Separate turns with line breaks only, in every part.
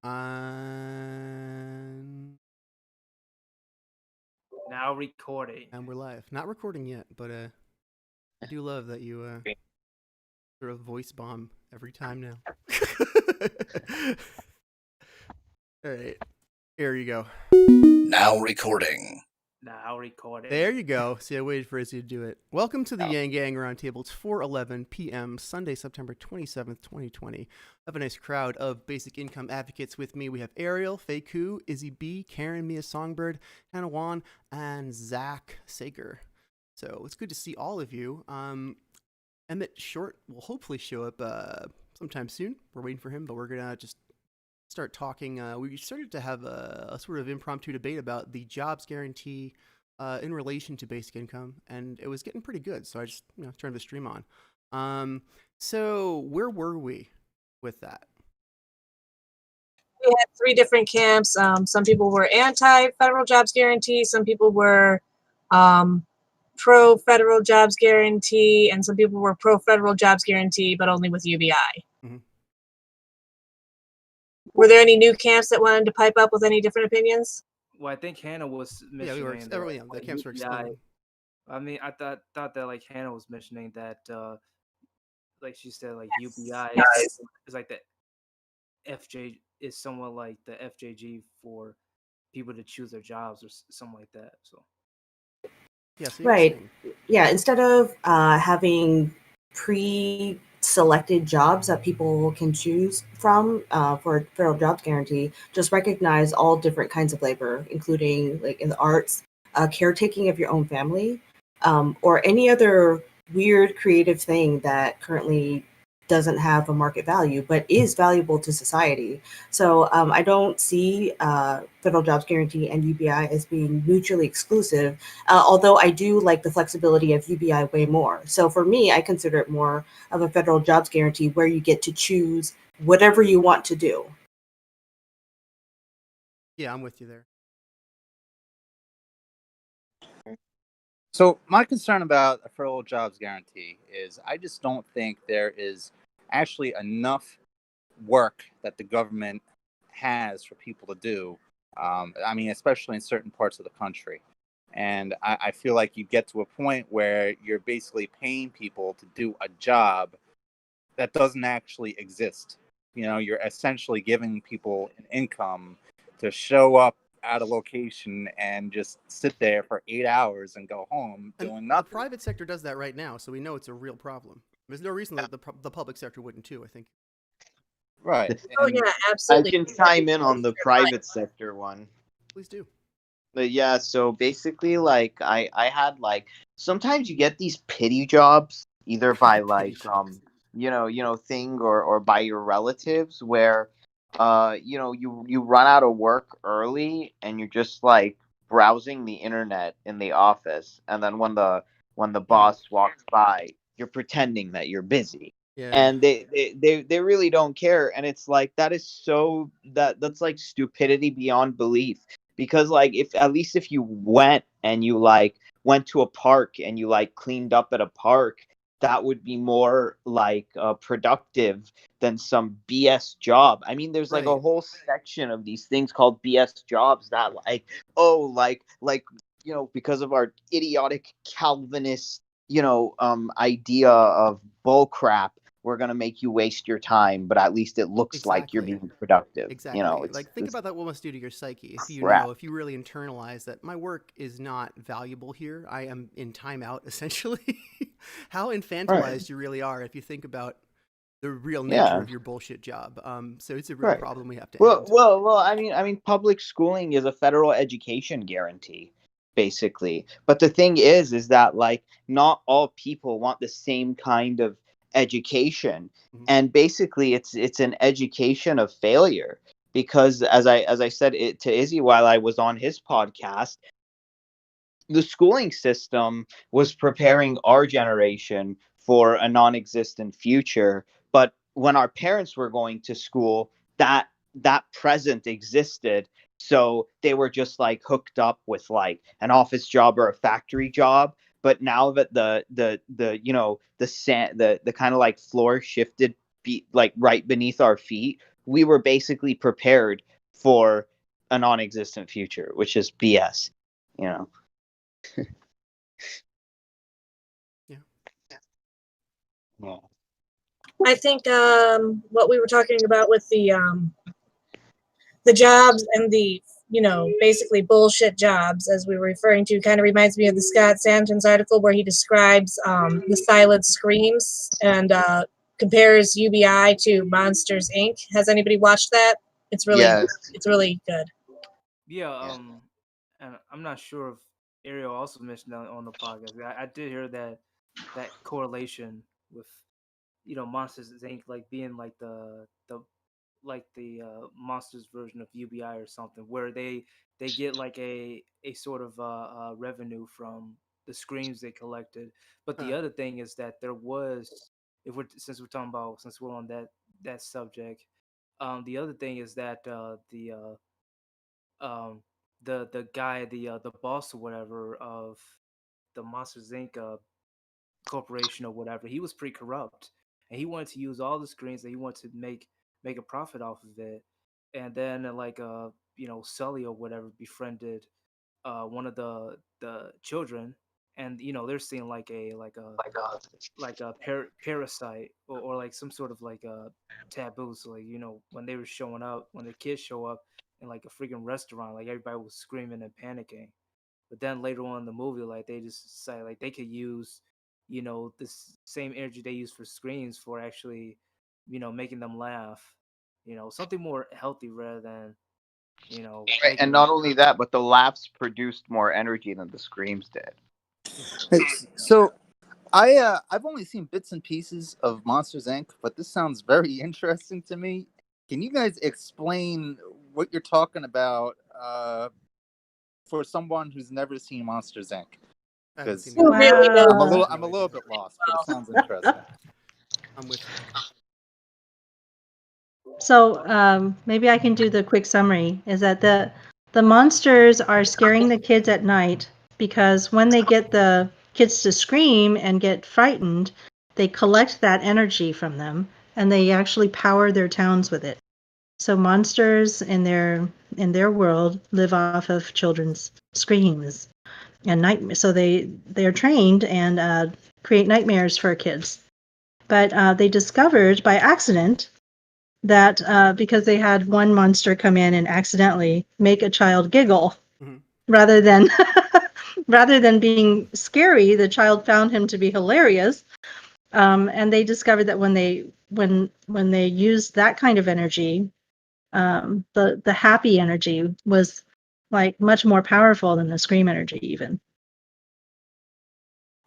And
Now recording.
we're live. Not recording yet, but I do love that you sort of voice bomb every time now. All right, here you go.
Now recording.
Now recording.
There you go. See, I waited for Izzy to do it. Welcome to the Yanggang Roundtable. It's 4:11 p.m. Sunday, September 27th, 2020. I have a nice crowd of basic income advocates with me. We have Ariel, Feiku, Izzy B, Karen, Mia Songbird, Hannah Wan, and Zach Sager. So it's good to see all of you. Emmett Short will hopefully show up sometime soon. We're waiting for him, but we're going to just start talking. We started to have a sort of impromptu debate about the jobs guarantee in relation to basic income, and it was getting pretty good. So I just turned the stream on. So where were we with that?
We had three different camps. Some people were anti-federal jobs guarantee. Some people were pro-federal jobs guarantee, and some people were pro-federal jobs guarantee, but only with UBI.
Mm-hmm.
Were there any new camps that wanted to pipe up with any different opinions?
Well, I think Hannah was mentioning
the camps were explaining.
I mean, I thought that like Hannah was mentioning that, like she said, like UBI is like the FJ is somewhat like the FJG for people to choose their jobs or something like that. So.
Yeah, so
right. Yeah, instead of having pre-selected jobs that people can choose from for federal jobs guarantee, just recognize all different kinds of labor, including like in the arts, caretaking of your own family, or any other weird creative thing that currently doesn't have a market value but is valuable to society. So I don't see federal jobs guarantee and UBI as being mutually exclusive, although I do like the flexibility of UBI way more. So for me, I consider it more of a federal jobs guarantee where you get to choose whatever you want to do.
Yeah, I'm with you there.
So my concern about a federal jobs guarantee is I just don't think there is actually enough work that the government has for people to do. I mean, especially in certain parts of the country. And I feel like you get to a point where you're basically paying people to do a job that doesn't actually exist. You know, you're essentially giving people an income to show up at a location and just sit there for 8 hours and go home doing nothing.
The private sector does that right now, so we know it's a real problem. There's no reason that the public sector wouldn't too, I think.
Right.
Oh, yeah, absolutely.
I can chime in on the private sector one.
Please do.
But yeah, so basically, like, I had, like, sometimes you get these pity jobs, either by, like, thing or by your relatives, where, you run out of work early and you're just, like, browsing the internet in the office, and then when the boss walks by, you're pretending that you're busy.
Yeah.
And they really don't care, and it's like that's like stupidity beyond belief. Because like if you went and you like went to a park and you like cleaned up at a park, that would be more like productive than some BS job. I mean, there's like a whole section of these things called BS jobs that because of our idiotic Calvinist idea of bull crap, we're going to make you waste your time, but at least it looks like you're being productive.
Exactly. Think about that, what must do to your psyche if you really internalize that my work is not valuable here. I am in timeout, essentially. How infantilized you really are if you think about the real nature of your bullshit job. So it's a real problem we have to end.
Well, I mean, public schooling is a federal education guarantee, basically. But the thing is that like not all people want the same kind of education, and basically it's an education of failure, because as I said it to Izzy while I was on his podcast, the schooling system was preparing our generation for a non-existent future, but when our parents were going to school, that present existed, so they were just like hooked up with like an office job or a factory job. But now that the kind of like floor shifted like right beneath our feet, we were basically prepared for a non-existent future, which is BS, you know.
Yeah.
Yeah.
I think what we were talking about with the jobs and the basically bullshit jobs, as we were referring to, kind of reminds me of the Scott Sampson's article where he describes the silent screams and compares UBI to Monsters Inc. Has anybody watched that? It's really good.
Yeah, and I'm not sure if Ariel also mentioned on the podcast. I did hear that correlation with Monsters Inc. like being like the monsters version of UBI or something, where they get like a sort of revenue from the screams they collected. But the other thing is that there was, if we're since we're talking about since we're on that subject, the other thing is that um the guy the boss or whatever of the Monsters Inc. Corporation or whatever, he was pretty corrupt, and he wanted to use all the screens that he wanted to make a profit off of it. And then Sully or whatever befriended one of the children, and they're seeing like a parasite or like some sort of like a taboo. So like when they were showing up, when the kids show up in like a freaking restaurant, like everybody was screaming and panicking. But then later on in the movie, like they just decided like they could use, this same energy they use for screens for actually, making them laugh. Something more healthy rather than,
Right, and
making.
not only that, but the laughs produced more energy than the screams did.
So I've only seen bits and pieces of Monsters Inc., but this sounds very interesting to me. Can you guys explain what you're talking about for someone who's never seen Monsters Inc.?
I haven't seen
Because
it.
Who really knows?
I'm a little bit lost, but it sounds interesting.
I'm with you.
So maybe I can do the quick summary. Is that the monsters are scaring the kids at night because when they get the kids to scream and get frightened, they collect that energy from them and they actually power their towns with it. So monsters in their world live off of children's screams and nightmares. So they are trained and create nightmares for kids. But they discovered by accident that because they had one monster come in and accidentally make a child giggle rather than rather than being scary, the child found him to be hilarious. And they discovered that when they used that kind of energy, the happy energy was like much more powerful than the scream energy even.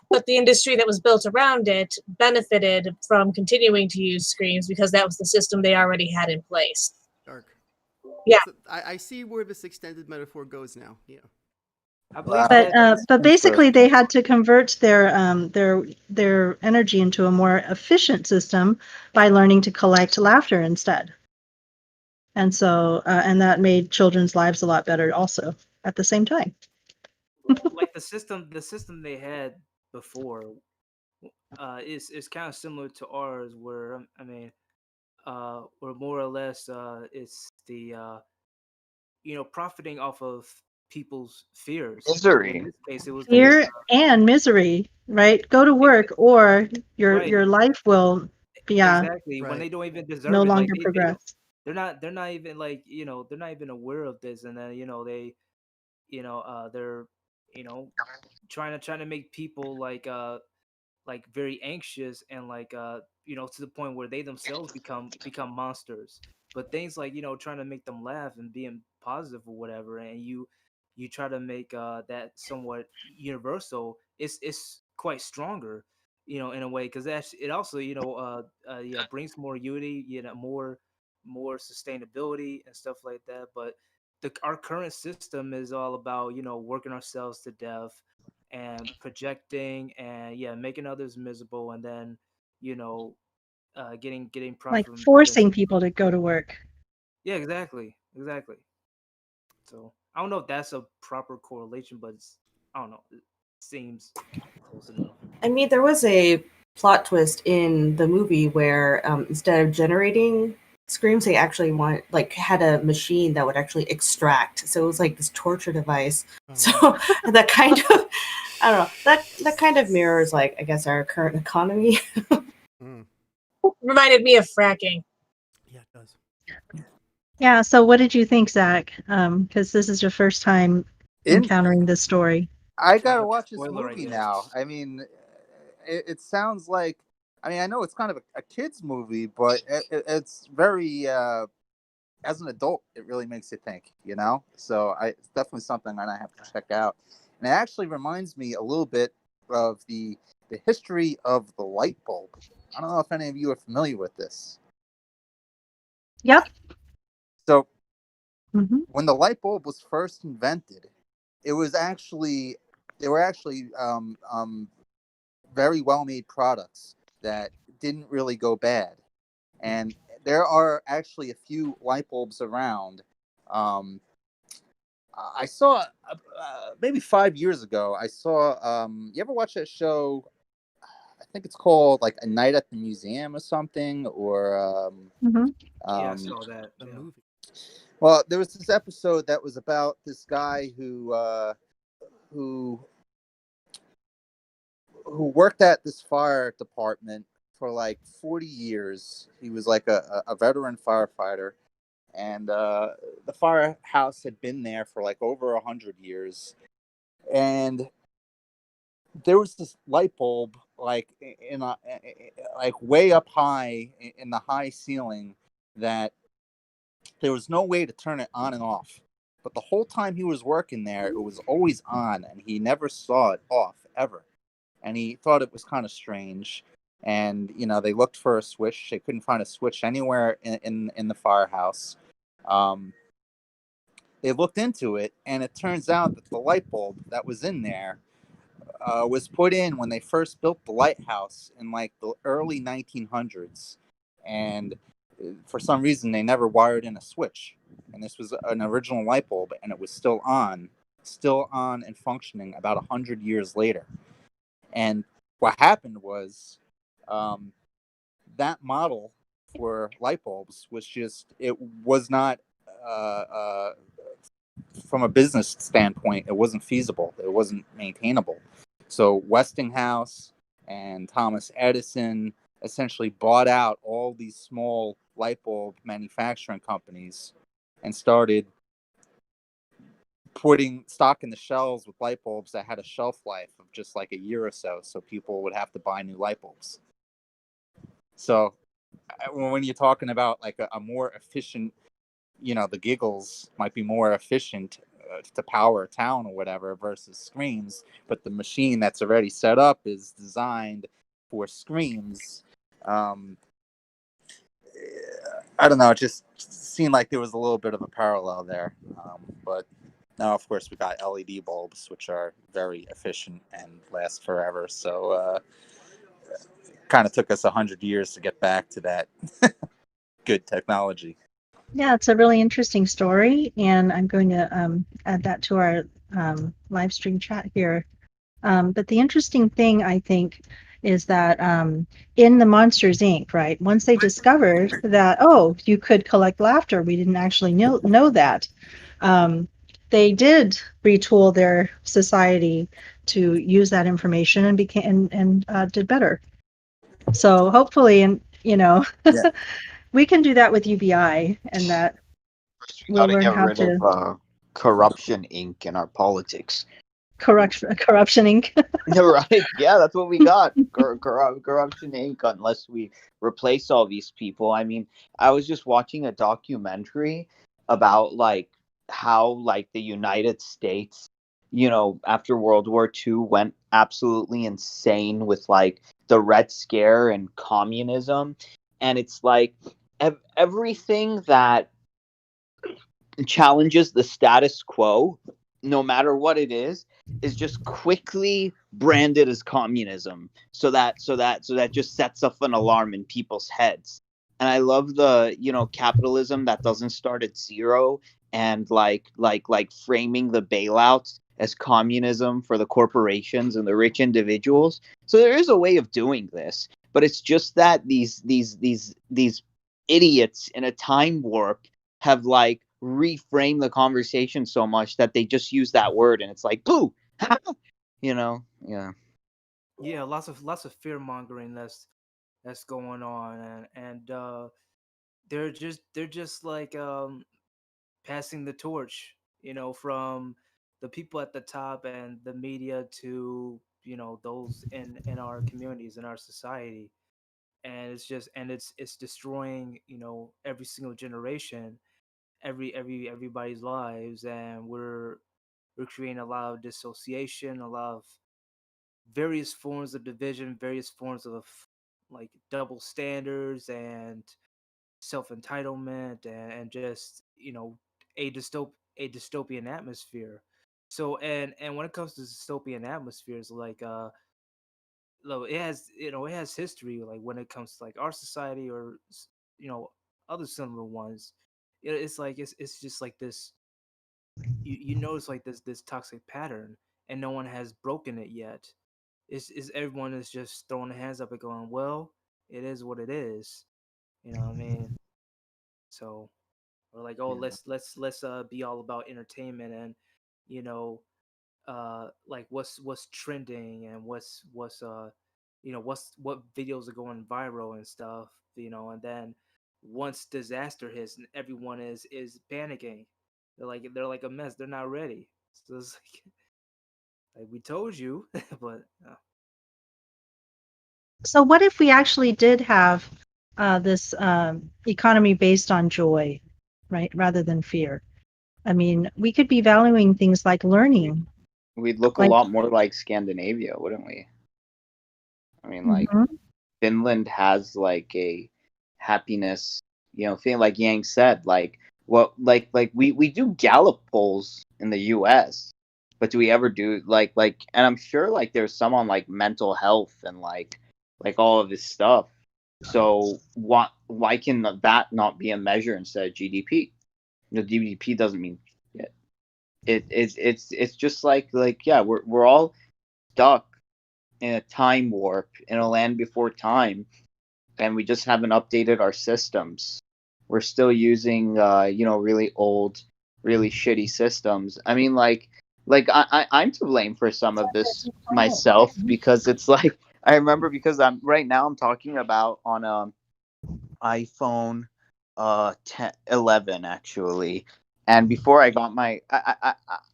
But the industry that was built around it benefited from continuing to use screams because that was the system they already had in place.
Dark.
Yeah.
So I see where this extended metaphor goes now. Yeah.
I believe
But basically they had to convert their energy into a more efficient system by learning to collect laughter instead. And so and that made children's lives a lot better also at the same time.
like the system they had before is kind of similar to ours, where where more or less it's the profiting off of people's fears.
Misery.
In this case, it was
Fear and misery, right? Go to work or
Right.
your life will be
exactly when
Right.
they don't even deserve
no
it. Like
longer
they
progress.
they're not even like they're not even aware of this, and then they're trying to make people like very anxious and to the point where they themselves become monsters. But things like trying to make them laugh and being positive or whatever, and you try to make that somewhat universal, it's quite stronger, in a way, because that's it also brings more unity, more sustainability and stuff like that. But our current system is all about working ourselves to death and projecting and making others miserable, and then getting profit
Like
from
forcing people to go to work.
yeah, exactly. So I don't know if that's a proper correlation, but I don't know, it seems close enough.
I mean, there was a plot twist in the movie where instead of generating Screams, they actually had a machine that would actually extract. So it was like this torture device. So that kind of, I don't know, that kind of mirrors, like, I guess, our current economy.
Reminded me of fracking.
Yeah, it does.
Yeah. So, what did you think, Zach? Because this is your first time encountering this story.
I gotta watch this
Spoiler, I
movie
guess.
now. I mean, it sounds like. I mean, I know it's kind of a kids movie, but it's very. As an adult, it really makes you think. You know, so it's definitely something that I have to check out. And it actually reminds me a little bit of the history of the light bulb. I don't know if any of you are familiar with this.
Yep.
So,
Mm-hmm.
when the light bulb was first invented, it was actually they were actually very well made products that didn't really go bad. And there are actually a few light bulbs around. Um, I saw maybe 5 years ago. I saw. You ever watch that show? I think it's called like A Night at the Museum or something, or
Mm-hmm.
Yeah, I saw that.
The
Yeah.
movie.
well, there was this episode that was about this guy who worked at this fire department for like 40 years. He was like a veteran firefighter, and the firehouse had been there for like over 100 years. And there was this light bulb like in a like way up high in the high ceiling that there was no way to turn it on and off. But the whole time he was working there, it was always on, and he never saw it off ever. And he thought it was kind of strange. And they looked for a switch. They couldn't find a switch anywhere in the firehouse. They looked into it, and it turns out that the light bulb that was in there was put in when they first built the lighthouse in like the early 1900s. And for some reason, they never wired in a switch. And this was an original light bulb, and it was still on and functioning about 100 years later. And what happened was that model for light bulbs it was not, from a business standpoint, it wasn't feasible. It wasn't maintainable. So Westinghouse and Thomas Edison essentially bought out all these small light bulb manufacturing companies and started putting stock in the shelves with light bulbs that had a shelf life of just like a year or so people would have to buy new light bulbs. So when you're talking about like a more efficient, the giggles might be more efficient to power a town or whatever versus screams, but the machine that's already set up is designed for screams. I don't know, it just seemed like there was a little bit of a parallel there. But now, of course, we got LED bulbs, which are very efficient and last forever. So kind of took us 100 years to get back to that good technology.
Yeah, it's a really interesting story, and I'm going to add that to our live stream chat here. But the interesting thing, I think, is that in the Monsters, Inc., right, once they discovered that, you could collect laughter, we didn't actually know that, they did retool their society to use that information and became and did better. So hopefully,
Yeah.
we can do that with UBI, and that we'll learn how to
of Corruption Inc. in our politics.
Corruption Inc.
Right? Yeah, that's what we got. Corruption Inc. Unless we replace all these people. I mean, I was just watching a documentary about like how like the United States, after World War II went absolutely insane with like the Red Scare and communism, and it's like everything that challenges the status quo, no matter what it is just quickly branded as communism, so that just sets off an alarm in people's heads. And I love the capitalism that doesn't start at zero, and like framing the bailouts as communism for the corporations and the rich individuals. So there is a way of doing this, but it's just that these idiots in a time warp have like reframed the conversation so much that they just use that word and it's like boo. Yeah.
Yeah, lots of fear mongering that's going on, and they're just like passing the torch, from the people at the top and the media to those in our communities, in our society. And it's destroying every single generation, everybody's lives, and we're creating a lot of dissociation, a lot of various forms of division, various forms of like double standards and self entitlement, and just a dystopian atmosphere. So and when it comes to dystopian atmospheres, like it has history, like when it comes to like our society or you know other similar ones. It's like it's just like this. You notice like this toxic pattern, and no one has broken it yet. Is everyone is just throwing their hands up and going, well, it is what it is. You know what I mean? So, or like, oh, let's be all about entertainment, and you know like what's trending, and what videos are going viral and stuff, and then once disaster hits, and everyone is panicking. They're like a mess. They're not ready. So it's like we told you. But
So what if we actually did have this economy based on joy, right, rather than fear? I mean, we could be valuing things like learning.
We'd look a
Like,
lot more like Scandinavia, wouldn't we? I mean, like
Mhm.
Finland has like a happiness, thing, like Yang said, like what like we do Gallup polls in the US, but do we ever do like and I'm sure like there's some on like mental health and like all of this stuff. So why can that not be a measure instead of GDP? GDP doesn't mean shit. It's just like yeah, we're all stuck in a time warp in a land before time, and we just haven't updated our systems. We're still using really old, really shitty systems. I mean, like I'm to blame for some of this myself, because it's like I remember, because I'm right now I'm talking about on iPhone 10, 11 actually. And before I got my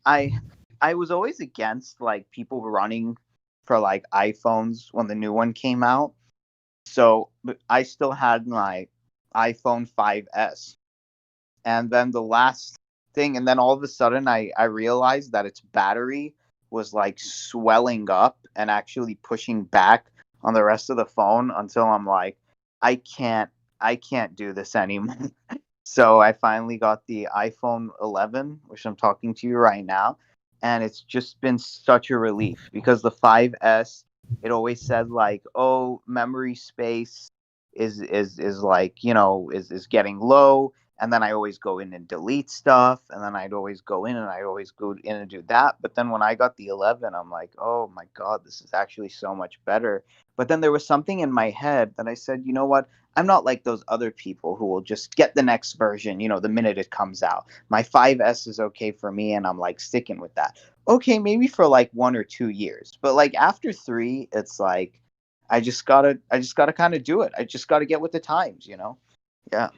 I was always against like people running for like iPhones when the new one came out. So but I still had my iPhone 5S. And then the last thing, and then all of a sudden I realized that its battery was like swelling up and actually pushing back on the rest of the phone, until I'm like, I can't I can't do this anymore. So I finally got the iPhone 11, which I'm talking to you right now, and it's just been such a relief, because the 5S, it always said like, oh, memory space is like, is getting low, and then I always go in and delete stuff, and then I'd always go in and I always go in and do that. But then when I got the 11, I'm like, oh my god, this is actually so much better. But then there was something in my head that I said, you know what? I'm not like those other people who will just get the next version, the minute it comes out. My 5S is okay for me, and I'm like sticking with that. Okay, maybe for like 1 or 2 years. But like after 3, it's like I just gotta kind of do it. I just gotta get with the times. Yeah.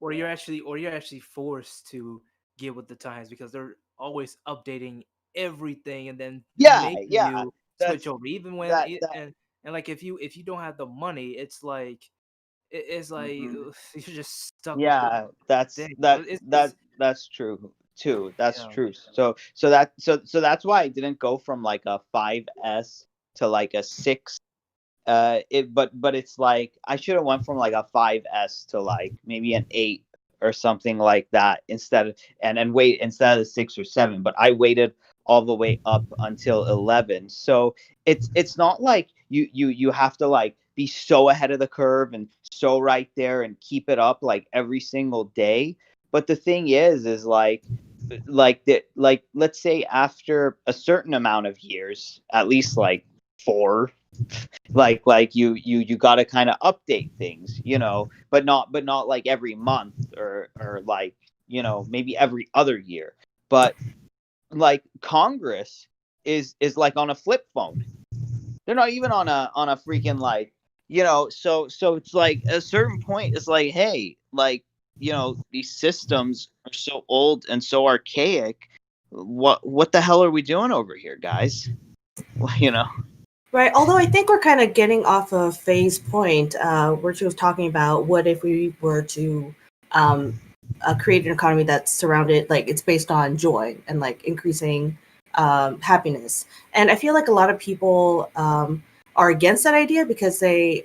or you're actually forced to get with the times, because they're always updating everything, and then
Yeah,
making
yeah.
you switch
That's
over, even when
that that
and like if you don't have the money, it's like it's like
mhm.
you're just stuck with the
Yeah, that's
thing. So
that
it's
that that's true too. That's
yeah.
true. So that's why I didn't go from like a 5S to like a 6. But it's like I should have went from like a 5S to like maybe an 8 or something like that, instead of and wait instead of the 6 or 7. But I waited all the way up until 11. So it's not like you have to like be so ahead of the curve and so right there and keep it up like every single day. But the thing is like let's say after a certain amount of years, at least like 4 Like you got to kind of update things, but not like every month or like, maybe every other year. But like Congress is like on a flip phone. They're not even on a freaking like, so it's like at a certain point it's like, hey, like, these systems are so old and so archaic. What the hell are we doing over here, guys? Well,
Right. Although I think we're kind of getting off of Faye's point, where she was talking about what if we were to um, create an economy that's surrounded, like it's based on joy and like increasing happiness. And I feel like a lot of people are against that idea because they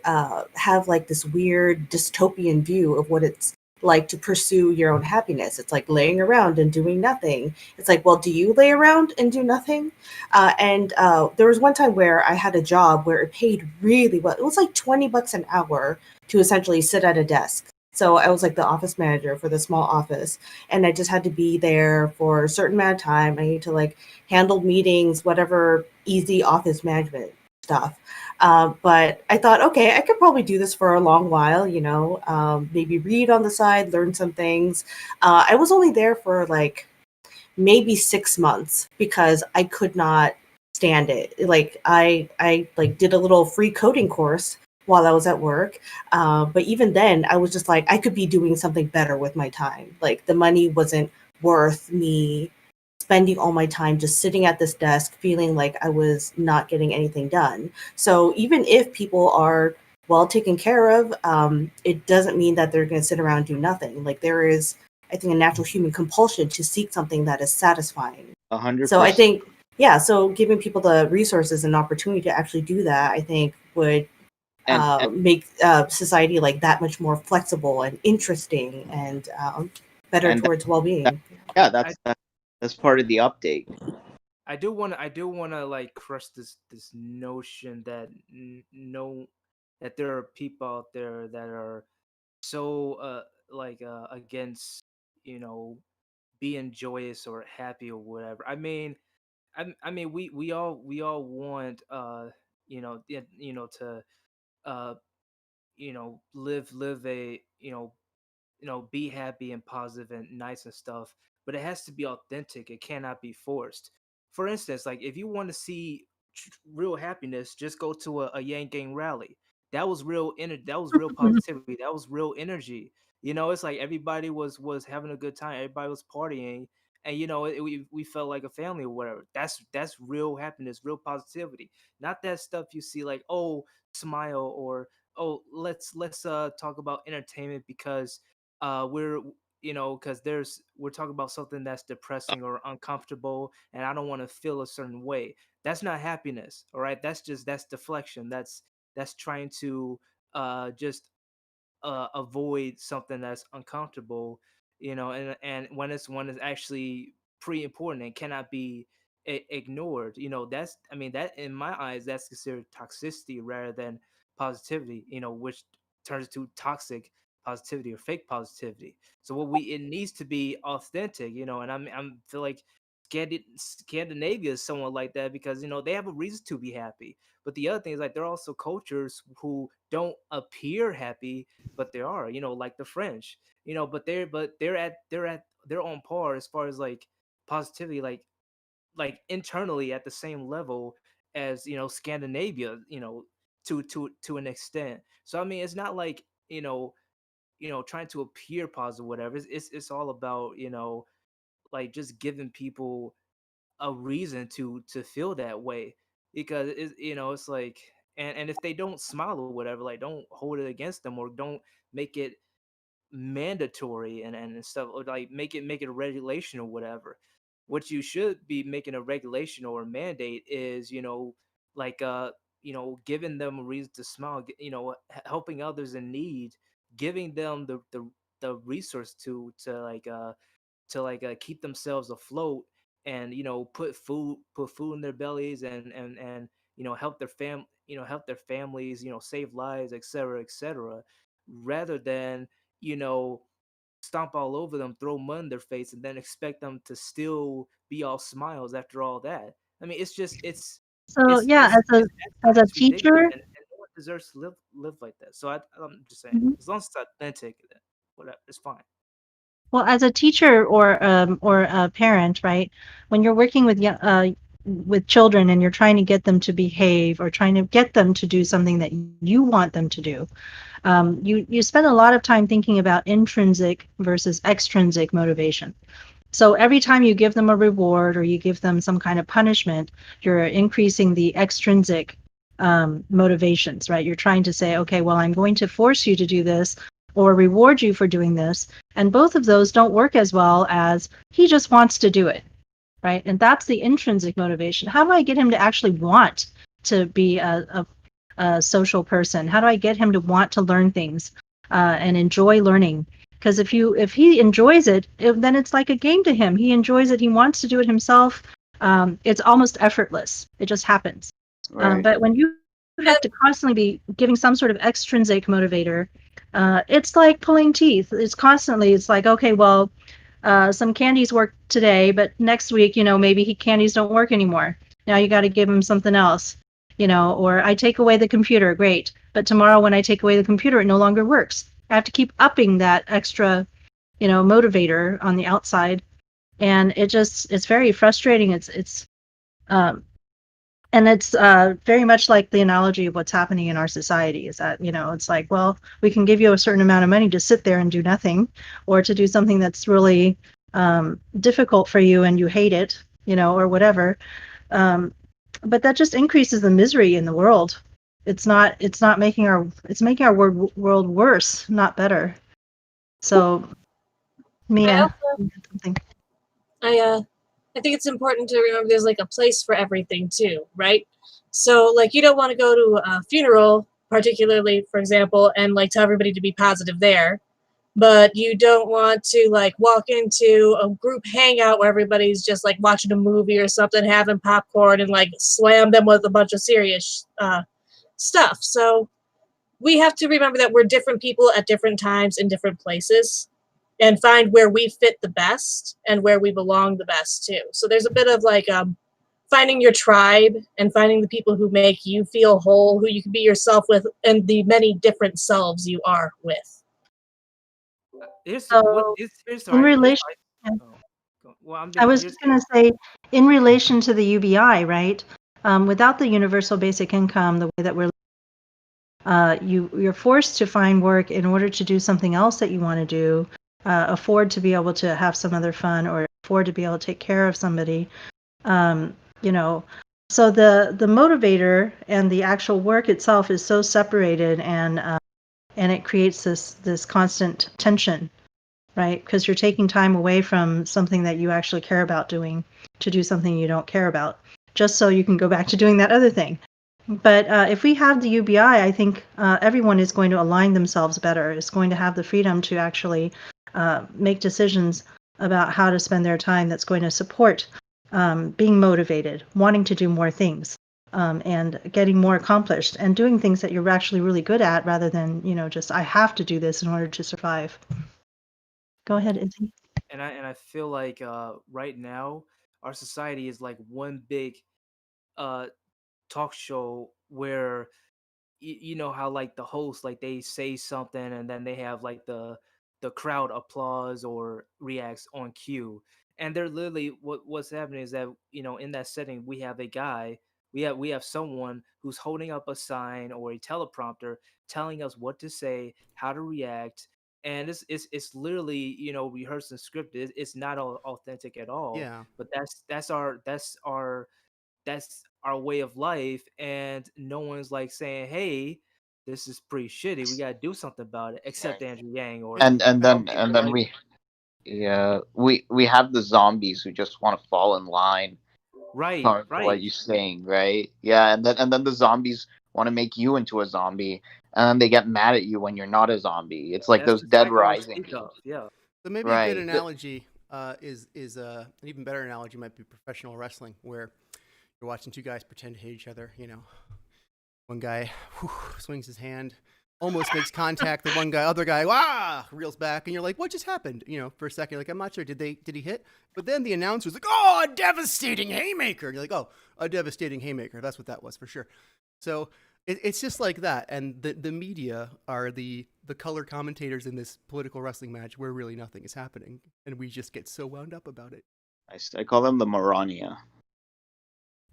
have like this weird dystopian view of what it's like to pursue your own happiness. It's like laying around and doing nothing. It's like, well, do you lay around and do nothing? And there was one time where I had a job where it paid really well. It was like $20 an hour to essentially sit at a desk. So I was like the office manager for the small office, and I just had to be there for a certain amount of time. I need to like handle meetings, whatever easy office management stuff. But I thought, okay, I could probably do this for a long while, maybe read on the side, learn some things. I was only there for like maybe 6 months because I could not stand it. Like I like did a little free coding course while I was at work, but even then, I was just like I could be doing something better with my time. Like the money wasn't worth me spending all my time just sitting at this desk, feeling like I was not getting anything done. So even if people are well taken care of, it doesn't mean that they're going to sit around and do nothing. Like there is, I think, a natural human compulsion to seek something that is satisfying.
100%.
So I think, yeah, so giving people the resources and opportunity to actually do that, I think would
and
make society like that much more flexible and interesting and better
and
towards well-being.
yeah,
I
that's part of the update.
I do want to like crush this notion that no, that there are people out there that are so against, you know being joyous or happy or whatever. I mean, we all want, to uh live a, be happy and positive and nice and stuff, but it has to be authentic. It cannot be forced. For instance, like if you want to see real happiness, just go to a yanggang rally. That was real positivity. That was real energy. It's like everybody was having a good time. Everybody was partying, and we felt like a family or whatever. That's real happiness, real positivity. Not that stuff you see like, oh, smile, or oh, let's talk about entertainment because we're because we're talking about something that's depressing or uncomfortable, and I don't want to feel a certain way. That's not happiness. All right, that's deflection. That's trying to just avoid something that's uncomfortable, and when it's actually pretty important and cannot be ignored. That's, I mean, that in my eyes, that's considered toxicity rather than positivity, which turns to toxic positivity or fake positivity. So it needs to be authentic, and I'm feel like Scandinavia is somewhat like that because they have a reason to be happy. But the other thing is, like, there are also cultures who don't appear happy, but they are, like the French, but they're on par as far as like positivity, like internally at the same level as Scandinavia, to an extent. So I mean, it's not like trying to appear positive, whatever. It's all about like just giving people a reason to feel that way, because it's like, and if they don't smile or whatever, like, don't hold it against them, or don't make it mandatory and stuff, or like make it a regulation or whatever. What you should be making a regulation or a mandate is, like giving them a reason to smile, helping others in need, giving them the resource to keep themselves afloat, and put food in their bellies, and help their families, save lives, etc., rather than you know stomp all over them, throw mud in their face, and then expect them to still be all smiles after all that. I mean, it's just
So yeah, as a
it's ridiculous,
teacher,
and no one deserves to live like that. So I'm just saying,
Mhm.
as long as it's authentic, then whatever, it's fine.
Well, as a teacher or a parent, right? When you're working with children and you're trying to get them to behave or trying to get them to do something that you want them to do, you spend a lot of time thinking about intrinsic versus extrinsic motivation. So every time you give them a reward or you give them some kind of punishment, you're increasing the extrinsic motivations, right? You're trying to say, okay, well, I'm going to force you to do this or reward you for doing this. And both of those don't work as well as he just wants to do it, right? And that's the intrinsic motivation. How do I get him to actually want to be a social person? How do I get him to want to learn things and enjoy learning? Because if he enjoys it, then it's like a game to him. He enjoys it. He wants to do it himself. It's almost effortless. It just happens.
Right.
But when you have to constantly be giving some sort of extrinsic motivator, it's like pulling teeth. It's like, okay, well, some candies work today, but next week, maybe candies don't work anymore. Now you got to give him something else, or I take away the computer, great. But tomorrow when I take away the computer, it no longer works. I have to keep upping that extra, motivator on the outside. And it's very frustrating. Um, and it's very much like the analogy of what's happening in our society is that, it's like, well, we can give you a certain amount of money to sit there and do nothing or to do something that's really difficult for you and you hate it, or whatever. But that just increases the misery in the world. It's making our world worse, not better. So, Mia, something.
I think it's important to remember there's like a place for everything too, right? So like you don't want to go to a funeral, particularly for example, and like tell everybody to be positive there, but you don't want to like walk into a group hangout where everybody's just like watching a movie or something, having popcorn, and like slam them with a bunch of serious stuff. So we have to remember that we're different people at different times in different places and find where we fit the best and where we belong the best too. So there's a bit of like finding your tribe and finding the people who make you feel whole, who you can be yourself with, and the many different selves you are with.
Here's
So,
here's
in relation,
oh, well,
I was just going to say, in relation to the UBI, right? Without the universal basic income, the way that you're forced to find work in order to do something else that you want to do, afford to be able to have some other fun, or afford to be able to take care of somebody. You know, so the motivator and the actual work itself is so separated, and it creates this constant tension, right? Because you're taking time away from something that you actually care about doing to do something you don't care about, just so you can go back to doing that other thing. But if we have the UBI, I think everyone is going to align themselves better. Is going to have the freedom to actually make decisions about how to spend their time that's going to support being motivated, wanting to do more things, and getting more accomplished, and doing things that you're actually really good at rather than, just I have to do this in order to survive. Go ahead, Izzy.
and I feel like right now our society is like one big uh talk show where you know how like the host, like they say something and then they have like the crowd applause or reacts on cue, and they're literally what's happening is that, in that setting we have a guy, we have someone who's holding up a sign or a teleprompter telling us what to say, how to react, and it's literally, rehearsed and scripted. It's not all authentic at all,
Yeah.
but that's our way of life, and no one's like saying, hey, this is pretty shitty, we gotta do something about it, except Andrew Yang or
It,
some people like
we have the zombies who just want to fall in line
right,
for what
right.
you're saying, right? Yeah, and then the zombies want to make you into a zombie, and then they get mad at you when you're not a zombie. It's like
That's
those
the
Dead
cycle we
Rising
speak of.
memes,
Yeah.
so maybe a good
right?
analogy is an even better analogy might be professional wrestling, where you're watching two guys pretend to hate each other. One guy swings his hand almost makes contact. The other guy, reels back, and you're like, what just happened? For a second, like, I'm not sure. Did he hit? But then the announcer's like, oh, a devastating haymaker. And you're like, oh, a devastating haymaker. That's what that was for sure. So it's just like that. And the media are the color commentators in this political wrestling match where really nothing is happening. And we just get so wound up about it.
I call them the Morania.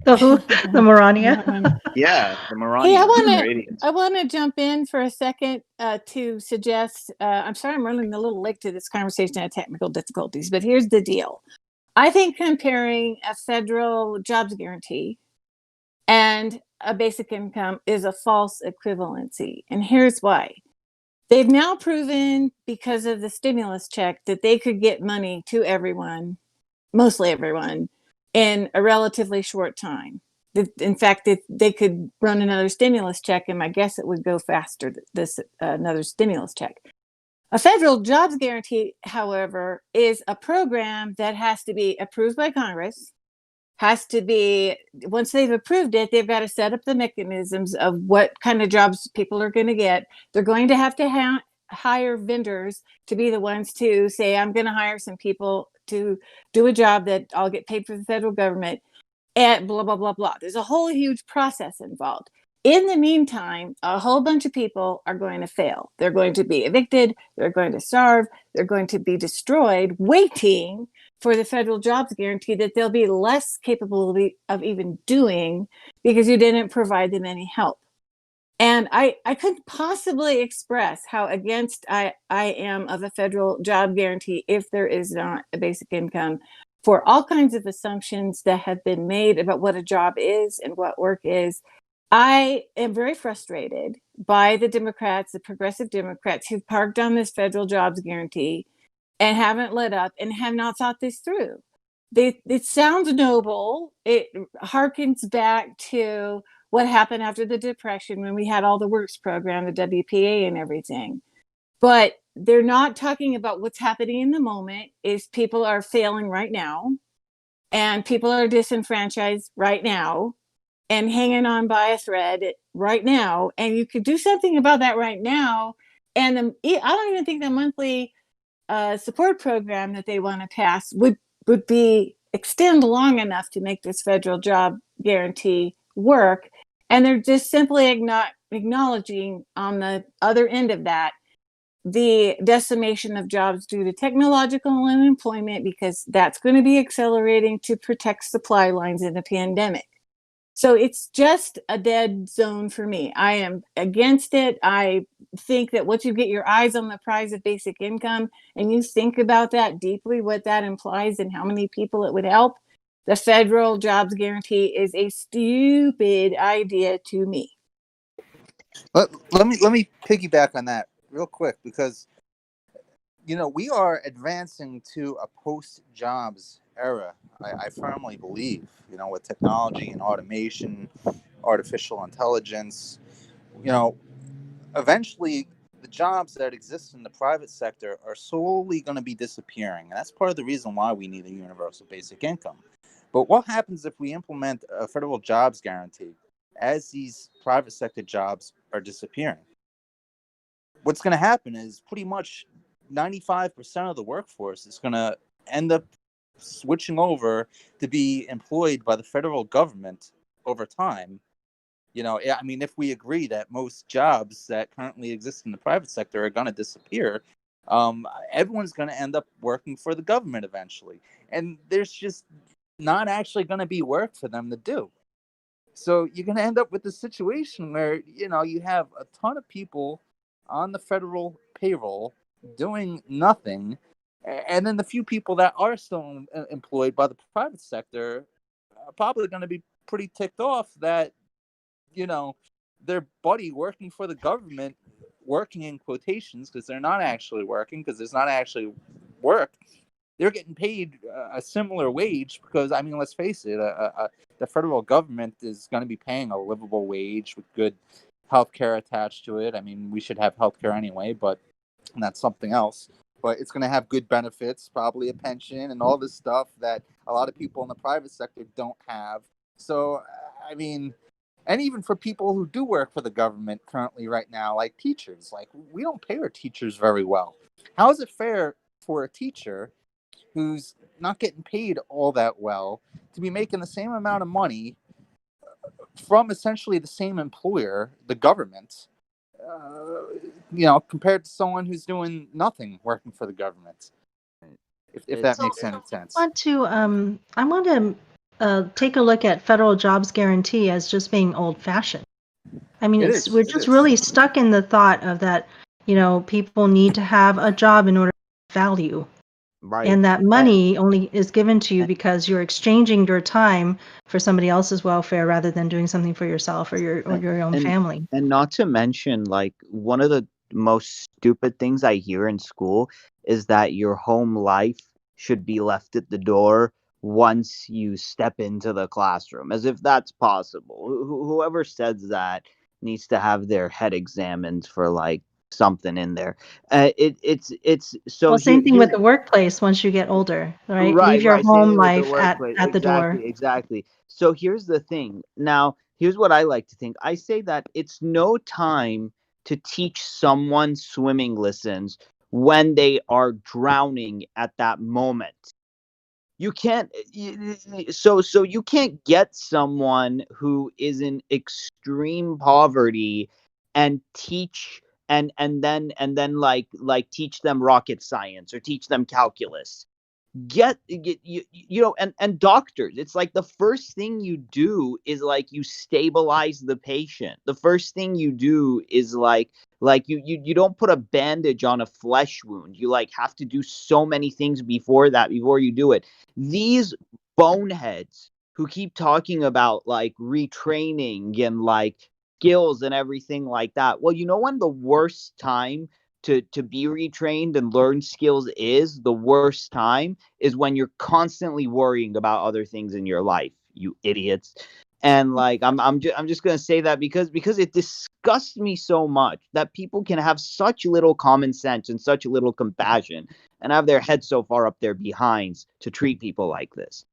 The who? The Morania?
Yeah, the Morania.
Hey,
Idiots.
I want to jump in for a second to suggest. I'm sorry, I'm running a little late to this conversation. I had technical difficulties, but here's the deal. I think comparing a federal jobs guarantee and a basic income is a false equivalency, and here's why. They've now proven, because of the stimulus check, that they could get money to everyone, mostly everyone, in a relatively short time. In fact, they could run another stimulus check, and my guess it would go faster, this another stimulus check. A federal jobs guarantee, however, is a program that has to be approved by Congress, has to be, once they've approved it, they've got to set up the mechanisms of what kind of jobs people are going to get. They're going to have to hire vendors to be the ones to say, I'm going to hire some people to do a job that I'll get paid for the federal government, and blah, blah, blah, blah. There's a whole huge process involved. In the meantime, a whole bunch of people are going to fail. They're going to be evicted. They're going to starve. They're going to be destroyed, waiting for the federal jobs guarantee that they'll be less capable of even doing because you didn't provide them any help. And I couldn't possibly express how against I am of a federal job guarantee if there is not a basic income, for all kinds of assumptions that have been made about what a job is and what work is. I am very frustrated by the Democrats, the progressive Democrats, who've parked on this federal jobs guarantee and haven't let up and have not thought this through. It sounds noble. It harkens back to what happened after the Depression when we had all the works program, the WPA and everything. But they're not talking about what's happening in the moment. Is people are failing right now, and people are disenfranchised right now and hanging on by a thread right now. And you could do something about that right now. And I don't even think the monthly support program that they want to pass would be extend long enough to make this federal job guarantee work. And they're just simply not acknowledging on the other end of that the decimation of jobs due to technological unemployment, because that's going to be accelerating to protect supply lines in the pandemic. So it's just a dead zone for me. I am against it. I think that once you get your eyes on the prize of basic income and you think about that deeply, what that implies and how many people it would help, the federal jobs guarantee is a stupid idea to me.
Let me piggyback on that real quick, because we are advancing to a post-jobs era. I firmly believe, with technology and automation, artificial intelligence, eventually the jobs that exist in the private sector are slowly going to be disappearing. And that's part of the reason why we need a universal basic income. But what happens if we implement a federal jobs guarantee as these private sector jobs are disappearing? What's going to happen is pretty much 95% of the workforce is going to end up switching over to be employed by the federal government over time. If we agree that most jobs that currently exist in the private sector are going to disappear, everyone's going to end up working for the government eventually. And there's just not actually going to be work for them to do. So you're going to end up with a situation where, you have a ton of people on the federal payroll doing nothing. And then the few people that are still employed by the private sector are probably going to be pretty ticked off that, their buddy working for the government, working in quotations because they're not actually working, because there's not actually work, they're getting paid a similar wage because, let's face it, the federal government is going to be paying a livable wage with good health care attached to it. We should have health care anyway, but that's something else. But it's going to have good benefits, probably a pension and all this stuff that a lot of people in the private sector don't have. So, And even for people who do work for the government currently right now, like teachers, like we don't pay our teachers very well. How is it fair for a teacher who's not getting paid all that well to be making the same amount of money from essentially the same employer, the government, compared to someone who's doing nothing working for the government? If that makes any sense.
I want to take a look at federal jobs guarantee as just being old-fashioned. I mean, we're just really stuck in the thought of that, people need to have a job in order to value.
Right.
And that money only is given to you because you're exchanging your time for somebody else's welfare rather than doing something for yourself or your own family.
And not to mention, like, one of the most stupid things I hear in school is that your home life should be left at the door once you step into the classroom, as if that's possible. Whoever says that needs to have their head examined for like something in there. It's so
Well, same thing with the workplace once you get older, right? Leave your
same
home
thing with the
life at
workplace.
the door.
Exactly. So here's the thing. Now, here's what I like to think. I say that it's no time to teach someone swimming lessons when they are drowning at that moment. You can't so you can't get someone who is in extreme poverty and teach and then like teach them rocket science or teach them calculus. Get and doctors, it's like the first thing you do is like you stabilize the patient. The first thing you do is like you don't put a bandage on a flesh wound. You like have to do so many things before you do it. These boneheads who keep talking about like retraining and like skills and everything like that, well, when the worst time to be retrained and learn skills is, the worst time is when you're constantly worrying about other things in your life, you idiots. And like I'm just gonna say that because it disgusts me so much that people can have such little common sense and such little compassion and have their heads so far up their behinds to treat people like this.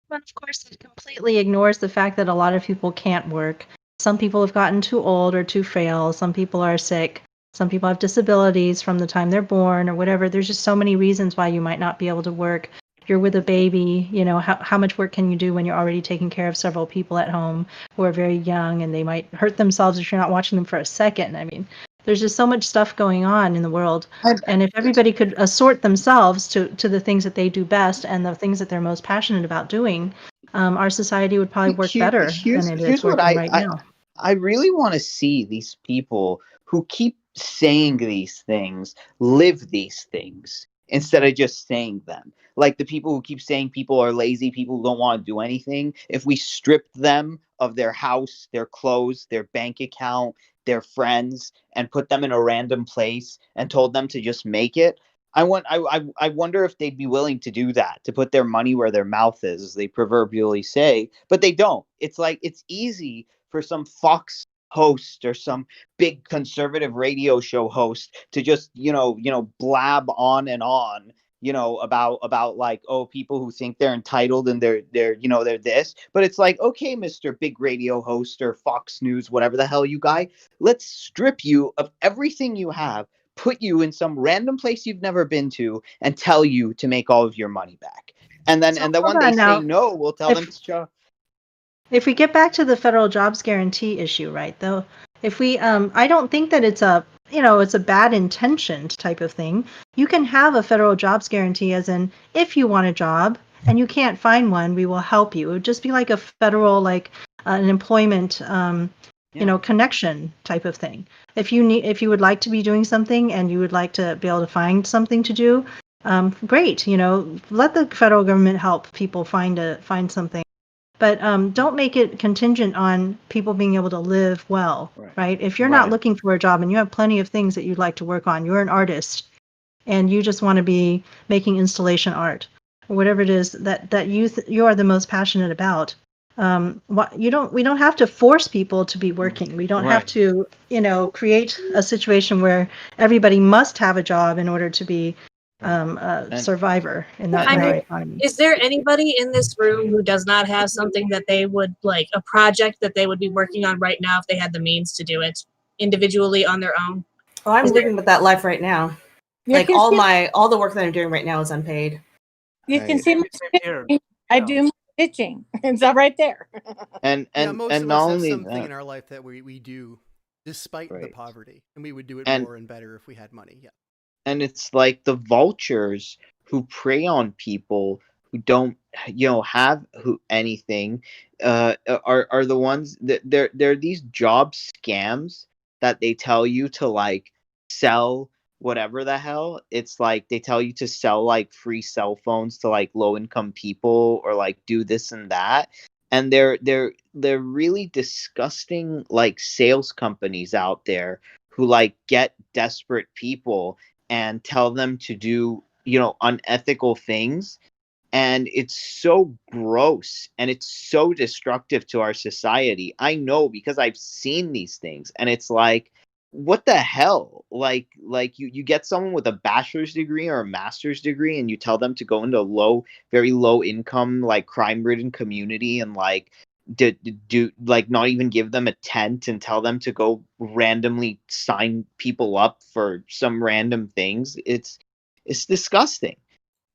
But of course, it completely ignores the fact that a lot of people can't work. Some people have gotten too old or too frail. Some people are sick. Some people have disabilities from the time they're born or whatever. There's just so many reasons why you might not be able to work. You're with a baby, how much work can you do when you're already taking care of several people at home who are very young and they might hurt themselves if you're not watching them for a second? I mean, there's just so much stuff going on in the world. And if everybody could assort themselves to the things that they do best and the things that they're most passionate about doing, our society would probably work better than it is working right now.
I really want to see these people who keep saying these things live these things instead of just saying them. Like the people who keep saying people are lazy, people who don't want to do anything. If we stripped them of their house, their clothes, their bank account, their friends, and put them in a random place and told them to just make it, I wonder if they'd be willing to do that, to put their money where their mouth is, as they proverbially say, but they don't. It's like it's easy for some Fox host or some big conservative radio show host to just blab on and on about like, oh, people who think they're entitled and they're this. But it's like, okay, Mr. Big Radio host or Fox News, whatever the hell you guy, let's strip you of everything you have, put you in some random place you've never been to, and tell you to make all of your money back. And then when they say no, we'll tell them to show.
If we get back to the federal jobs guarantee issue, right, though, if we, I don't think that it's a bad intentioned type of thing. You can have a federal jobs guarantee as in, if you want a job and you can't find one, we will help you. It would just be like a federal, like an employment, connection type of thing. If you would like to be doing something and you would like to be able to find something to do, great, let the federal government help people find something. But don't make it contingent on people being able to live well, right? If you're not looking for a job and you have plenty of things that you'd like to work on, you're an artist, and you just want to be making installation art or whatever it is that you are the most passionate about. We don't have to force people to be working. We don't have to, create a situation where everybody must have a job in order to be survivor in that
I
in our
mean,
economy.
is there anybody in this room who does not have something that they would like, a project that they would be working on right now if they had the means to do it individually on their own?
Oh, I'm living with that life right now.
You
Like
can see,
all the work that I'm doing right now is unpaid.
you can
Right.
see my
Same here.
pitching. I
Yeah.
do my pitching. It's all right there.
And
Yeah, most
and
of
not
us have
only
something
that,
in our life that we do despite the
right.
poverty, and we would do it
And
more and better if we had money. Yeah.
and it's like the vultures who prey on people who don't have anything are the ones that they're these job scams that they tell you to like sell whatever the hell. It's like they tell you to sell like free cell phones to like low income people or like do this and that, and they're really disgusting like sales companies out there who like get desperate people and tell them to do unethical things, and it's so gross and it's so destructive to our society. I know because I've seen these things, and it's like, what the hell? Like you get someone with a bachelor's degree or a master's degree and you tell them to go into a very low income like crime ridden community and like do like not even give them a tent and tell them to go randomly sign people up for some random things. It's disgusting.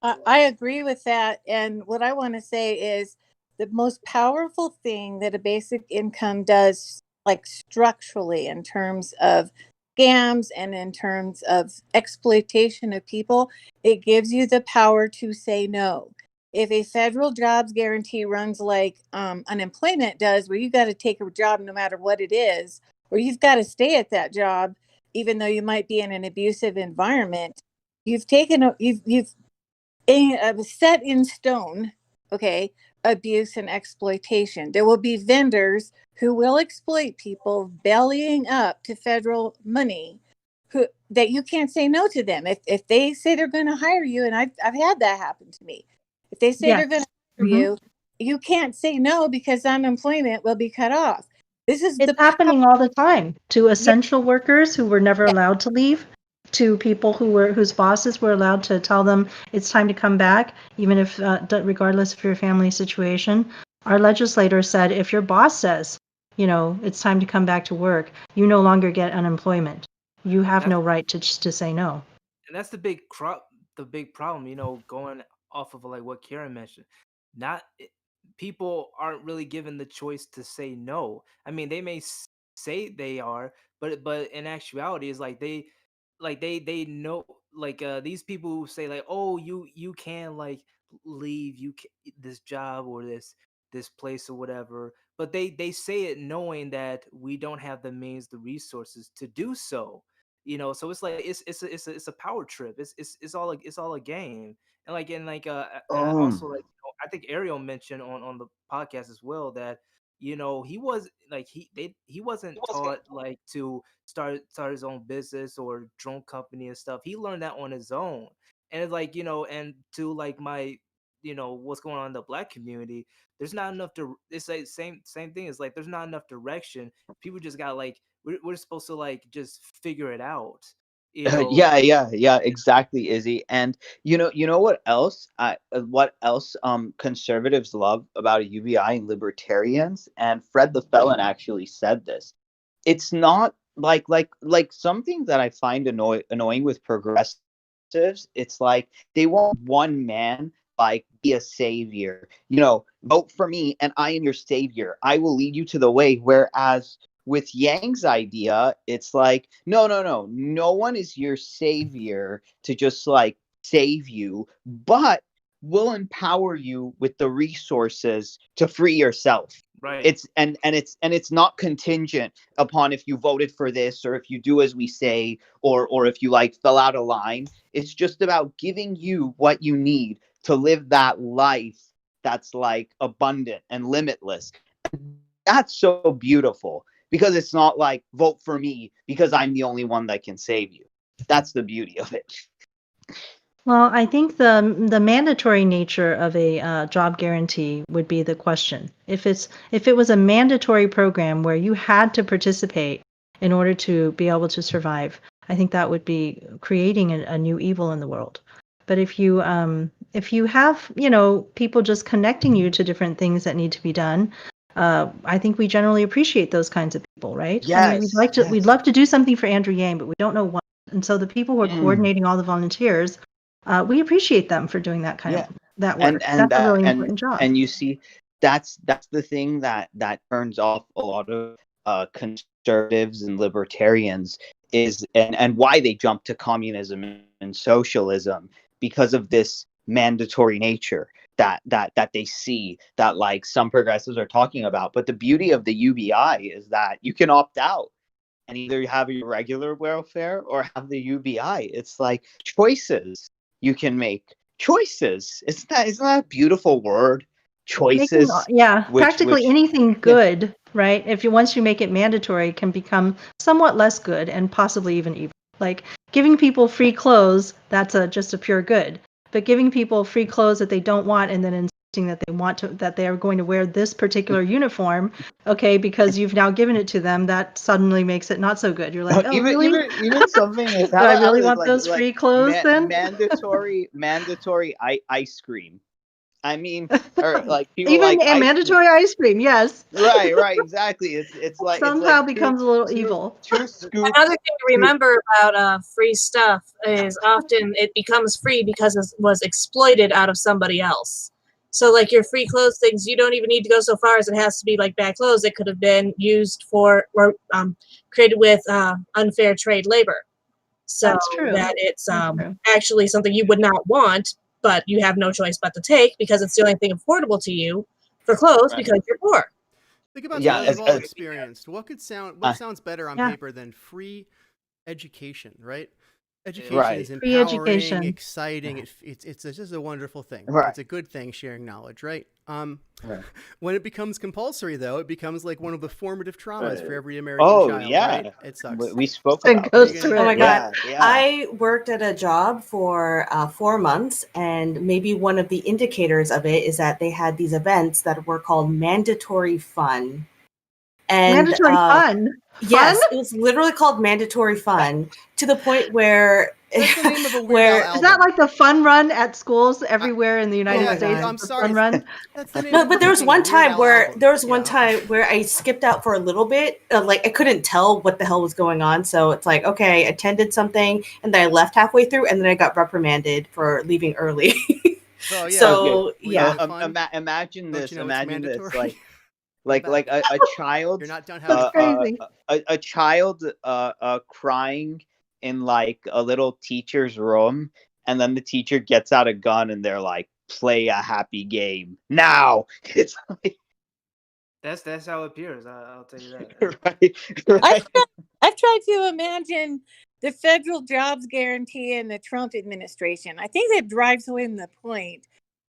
I agree with that. And what I want to say is the most powerful thing that a basic income does, like structurally, in terms of scams and in terms of exploitation of people, it gives you the power to say no. If a federal jobs guarantee runs like unemployment does, where you got to take a job no matter what it is, or you've got to stay at that job, even though you might be in an abusive environment, you've set in stone, okay, abuse and exploitation. There will be vendors who will exploit people bellying up to federal money who that you can't say no to them. If they say they're going to hire you, and I've had that happen to me. If they say they're going to hire you, you can't say no because unemployment will be cut off. This is
It's happening all the time to essential workers who were never allowed to leave, to people whose bosses were allowed to tell them it's time to come back, even if regardless of your family situation. Our legislator said if your boss says, it's time to come back to work, you no longer get unemployment. You have no right to say no.
And that's the big problem, going off of like what Karen mentioned. Not people aren't really given the choice to say no. I mean, they may say they are, but in actuality, it's like they know, like these people who say like, oh, you can like leave this job or this place or whatever, but they say it knowing that we don't have the means, the resources to do so. So it's like it's a power trip. It's all a game. And also, like, I think Ariel mentioned on the podcast as well that he was like he wasn't taught like to start his own business or drone company and stuff. He learned that on his own. And it's like, and to like my what's going on in the Black community, there's not enough to it's like same thing. It's like there's not enough direction. People just got like we're supposed to like just figure it out.
Yeah, exactly, Izzy. And you know what else conservatives love about UBI and libertarians, and Fred the Felon actually said this. It's not like something that I find annoying with progressives. It's like they want one man like be a savior, vote for me and I am your savior, I will lead you to the way. Whereas with Yang's idea, it's like, no one is your savior to just like save you, but will empower you with the resources to free yourself.
Right.
It's not contingent upon if you voted for this or if you do as we say or if you like fell out of line. It's just about giving you what you need to live that life that's like abundant and limitless. That's so beautiful because it's not like vote for me because I'm the only one that can save you. That's the beauty of it.
Well, I think the mandatory nature of a job guarantee would be the question. If it was a mandatory program where you had to participate in order to be able to survive, I think that would be creating a new evil in the world. But if you have, people just connecting you to different things that need to be done, I think we generally appreciate those kinds of people, right? I mean,
Yes.
we'd love to do something for Andrew Yang, but we don't know what. And so the people who are coordinating all the volunteers, we appreciate them for doing that kind of that work.
And
That's a really important job.
and you see, that's the thing that turns off a lot of conservatives and libertarians is, and why they jump to communism and socialism, because of this mandatory nature that they see, that like some progressives are talking about. But the beauty of the UBI is that you can opt out and either have your regular welfare or have the UBI. It's like choices you can make. Choices. Isn't that a beautiful word? Choices.
Practically anything good, right? Once you make it mandatory, can become somewhat less good and possibly even evil. Like giving people free clothes, that's just a pure good. But giving people free clothes that they don't want and then insisting that they are going to wear this particular uniform, okay, because you've now given it to them, that suddenly makes it not so good. You're like,
even something is,
do I really want those free clothes then?
mandatory ice cream. I mean, or like people
even
like
mandatory ice cream, yes.
Right, exactly. It's like
somehow
it's like
becomes a little evil.
Two scoops.
Another thing to remember about free stuff is often it becomes free because it was exploited out of somebody else. So like your free clothes things, you don't even need to go so far as it has to be like bad clothes. It could have been used for or created with unfair trade labor. So
that's true.
That it's actually something you would not want, but you have no choice but to take because it's the only thing affordable to you for clothes because you're poor.
Think about something we've all experienced. What sounds better on paper than free education, right? Education is empowering, exciting. It's just a wonderful thing.
Right.
It's a good thing, sharing knowledge, right? When it becomes compulsory, though, it becomes like one of the formative traumas for every American child. Right? It sucks.
We spoke about
it.
Oh my God. I worked at a job for 4 months, and maybe one of the indicators of it is that they had these events that were called mandatory fun. And,
mandatory fun?
Yes, it was literally called mandatory fun, to the point where
that's the name of a Weird Al album.
Is that like the fun run at schools everywhere in the United States?
I'm sorry.
Fun run?
That's the name
no, but there was one time where I skipped out for a little bit. Like I couldn't tell what the hell was going on, so it's like, okay, I attended something and then I left halfway through, and then I got reprimanded for leaving early.
Oh, yeah.
So
imagine this. Imagine this.
Like
a child.
You're not done
having
a child crying in like a little teacher's room, and then the teacher gets out a gun and they're like, play a happy game now. It's like
that's how it appears. I'll tell you that.
Right.
I've tried to imagine the federal jobs guarantee in the Trump administration. I think that drives home the point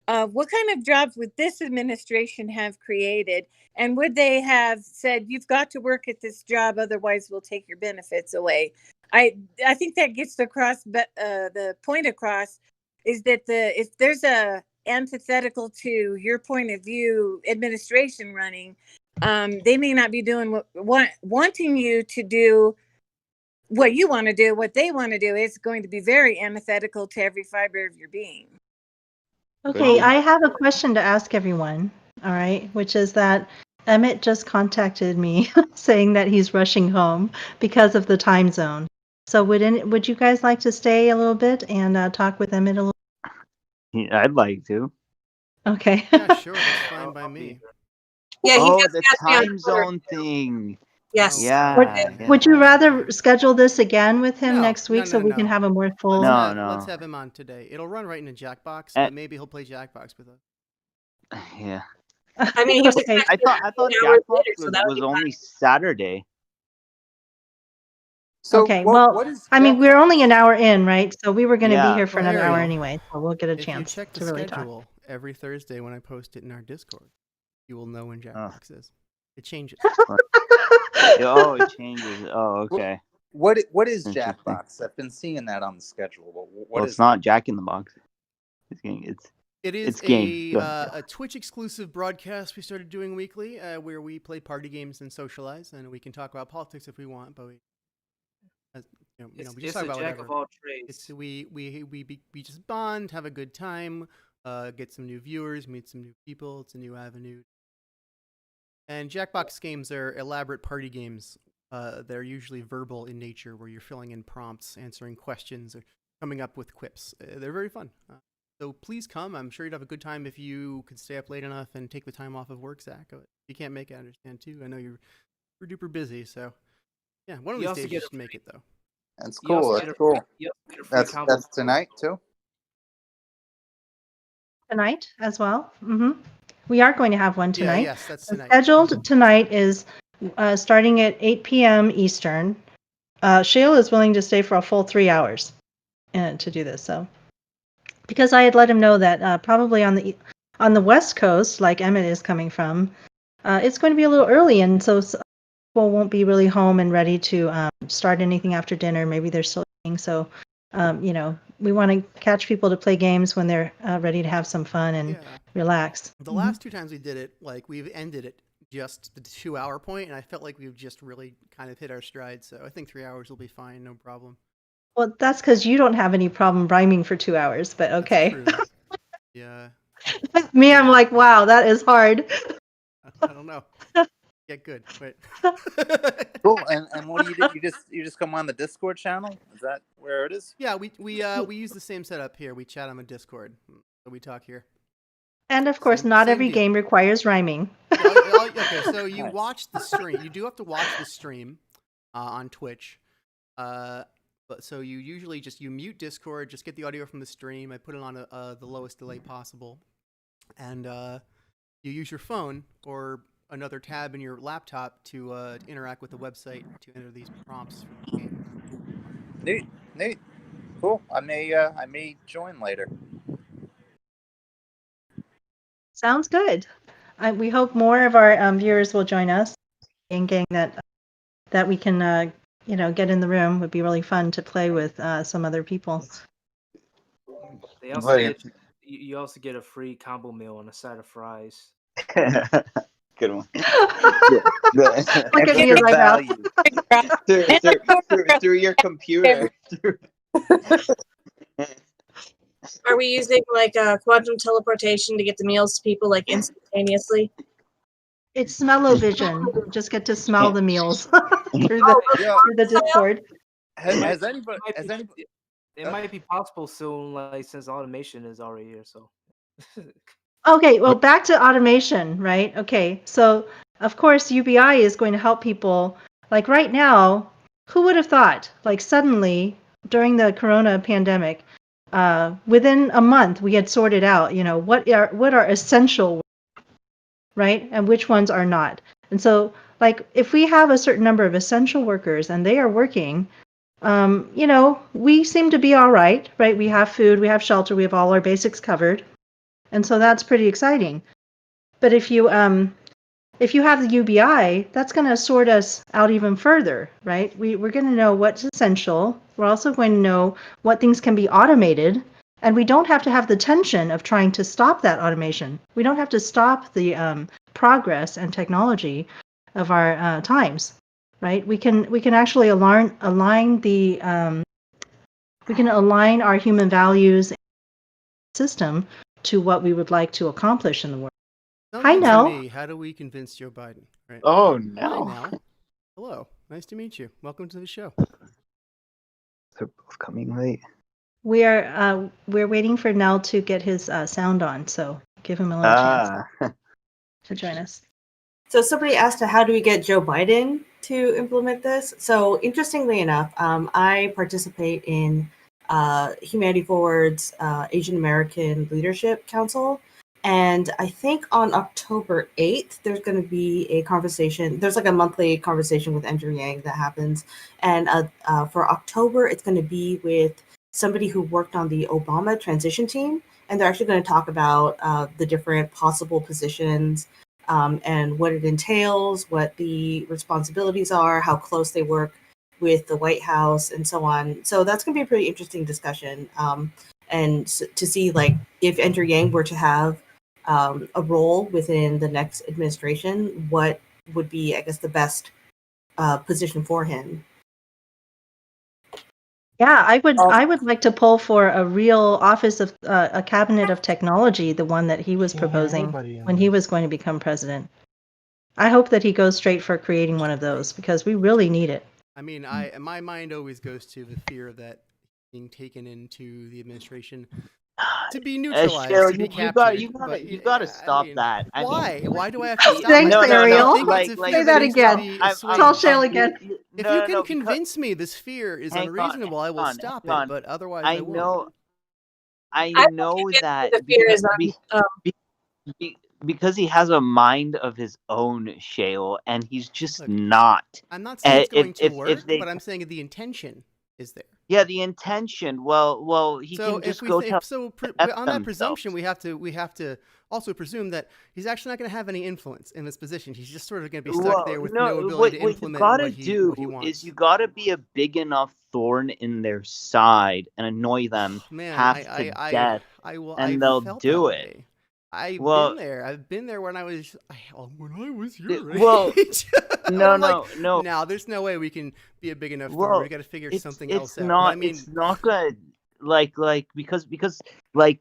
of what kind of jobs would this administration have created, and would they have said you've got to work at this job, otherwise we'll take your benefits away. I think that gets across the point across is that if there's a antithetical to your point of view administration running, they may not be doing wanting you to do what you want to do. What they want to do is going to be very antithetical to every fiber of your being.
Okay, I have a question to ask everyone, all right, which is that Emmett just contacted me saying that he's rushing home because of the time zone. So would you guys like to stay a little bit and talk with Emmett a little?
Yeah, I'd like to.
Okay.
Yeah, sure. That's fine by me.
Yeah,
the time zone thing.
Yes.
Would you rather schedule this again with him next week
no,
we can have a more full?
Let's have him on today. It'll run right into Jackbox, but maybe he'll play Jackbox with us.
Yeah.
I mean,
I thought Jackbox was only Saturday.
So
okay,
what is
we're only an hour in, right? So we were going to be here for another hour
Ariel,
anyway, so we'll get a chance
if you check the
to really
schedule
talk.
every Thursday when I post it in our Discord, you will know when Jackbox is. It changes.
It changes. Oh, okay.
What is Jackbox? I've been seeing that on the schedule.
It's not Jack in the Box.
It is a Twitch exclusive broadcast we started doing weekly, where we play party games and socialize, and we can talk about politics if we want, but we just
It's
talk
a
about
jack
whatever.
of all trades.
It's we just bond, have a good time, get some new viewers, meet some new people. It's a new avenue. And Jackbox games are elaborate party games. They're usually verbal in nature, where you're filling in prompts, answering questions, or coming up with quips. They're very fun. So please come. I'm sure you'd have a good time if you could stay up late enough and take the time off of work, Zach. If you can't make it, I understand too. I know you're super duper busy, so yeah, one of
You
these
also
days
get
you
a
should make it though.
That's
You also
cool.
get
That's
a free,
cool.
you also get a free combo.
That's tonight too.
Tonight as well. We are going to have one tonight.
Yes, that's tonight.
Scheduled tonight is starting at 8 p.m. Eastern. Shale is willing to stay for a full 3 hours to do this. So, because I had let him know that probably on the West Coast, like Emmet is coming from, it's going to be a little early, and so people won't be really home and ready to start anything after dinner. Maybe they're still eating. So, we want to catch people to play games when they're ready to have some fun and relax.
The last 2 times we did it, like we've ended at just the 2 hour point, and I felt like we've just really kind of hit our stride. So I think 3 hours will be fine, no problem.
Well, that's because you don't have any problem rhyming for 2 hours, but okay.
That's true. Yeah.
Me, I'm like, wow, that is hard.
I don't know. Yeah, good. Wait.
Cool. And what do you do? You just come on the Discord channel? Is that where it is?
Yeah, we use the same setup here. We chat on a Discord, so we talk here.
And of course, not every
deal.
game requires rhyming.
Okay, so you
Nice.
watch the stream. You do have to watch the stream on Twitch. But so you usually you mute Discord, just get the audio from the stream. I put it on the lowest delay possible, and you use your phone or another tab in your laptop to interact with the website to enter these prompts for the game.
Neat. Cool. I may join later.
Sounds good. We hope more of our viewers will join us. Yanggang that we can get in the room would be really fun to play with some other people.
They also you also get a free combo meal and a side of fries.
Good one.
Look at me right now.
through your computer.
Are we using like quantum teleportation to get the meals to people like instantaneously?
It's smell-o-vision. You just get to smell the meals through the Discord.
Has anybody?
It might be possible soon, like since automation is already here. So.
Okay, well, back to automation, right? Okay, so of course UBI is going to help people. Like right now, who would have thought? Like suddenly during the Corona pandemic, within a month we had sorted out, what are essential, right, and which ones are not. And so, like, if we have a certain number of essential workers and they are working, we seem to be all right, right? We have food, we have shelter, we have all our basics covered. And so that's pretty exciting. But if you have the UBI, that's going to sort us out even further, right? We're going to know what's essential. We're also going to know what things can be automated. And we don't have to have the tension of trying to stop that automation. We don't have to stop the progress and technology of our times, right? We can actually align our human values system to what we would like to accomplish in the world. Hi, Nell.
How do we convince Joe Biden? Right.
Oh, no.
Hi, Nell. Hello. Nice to meet you. Welcome to the show.
They're both coming late.
We're waiting for Nell to get his sound on, so give him a little chance to join us.
So somebody asked, how do we get Joe Biden to implement this? So interestingly enough, I participate in Humanity Forward's Asian American Leadership Council. And I think on October 8th, there's going to be a conversation. There's like a monthly conversation with Andrew Yang that happens. And for October, it's going to be with somebody who worked on the Obama transition team. And they're actually going to talk about the different possible positions and what it entails, what the responsibilities are, how close they work with the White House, and so on. So that's going to be a pretty interesting discussion. And to see, like, if Andrew Yang were to have a role within the next administration, what would be, I guess, the best position for him?
Yeah, I
Oh.
would like to pull for a real office of a cabinet of technology, the one that he was
Can't hear
proposing
anybody in
when he
there.
was going to become president. I hope that he goes straight for creating one of those because we really need it.
I mean, my mind always goes to the fear of that being taken into the administration to be neutralized,
Cheryl,
to be
you
captured.
you gotta
I
stop
mean,
that. I mean,
why? Why do I have to stop
Thanks,
myself?
Ariel.
I think it's a fear
Say that
needs to
again.
be
Tell
assuaged.
Shale again.
If you can convince me this fear is
hang on,
unreasonable, I will
hang on,
stop
hang
it.
on.
But otherwise,
I
I won't.
know, I
I'm
know
convinced
that
the fear is
because he has a mind of his own, Shale, and he's just
Look,
not.
I'm not saying it's going to work,
If they,
but I'm saying the intention is there.
yeah, the intention. Well, he
So
can just
if we
go tell
on that
themselves.
presumption, we have to also presume that he's actually not going to have any influence in this position. He's just sort of going to be stuck there with no ability to
what you
implement
gotta
what he
do
wants.
is you gotta be a big enough thorn in their side and annoy them
Man,
half to death,
I
and they'll
felt
do
that
it.
way. I've
Well,
been there. I've been there when I was your
well,
age.
no,
I'm like,
no.
now there's no way we can be a big enough thorn.
Well,
We got to figure
it's
something
it's
else out.
not
But I mean,
it's not gonna because like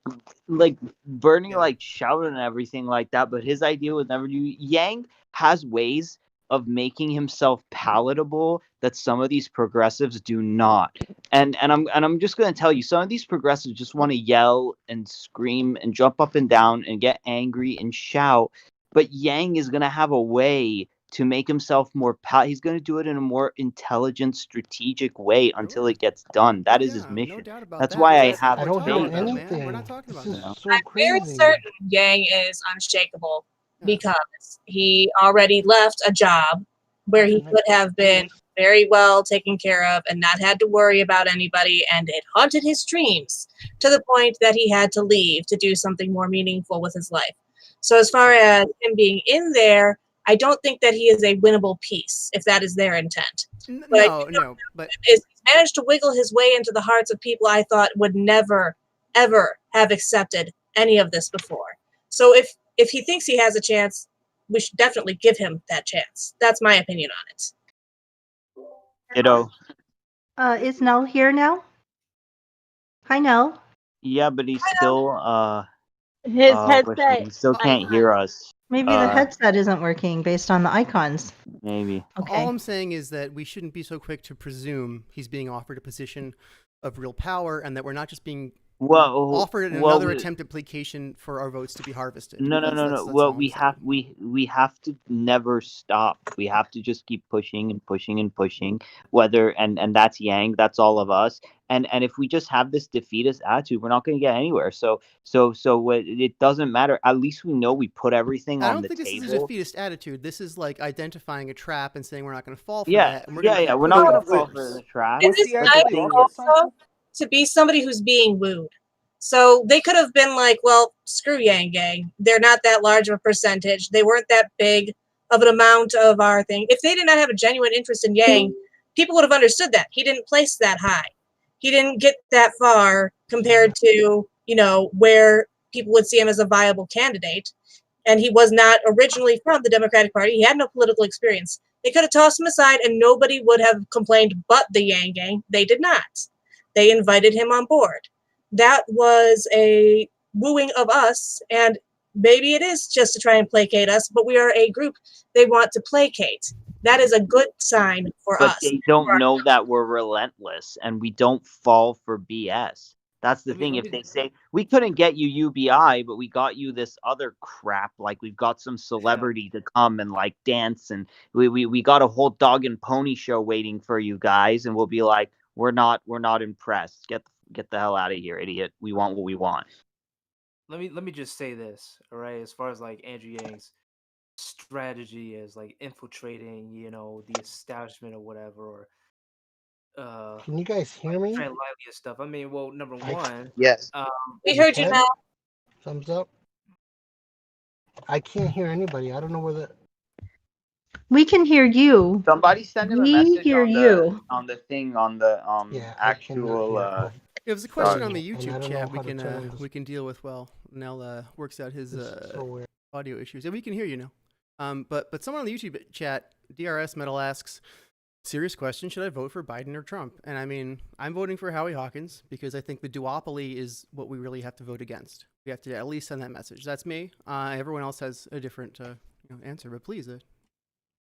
Bernie
Yeah.
like shouted and everything like that, but his idea was never do. Yang has ways of making himself palatable that some of these progressives do not. And I'm just gonna tell you, some of these progressives just want to yell and scream and jump up and down and get angry and shout. But Yang is gonna have a way to make himself more he's going to do it in a more intelligent, strategic way until
Sure.
it gets done. That is his
Yeah, no
mission.
doubt about
That's
that.
why
But
I
that's not
have
I
what we're
don't hear
talking
faith.
about, man. We're
anything.
not talking
This
about
is
that.
so
I'm very
crazy.
certain Yang is unshakable
Yeah.
because he already left a job where he
Right.
could have been very well taken care of and not had to worry about anybody, and it haunted his dreams to the point that he had to leave to do something more meaningful with his life. So as far as him being in there, I don't think that he is a winnable piece, if that is their intent. But
But
he's managed to wiggle his way into the hearts of people I thought would never, ever have accepted any of this before. So if he thinks he has a chance, we should definitely give him that chance. That's my opinion on it.
Is Nell here now? Hi, Nell.
Yeah, but he's still
His
but he
headset.
still can't hear us.
Maybe the headset isn't working based on the icons.
Maybe.
Okay.
all I'm saying is that we shouldn't be so quick to presume he's being offered a position of real power, and that we're not just being offered another attempt at placation for our votes to be harvested.
No.
That's
Well,
all I'm saying.
we have to never stop. We have to just keep pushing and pushing and pushing. Whether and that's Yang, that's all of us. And if we just have this defeatist attitude, we're not going to get anywhere. So it doesn't matter. At least we know we put everything
I
on
don't
the
think this is a
table.
defeatist attitude. This is like identifying a trap and saying we're not going to fall for
Yeah,
that. And we're
yeah. We're not going to fall for the trap.
It is nice also to be somebody who's being wooed. So they could have been like, well, screw Yang Gang. They're not that large of a percentage. They weren't that big of an amount of our thing. If they did not have a genuine interest in Yang, people would have understood that. He didn't place that high. He didn't get that far compared to, where people would see him as a viable candidate. And he was not originally from the Democratic Party. He had no political experience. They could have tossed him aside and nobody would have complained but the Yang Gang. They did not. They invited him on board. That was a wooing of us, and maybe it is just to try and placate us, but we are a group they want to placate. That is a good sign for us.
But they don't know that we're relentless and we don't fall for BS. That's the thing. If they say we couldn't get you UBI, but we got you this other crap, like we've got some celebrity to come and like dance, and we got a whole dog and pony show waiting for you guys, and we'll be like, we're not impressed. Get the hell out of here, idiot. We want what we want.
Let me just say this, all right? As far as like Andrew Yang's strategy is like infiltrating, the establishment or whatever, or
Can you guys hear me?
Trent Lively stuff. I mean, well, number one,
yes,
we heard you now.
Thumbs up. I can't hear anybody. I don't know whether.
We can hear you.
Somebody send him a
We
message
hear you.
on the thing on the actual.
If there's a question on
sorry.
the
And I
YouTube
don't know
chat,
how to turn on this.
we can deal with while Nell works out his
This is so weird.
audio issues. And we can hear you now. But someone on the YouTube chat, DRS Metal asks, Serious question: should I vote for Biden or Trump? And I mean, I'm voting for Howie Hawkins because I think the duopoly is what we really have to vote against. We have to at least send that message. That's me. Everyone else has a different answer, but please,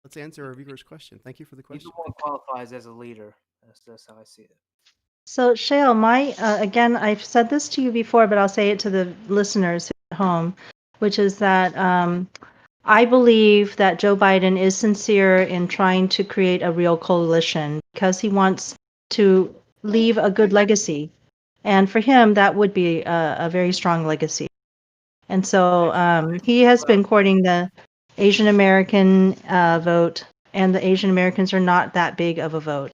let's answer our viewer's question. Thank you for the
He's
question.
the one qualifies as a leader. That's how I see it.
So, Shale, again, I've said this to you before, but I'll say it to the listeners at home, which is that I believe that Joe Biden is sincere in trying to create a real coalition because he wants to leave a good legacy. And for him, that would be a very strong legacy. And so he has been courting the Asian American vote, and the Asian Americans are not that big of a vote.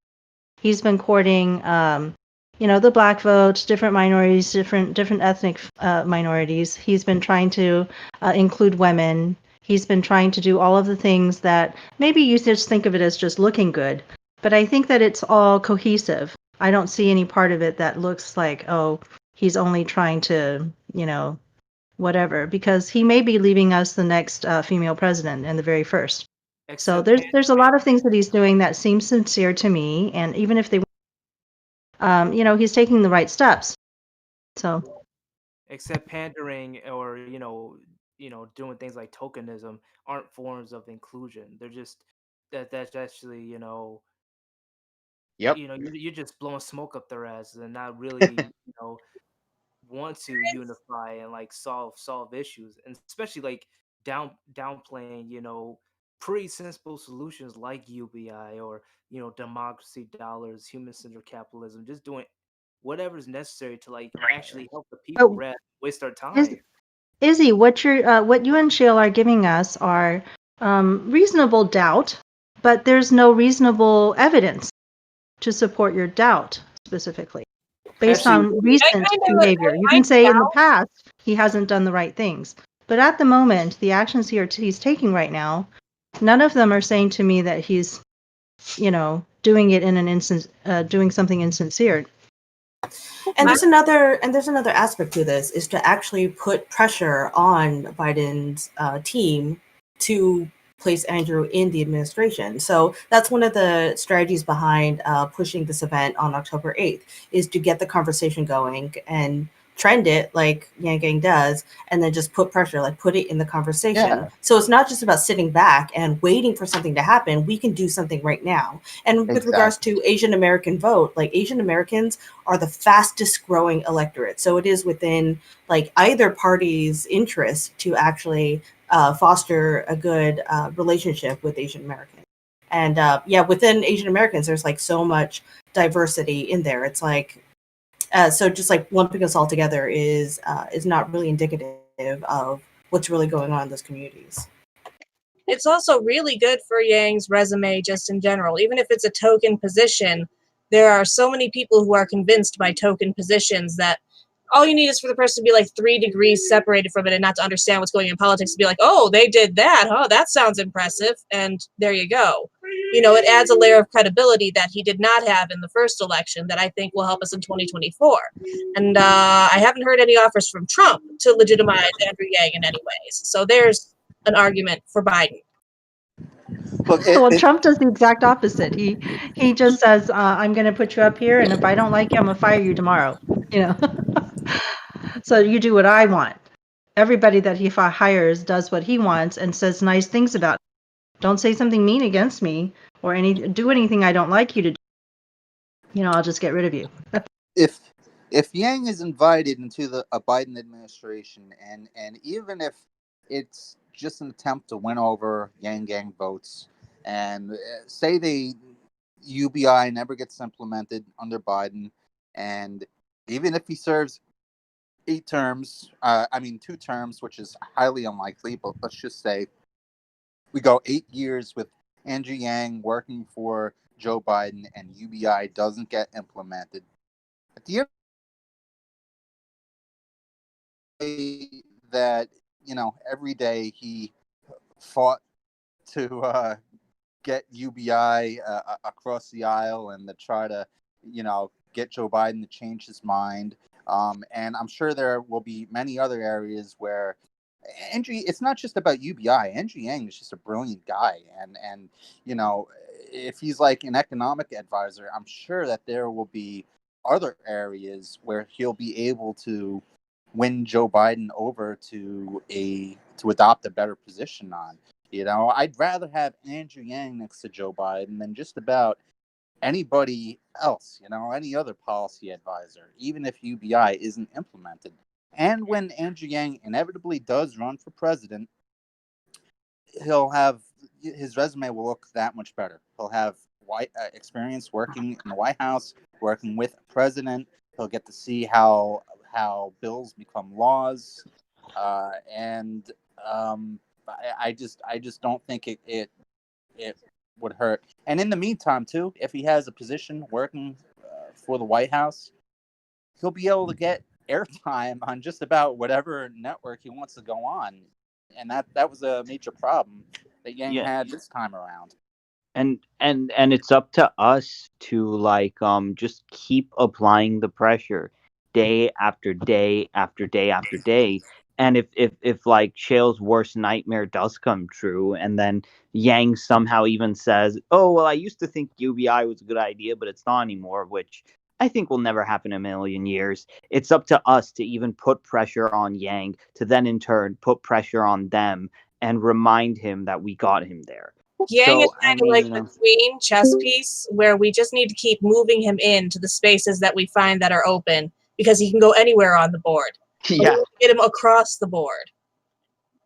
He's been courting, the black vote, different minorities, different ethnic minorities. He's been trying to include women. He's been trying to do all of the things that maybe you just think of it as just looking good, but I think that it's all cohesive. I don't see any part of it that looks like, oh, he's only trying to, whatever, because he may be leaving us the next female president and the very first. So
Except
there's a lot of things that he's doing that seem sincere to me, and even if they, he's taking the right steps. So
except pandering or doing things like tokenism aren't forms of inclusion. They're just that's actually
Yep.
you're just blowing smoke up their asses and not really want to unify and like solve issues, and especially like downplaying pretty sensible solutions like UBI or democracy dollars, human-centered capitalism, just doing whatever's necessary to like actually help the people
but
rather than waste our
is,
time.
Izzy, what you and Shale are giving us are reasonable doubt, but there's no reasonable evidence to support your doubt specifically based
Actually,
on recent behavior. You can say in the past he hasn't done the right things, but at the moment, the actions he's taking right now, none of them are saying to me that he's, doing it in an instance, doing something insincere.
And there's another aspect to this is to actually put pressure on Biden's team to place Andrew in the administration. So that's one of the strategies behind pushing this event on October 8th, is to get the conversation going and trend it like Yang does, and then just put pressure, like put it in the conversation.
Yeah.
So it's not just about sitting back and waiting for something to happen. We can do something right now. And with regards to Asian American vote, like Asian Americans are the fastest growing electorate. So it is within like either party's interest to actually foster a good relationship with Asian Americans. And within Asian Americans, there's like so much diversity in there. It's like, so just like lumping us all together is not really indicative of what's really going on in those communities.
It's also really good for Yang's resume just in general. Even if it's a token position, there are so many people who are convinced by token positions that all you need is for the person to be like 3 degrees separated from it and not to understand what's going on in politics, to be like, oh, they did that, huh? That sounds impressive. And there you go. It adds a layer of credibility that he did not have in the first election that I think will help us in 2024. And I haven't heard any offers from Trump to legitimize Andrew Yang in any ways. So there's an argument for Biden.
Look,
Well, Trump does the exact opposite. He just says, "I'm going to put you up here, and if I don't like you, I'm going to fire you tomorrow." So you do what I want. Everybody that he hires does what he wants and says nice things about him. Don't say something mean against me or do anything I don't like you to do. I'll just get rid of you.
if Yang is invited into a Biden administration, and even if it's just an attempt to win over Yang votes, and say the UBI never gets implemented under Biden, and even if he serves 2 terms, which is highly unlikely, but let's just say we go 8 years with Andrew Yang working for Joe Biden and UBI doesn't get implemented. At the end that every day he fought to get UBI across the aisle and to try to get Joe Biden to change his mind, and I'm sure there will be many other areas where Andrew, it's not just about UBI. Andrew Yang is just a brilliant guy, and if he's like an economic advisor, I'm sure that there will be other areas where he'll be able to win Joe Biden over to adopt a better position on. I'd rather have Andrew Yang next to Joe Biden than just about anybody else, any other policy advisor, even if UBI isn't implemented. And when Andrew Yang inevitably does run for president, his resume will look that much better. He'll have experience working in the White House, working with a president. He'll get to see how bills become laws, and I just don't think it would hurt. And in the meantime, too, if he has a position working for the White House, he'll be able to get airtime on just about whatever network he wants to go on. And that was a major problem that Yang had this time around.
And it's up to us to just keep applying the pressure day after day after day after day. And if like Shale's worst nightmare does come true, and then Yang somehow even says, "Oh well, I used to think UBI was a good idea, but it's not anymore," which I think will never happen in a million years. It's up to us to even put pressure on Yang, to then in turn put pressure on them and remind him that we got him there.
Yang is kind of like the queen chess piece, where we just need to keep moving him into the spaces that we find that are open, because he can go anywhere on the board.
Yeah,
get him across the board.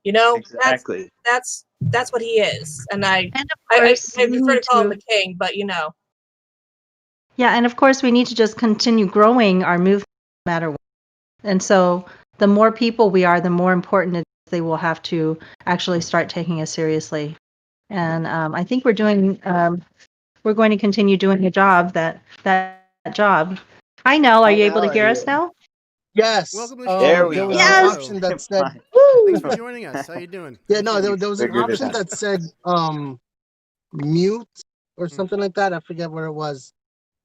Exactly.
That's what he is, and I
course,
I
we
prefer to
need
call him
to-
the king, but
Yeah, and of course we need to just continue growing our movement no matter what. And so the more people we are, the more important it is they will have to actually start taking us seriously. And I think we're going to continue doing a job that job. Hi, Nell. Are you able to hear us now?
Yes.
Welcome to the
There
show.
we
There
go.
was
Yes!
an option that said.
Thanks for joining us. How you doing?
Yeah, no,
Thank you.
there was an
Figured it
option
out.
that said mute or something like that. I forget where it was,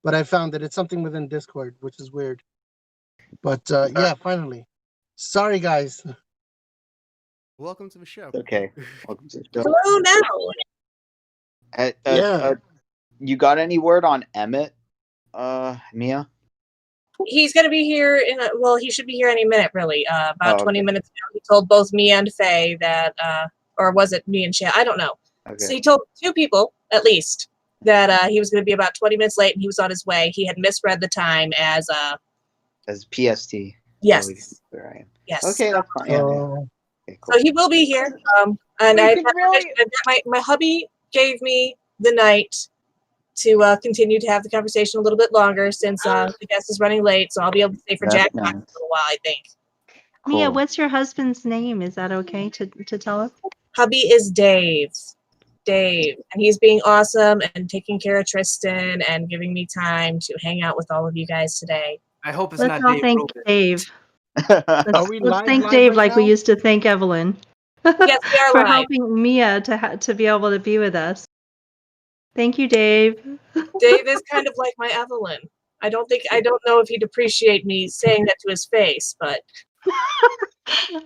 but I found it. It's something within Discord, which is weird. But yeah, finally. Sorry, guys.
Welcome to the show.
Okay.
hello now.
Yeah.
You got any word on Emmet, Mia?
He's going to be here he should be here any minute, really. About 20
okay.
minutes ago, he told both me and Faye that, or was it me and Shay? I don't know.
Okay.
So he told two people, at least, that he was going to be about 20 minutes late and he was on his way. He had misread the time as
PST.
yes.
Where I am.
Yes.
Okay, that's fine. Yeah. Okay, cool.
So he will be here. And my hubby gave me the night to continue to have the conversation a little bit longer, since the guest is running late. So I'll be able to stay for
That's
Jack
nice.
for a little while, I think.
Mia,
Cool.
what's your husband's name? Is that okay to tell us?
Hubby is Dave. And he's being awesome and taking care of Tristan and giving me time to hang out with all of you guys today.
I hope it's
Let's
not
all
Dave
thank
Rubin.
Dave.
Are we
Let's
live
thank
live
Dave
right
like we
now?
used to thank Evelyn.
Yes, we are
for
live.
helping Mia to be able to be with us. Thank you, Dave.
Dave is kind of like my Evelyn. I don't know if he'd appreciate me saying that to his face, but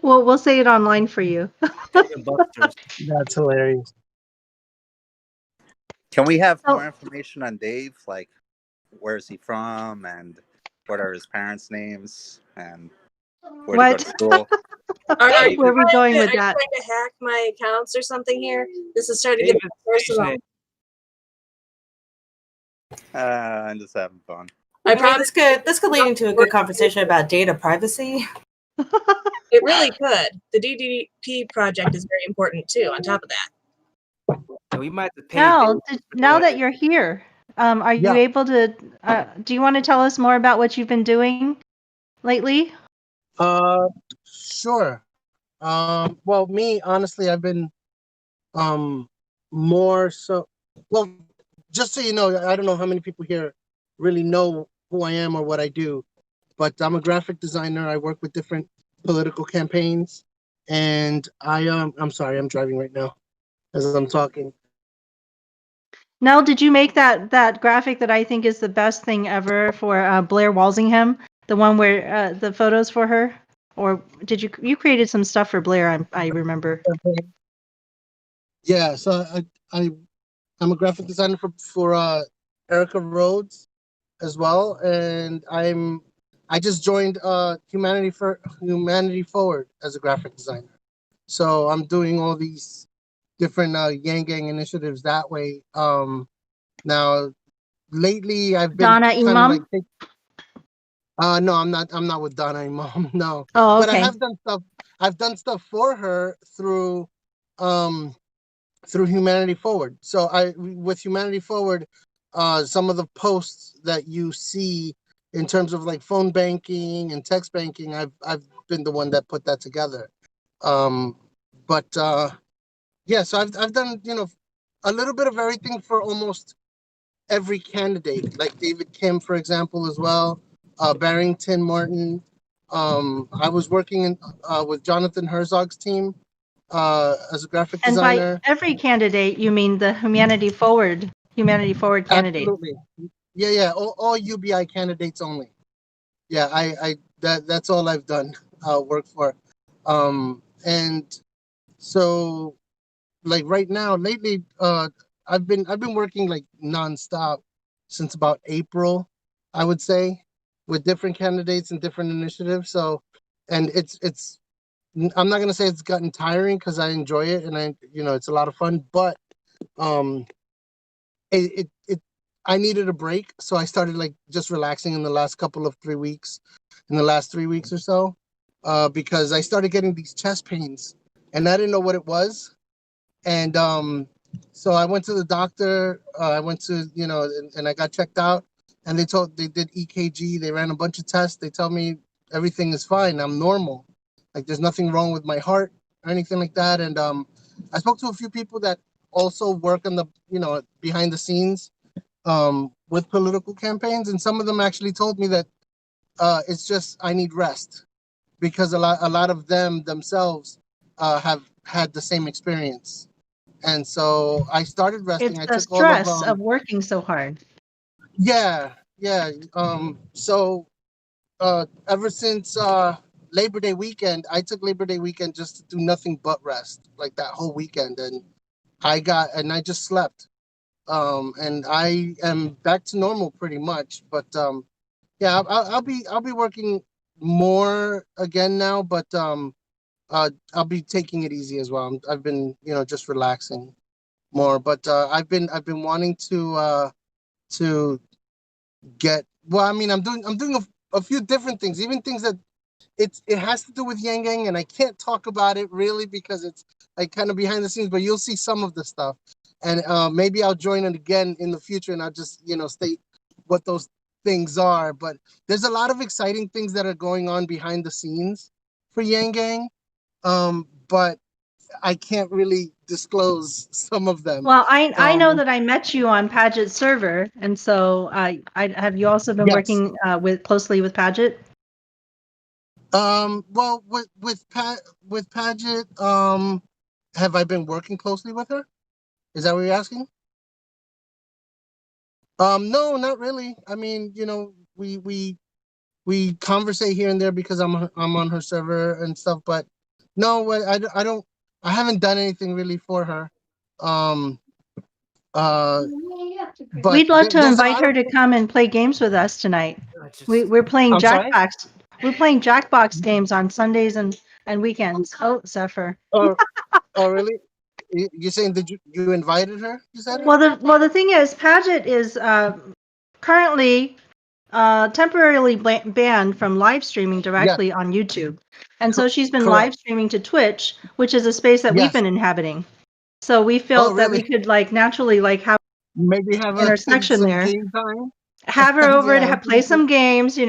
Well, we'll say it online for you.
That's hilarious.
Can we have
So-
more information on Dave? Like, where is he from, and what are his parents' names, and where
What?
to go to school?
are you
Where are we going with
are you
that?
trying to hack my accounts or something here? This is starting to get personal.
I'm just having fun.
I promise
This could lead into a good conversation about data privacy.
it really could. The DDP project is very important too, on top of that.
Yeah, we might have to pay.
Now that you're here, are you
Yeah.
able to? Do you want to tell us more about what you've been doing lately?
Sure. Well, me, honestly, I've been more so. Well, just so you know, I don't know how many people here really know who I am or what I do, but I'm a graphic designer. I work with different political campaigns, and I'm sorry, I'm driving right now as I'm talking.
Nell, did you make that graphic that I think is the best thing ever for Blair Walsingham, the one where the photos for her, or did you created some stuff for Blair? I remember.
Yeah, so I I'm a graphic designer for Erica Rhodes as well, and I just joined Humanity Forward as a graphic designer. So I'm doing all these different Yanggang initiatives that way. Now lately I've been
Donna
kind of like
Imam?
no, I'm not with Donna Imam, no.
Oh,
But I
okay.
have done stuff. I've done stuff for her um through Humanity Forward. So with Humanity Forward, some of the posts that you see in terms of like phone banking and text banking, I've been the one that put that together. Um, but yeah, so I've done a little bit of everything for almost every candidate, like David Kim, for example, as well. Barrington Martin. I was working with Jonathan Herzog's team as a graphic
And by
designer.
every candidate, you mean the Humanity Forward candidate.
Absolutely. Yeah. All UBI candidates only. Yeah, that's all I've done work for. And so like right now, lately, I've been working like nonstop since about April, I would say, with different candidates and different initiatives. So, and it's I'm not gonna say it's gotten tiring because I enjoy it and it's a lot of fun, but um it I needed a break, so I started like just relaxing in the last couple of 3 weeks, in the last 3 weeks or so, because I started getting these chest pains, and I didn't know what it was, and so I went to the doctor. I went to and I got checked out, and they did EKG, they ran a bunch of tests, they tell me everything is fine, I'm normal, like there's nothing wrong with my heart or anything like that, and I spoke to a few people that also work on the behind the scenes with political campaigns, and some of them actually told me that it's just I need rest because a lot of them themselves have had the same experience, and so I started resting.
It's
I
the
took all of
stress of working so hard.
yeah. So ever since Labor Day weekend, I took Labor Day weekend just to do nothing but rest, like that whole weekend, and I just slept. And I am back to normal pretty much. But yeah, I'll be working more again now, but I'll be taking it easy as well. I've been just relaxing more, but I've been wanting to get well. I mean, I'm doing a few different things, even things that it has to do with Yanggang, and I can't talk about it really because it's like kind of behind the scenes. But you'll see some of the stuff, and maybe I'll join it again in the future, and I'll just state what those things are. But there's a lot of exciting things that are going on behind the scenes for Yanggang, but I can't really disclose some of them.
Well, I know
Um,
that I met you on Paget's server, and so I have you also been
yes.
working closely with Paget?
Well, with Paget, have I been working closely with her? Is that what you're asking? No, not really. I mean, we conversate here and there because I'm on her server and stuff, but no, I haven't done anything really for her. Um, but
We'd love to
there's a
invite
lot
her
of.
to come and play games with us tonight.
Just
We're playing
I'm sorry.
Jackbox. We're playing Jackbox games on Sundays and weekends. Oh, Zephyr.
Oh, oh, really? You're saying did you invited her? You said it?
Well, the thing is, Paget is currently temporarily banned from live streaming
Yes.
directly on YouTube, and so she's been
Correct.
live streaming to Twitch, which is a space that we've
Yes.
been inhabiting. So we
Oh,
felt that we
really?
could naturally have
Maybe have
intersection
some
there.
game time.
Have her over to
Yeah.
play some games, get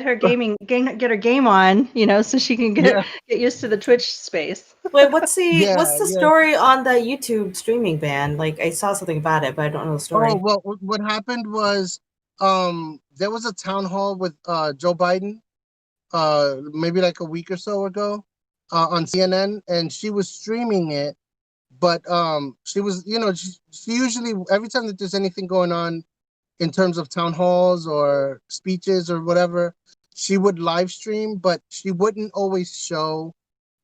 her get her game on, so she can
Yeah.
get used to the Twitch space.
Wait, what's the
Yeah.
what's the
Yeah.
story on the YouTube streaming ban? Like, I saw something about it, but I don't know the story.
Oh, well, what happened was, there was a town hall with Joe Biden, maybe like a week or so ago, on CNN, and she was streaming it, but she was, she usually every time that there's anything going on in terms of town halls or speeches or whatever, she would live stream, but she wouldn't always show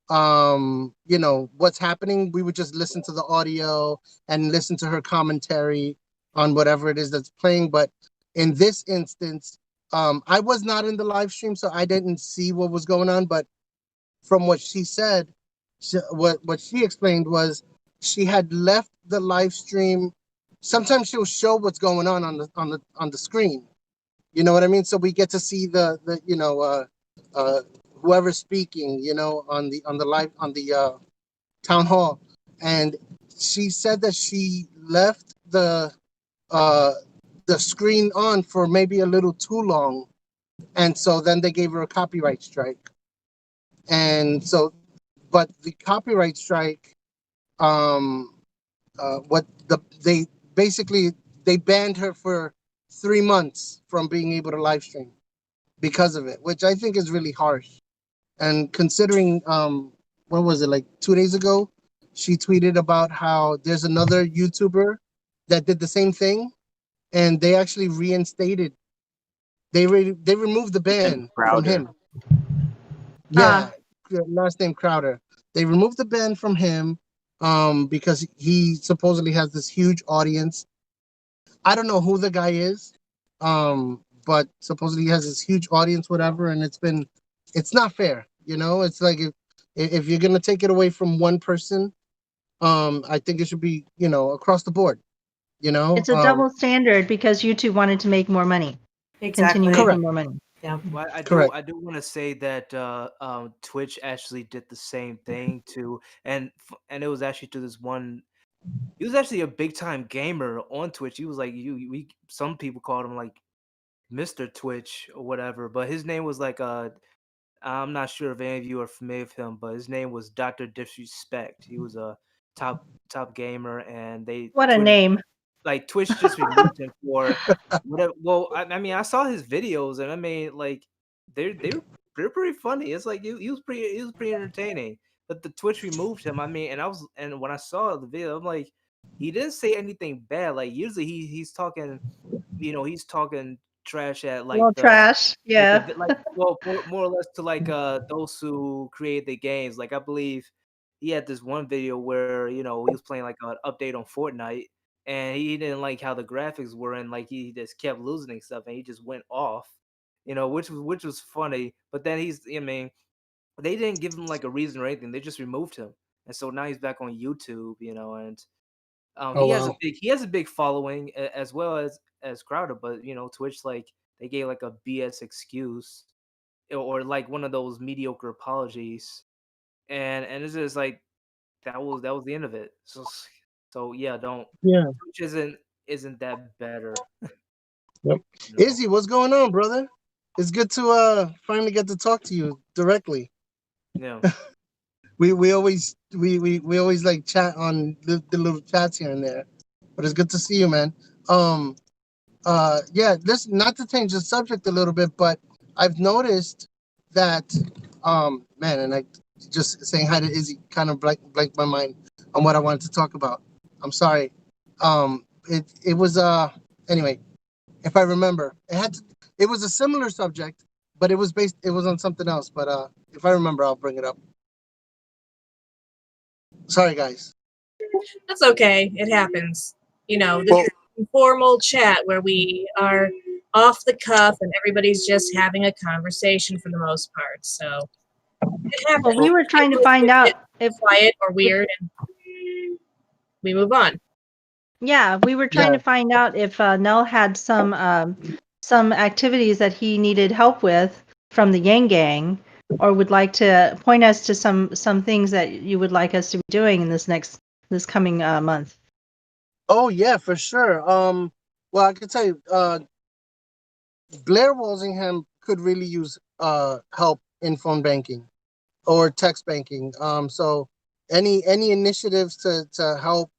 what's happening. We would just listen to the audio and listen to her commentary on whatever it is that's playing. But in this instance, I was not in the live stream, so I didn't see what was going on. But from what she said, what she explained was she had left the live stream. Sometimes she'll show what's going on the screen. You know what I mean? So we get to see the whoever's speaking, on the live on the town hall. And she said that she left the screen on for maybe a little too long, and so then they gave her a copyright strike. And so, but the copyright strike, what they basically they banned her for 3 months from being able to live stream because of it, which I think is really harsh. And considering, what was it, like 2 days ago, she tweeted about how there's another YouTuber that did the same thing, and they actually reinstated. They removed the ban from him. Yeah, last name Crowder. They removed the ban from him, because he supposedly has this huge audience. I don't know who the guy is, but supposedly he has this huge audience, whatever, and it's not fair. It's like if you're gonna take it away from one person, I think it should be across the board.
It's a double standard because YouTube wanted to make more money.
Exactly.
Continue making more money.
Yeah.
Well,
Correct.
I do want to say that Twitch actually did the same thing too, and it was actually to this one. He was actually a big time gamer on Twitch. He was like some people called him like Mr. Twitch or whatever, but his name was like I'm not sure if any of you are familiar with him, but his name was Dr. Disrespect. He was a top gamer, and
What a name.
like Twitch just removed him for whatever. Well, I mean, I saw his videos, and I mean, like they're pretty funny. It's like he was pretty entertaining. But the Twitch removed him. I mean, and when I saw the video, I'm like, he didn't say anything bad. Like usually he's talking, he's talking trash at like
Well, trash. Yeah.
well, more or less to like those who create the games. Like I believe he had this one video where he was playing like an update on Fortnite, and he didn't like how the graphics were, and like he just kept losing stuff, and he just went off, which was funny. But then I mean, they didn't give him like a reason or anything. They just removed him, and so now he's back on YouTube, and
Oh, wow.
he has a big following as well as Crowder, but Twitch, like they gave like a BS excuse or like one of those mediocre apologies, and it's just like that was the end of it. So yeah, don't
Yeah.
Twitch isn't that better.
Yep. Izzy, what's going on, brother? It's good to finally get to talk to you directly.
Yeah.
we always like chat on the little chats here and there, but it's good to see you, man. Yeah, this, not to change the subject a little bit, but I've noticed that man, and I just saying hi to Izzy kind of blanked my mind on what I wanted to talk about. I'm sorry. It was anyway, if I remember, it was a similar subject, but it was on something else, but if I remember, I'll bring it up. Sorry, guys.
That's okay. It happens. This is an informal chat where we are off the cuff and everybody's just having a conversation for the most part. So it happens.
Well, we were trying to find out if
quiet or weird, and we move on.
Yeah, we were trying to find out if Nell had some activities that he needed help with from the Yang Gang, or would like to point us to some things that you would like us to be doing in this coming month.
Oh yeah, for sure. Well, I can tell you, Blair Walsingham could really use help in phone banking or text banking. So any initiatives to help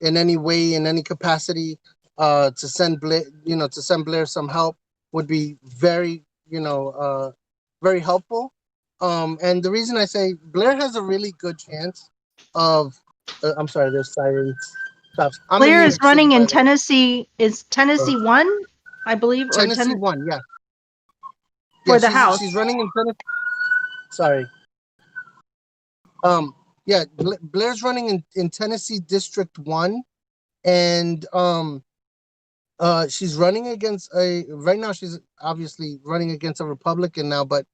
in any way, in any capacity, to send Blair some help would be very very helpful. And the reason I say Blair has a really good chance of I'm sorry, there's sirens. Stops.
Blair is running in Tennessee. Is Tennessee 1, I believe, or
Tennessee 1? Yeah.
For the House.
She's running in Tennessee. Sorry. Yeah, Blair's running in Tennessee District 1, and she's running against right now she's obviously running against a Republican now, but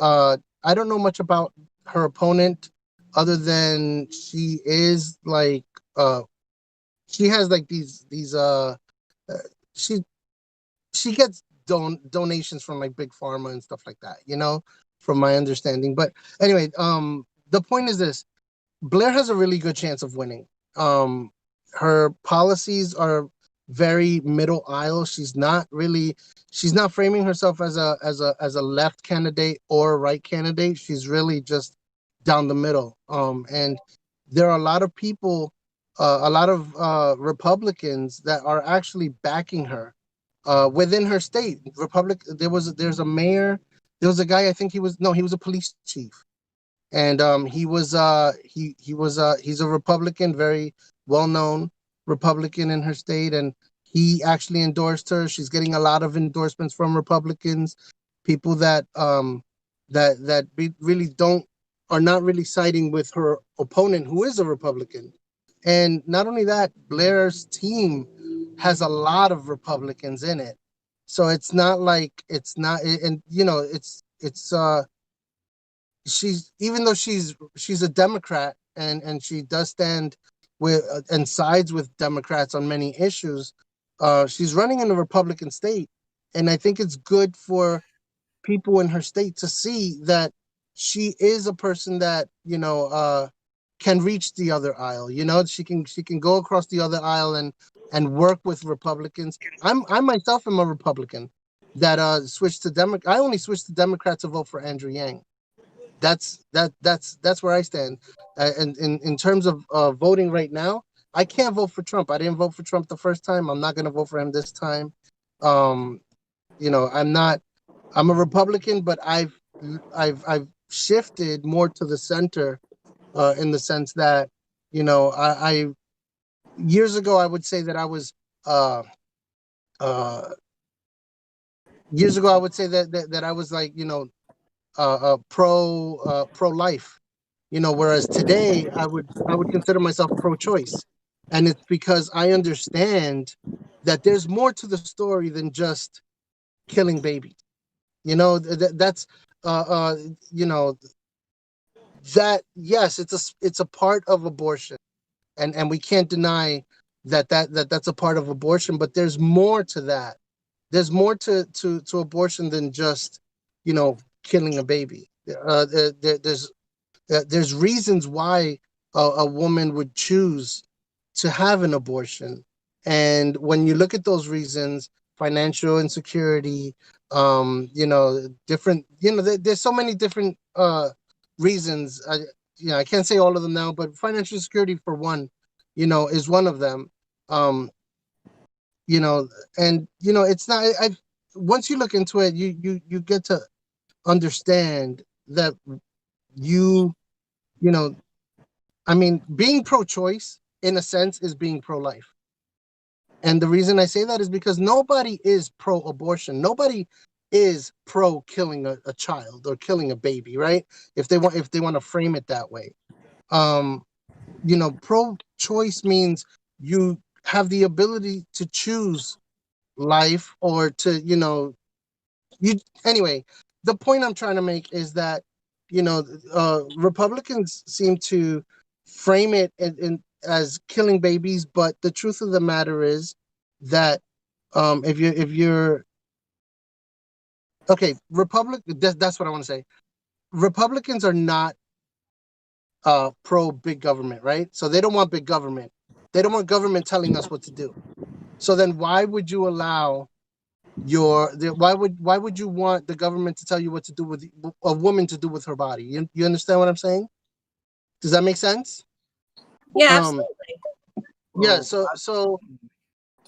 I don't know much about her opponent other than she is like she has like these she gets donations from like big pharma and stuff like that, from my understanding. But anyway, the point is this: Blair has a really good chance of winning. Her policies are very middle aisle. She's not framing herself as a left candidate or a right candidate. She's really just down the middle. And there are a lot of people, a lot of Republicans that are actually backing her within her state. There's a mayor. There was a guy. I think he was a police chief, and he's a Republican, very well known Republican in her state, and he actually endorsed her. She's getting a lot of endorsements from Republicans, people that really are not really siding with her opponent, who is a Republican. And not only that, Blair's team has a lot of Republicans in it, so it's not like she's, even though she's a Democrat, and she does stand with and sides with Democrats on many issues, she's running in a Republican state, and I think it's good for people in her state to see that she is a person that can reach the other aisle. She can go across the other aisle and work with Republicans. I myself am a Republican that switched to Democrat. I only switched to Democrat to vote for Andrew Yang. That's where I stand. And in terms of voting right now, I can't vote for Trump. I didn't vote for Trump the first time. I'm not going to vote for him this time. I'm a Republican, but I've shifted more to the center, in the sense that, I years ago I would say that I was years ago I would say that I was like, pro life, whereas today I would consider myself pro choice, and it's because I understand that there's more to the story than just killing babies. That's that, yes, it's a part of abortion, and we can't deny that's a part of abortion, but there's more to that. There's more to abortion than just killing a baby. There's reasons why a woman would choose to have an abortion, and when you look at those reasons, financial insecurity, different, there's so many different reasons. I can't say all of them now, but financial security for one, is one of them. It's not. Once you look into it, you get to understand that being pro-choice in a sense is being pro-life. And the reason I say that is because nobody is pro-abortion. Nobody is pro killing a child or killing a baby, right? If they want to frame it that way. Pro-choice means you have the ability to choose life, or to, anyway, the point I'm trying to make is that, Republicans seem to frame it as killing babies, but the truth of the matter is that if you're okay, that's what I want to say. Republicans are not pro big government, right? So they don't want big government. They don't want government telling us what to do. So then why would you allow why would you want the government to tell you what to do with a woman to do with her body? You understand what I'm saying? Does that make sense?
Yeah, absolutely.
Yeah. So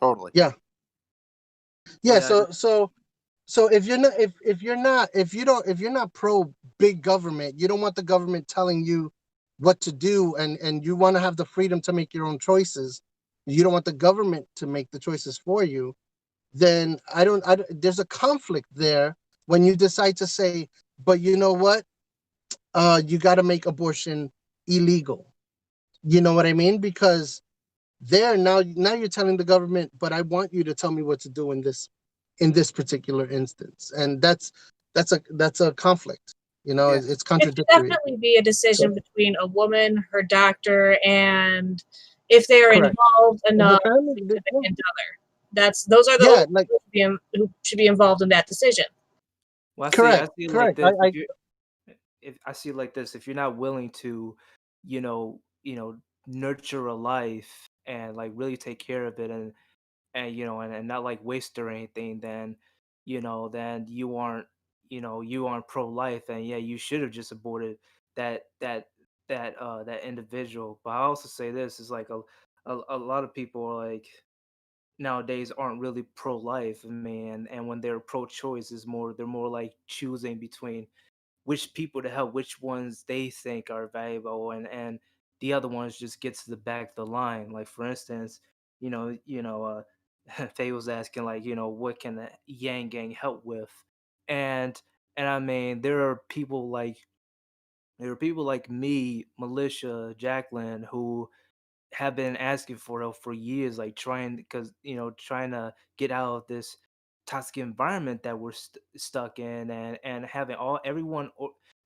Totally.
Yeah. So if you're not pro big government, you don't want the government telling you what to do, and you want to have the freedom to make your own choices. You don't want the government to make the choices for you. Then there's a conflict there when you decide to say, but you know what? You got to make abortion illegal. You know what I mean? Because there now you're telling the government, but I want you to tell me what to do in this particular instance, and that's a conflict. You know,
Yeah.
it's
It should
contradictory.
definitely be a decision between a woman, her doctor, and if they are
Correct.
involved
And
enough,
her family,
significant other. Those are the
yeah,
only
like
people who should be involved in that decision.
Well, I
correct,
see it like
correct.
this. If I see it like this, if you're not willing to, nurture a life and like really take care of it and not like waste or anything, then then you aren't pro-life, and yeah, you should have just aborted that that that individual. But I also say this is like a lot of people are like nowadays aren't really pro-life. I mean, and when they're pro-choice is more, they're more like choosing between which people to help, which ones they think are valuable, and the other ones just get to the back of the line. Like for instance, Faye was asking like, what can the Yang Gang help with, and I mean, there are people like me, Militia, Jacqueline, who have been asking for it for years, like trying, because trying to get out of this toxic environment that we're stuck in, and having everyone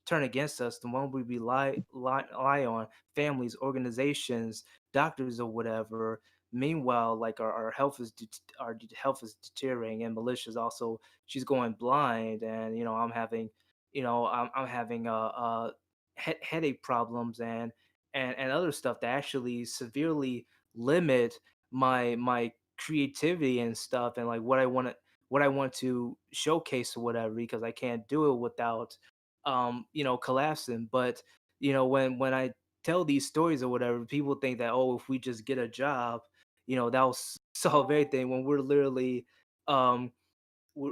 turn against us, the one we rely on, families, organizations, doctors, or whatever. Meanwhile, like our health is health is deteriorating, and Melicia's also, she's going blind, and I'm having headache problems, and other stuff that actually severely limit my creativity and stuff, and like what I want to showcase or whatever, because I can't do it without collapsing. But when I tell these stories or whatever, people think that, oh, if we just get a job, that'll solve everything, when we're literally um we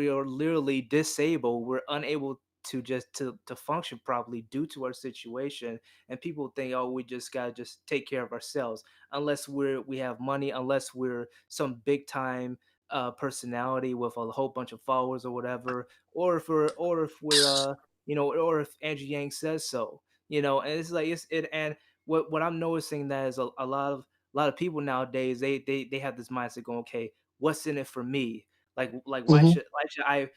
are literally disabled. We're unable to just to function properly due to our situation, and people think, oh, we just gotta just take care of ourselves, unless we have money, unless we're some big time personality with a whole bunch of followers or whatever, or if we're or if Andrew Yang says so. And it's like and what I'm noticing, that is a lot of people nowadays, they have this mindset going, okay, what's in it for me? Like
Mhm.
why should I,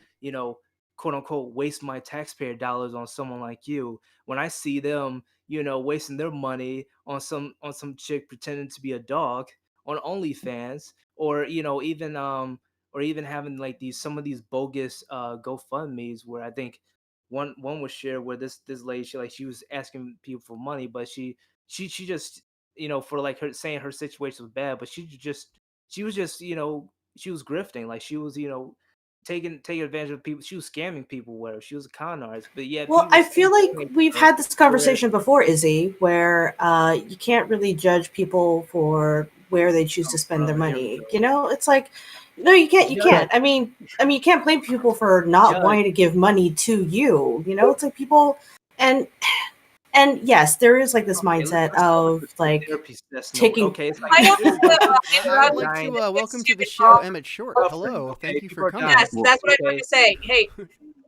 quote unquote, waste my taxpayer dollars on someone like you, when I see them, wasting their money on some chick pretending to be a dog on OnlyFans, or or even having like some of these bogus GoFundMe's, where I think one was shared where this lady, she was asking people for money, but she just, for like her saying her situation was bad, but she was just, she was grifting, like she was, taking advantage of people. She was scamming people, where she was a con artist, but yeah,
Well,
people
I
still
feel like
doing
we've
her.
had this
Where
conversation before, Izzy, where you can't really judge people for where they choose to spend their
brother, here we
money.
go.
It's like, no, you can't. You
Judge,
can't. You can't blame people for not
judge.
wanting to give money to you. It's like people, and and yes, there is like this
Okay,
mindset
let's start with
of
the
like
therapy session.
taking.
Okay, it's like
I don't
people
know
people
I
are
would like
dying,
to welcome to the
excuse
show
me,
Emmett Short.
suffering.
Hello,
Okay,
thank you
people
for
are
coming.
dying.
yes, that's what I wanted
Okay,
to say. Hey,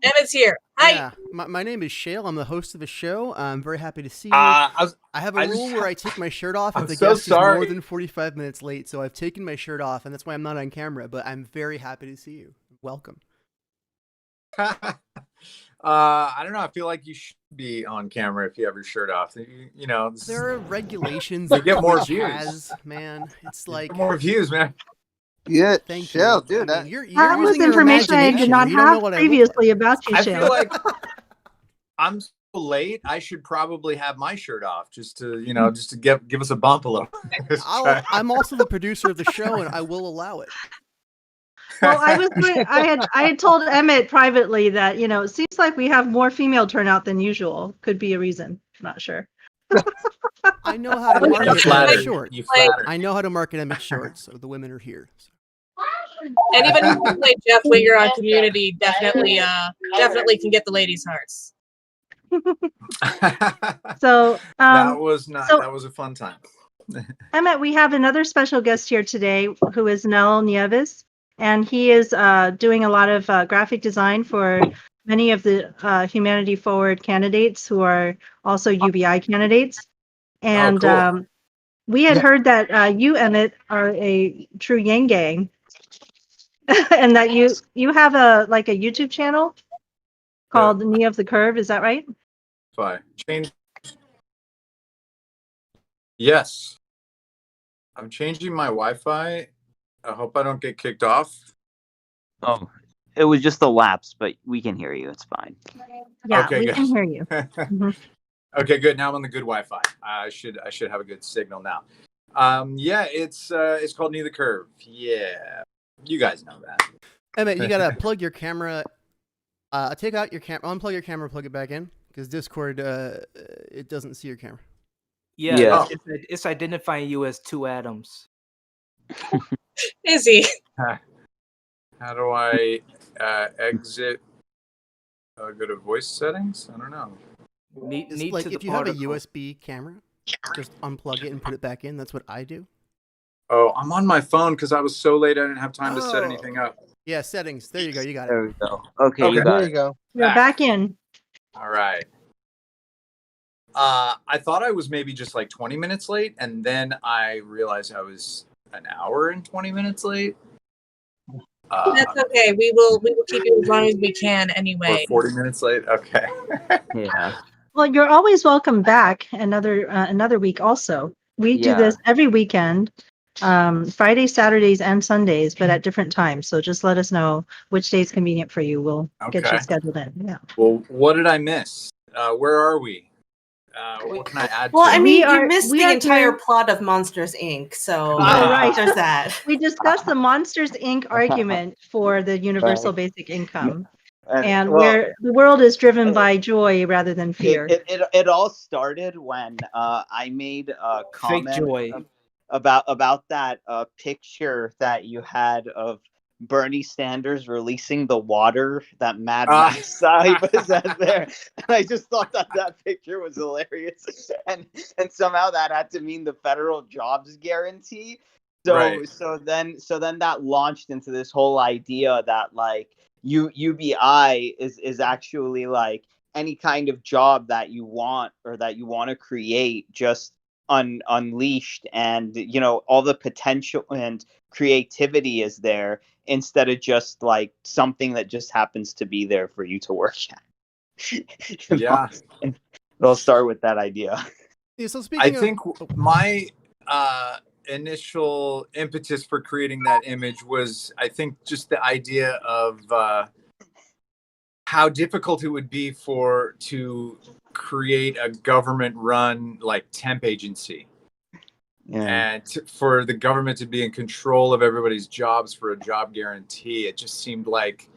Emmett's here. Hi.
Yeah, my name is Shale. I'm the host of the show. I'm very happy to see you.
I
have a
I
rule
just
where I take my shirt off if
I'm
the
so
guest is more
sorry.
than 45 minutes late, so I've taken my shirt off, and that's why I'm not on camera, but I'm very happy to see you. Welcome.
I don't know. I feel like you should be on camera if you have your shirt off.
There are regulations
You
that
get more
Twitch
views.
has, man. It's
You
like,
get more views, man.
Yeah,
thank
Shell,
you.
dude.
I mean, you're
That was
using your
information I did
imagination.
not
You don't know
have
what I look like.
previously about you,
I feel
Shale.
like I'm so late. I should probably have my shirt off just to, just to give us a bump a little.
I'm also the producer of the show, and I will allow it.
Well, I had told Emmett privately that, it seems like we have more female turnout than usual. Could be a reason. Not sure.
I know how to
You
market Emmett
flattered.
Short.
You flattered.
I know how to market Emmett Short, so the women are here. So.
Anybody who played Jeff Winger on Community definitely can get the ladies' hearts.
So
that was a fun time.
Emmet, we have another special guest here today who is Nieves, and he is doing a lot of graphic design for many of the Humanity Forward candidates who are also UBI candidates. And
cool.
we had
Yeah.
heard that you, Emmett, are a true yanggang, and that you have a YouTube channel called Knee of the Curve. Is that right?
Change. Yes. I'm changing my Wi-Fi. I hope I don't get kicked off.
Oh, it was just a lapse, but we can hear you. It's fine.
Yeah,
Okay,
we
good.
can hear you. Mhm.
Okay, good. Now I'm on the good Wi-Fi. I should have a good signal now. Yeah, it's called Knee the Curve. Yeah, you guys know that.
Emmett, you gotta plug your camera. Take out your camera, unplug your camera, plug it back in, because Discord it doesn't see your camera.
Yeah,
Yeah.
it's identifying you as two atoms.
Is he?
How do I exit? Go to voice settings. I don't know.
Just like if you have a USB camera, just unplug it and put it back in. That's what I do.
Oh, I'm on my phone because I was so late. I didn't have time to set
Oh.
anything up.
Yeah, settings. There you go. You got it.
There we go. Okay, you
Okay.
got
There
it.
you go.
You're back in.
All right. I thought I was maybe just like 20 minutes late, and then I realized I was an hour and 20 minutes late.
That's okay. We will keep you as long as we can anyway.
Or 40 minutes late. Okay.
Yeah.
Well, you're always welcome back another week. Also, we do
Yeah.
this every weekend, Fridays, Saturdays, and Sundays, but at different times. So just let us know which day is convenient for you. We'll get you
Okay.
scheduled in. Yeah.
Well, what did I miss? Where are we? What can I add
Well,
to
I
it?
mean,
We
you missed
are
the entire
here-
plot of Monsters Inc. So
Oh,
right.
there's that.
We discussed the Monsters Inc. argument for the universal basic income, and
well,
where the world is driven by joy rather than fear.
It all started when I made a
Fake
comment
joy.
about that picture that you had of Bernie Sanders releasing the water that Mad Max was at there. And I just thought that picture was hilarious, and somehow that had to mean the federal jobs guarantee. So
Right.
so then that launched into this whole idea that like UBI is actually like any kind of job that you want or that you want to create, just unleashed, and you know all the potential and creativity is there, instead of just like something that just happens to be there for you to work at.
Yeah.
And it'll start with that idea.
Yeah, so
I
speaking
think my initial impetus for creating that image was, I think, just the idea of how difficult it would be to create a government-run like temp agency, and for the government to be in control of everybody's jobs for a job guarantee. It just seemed like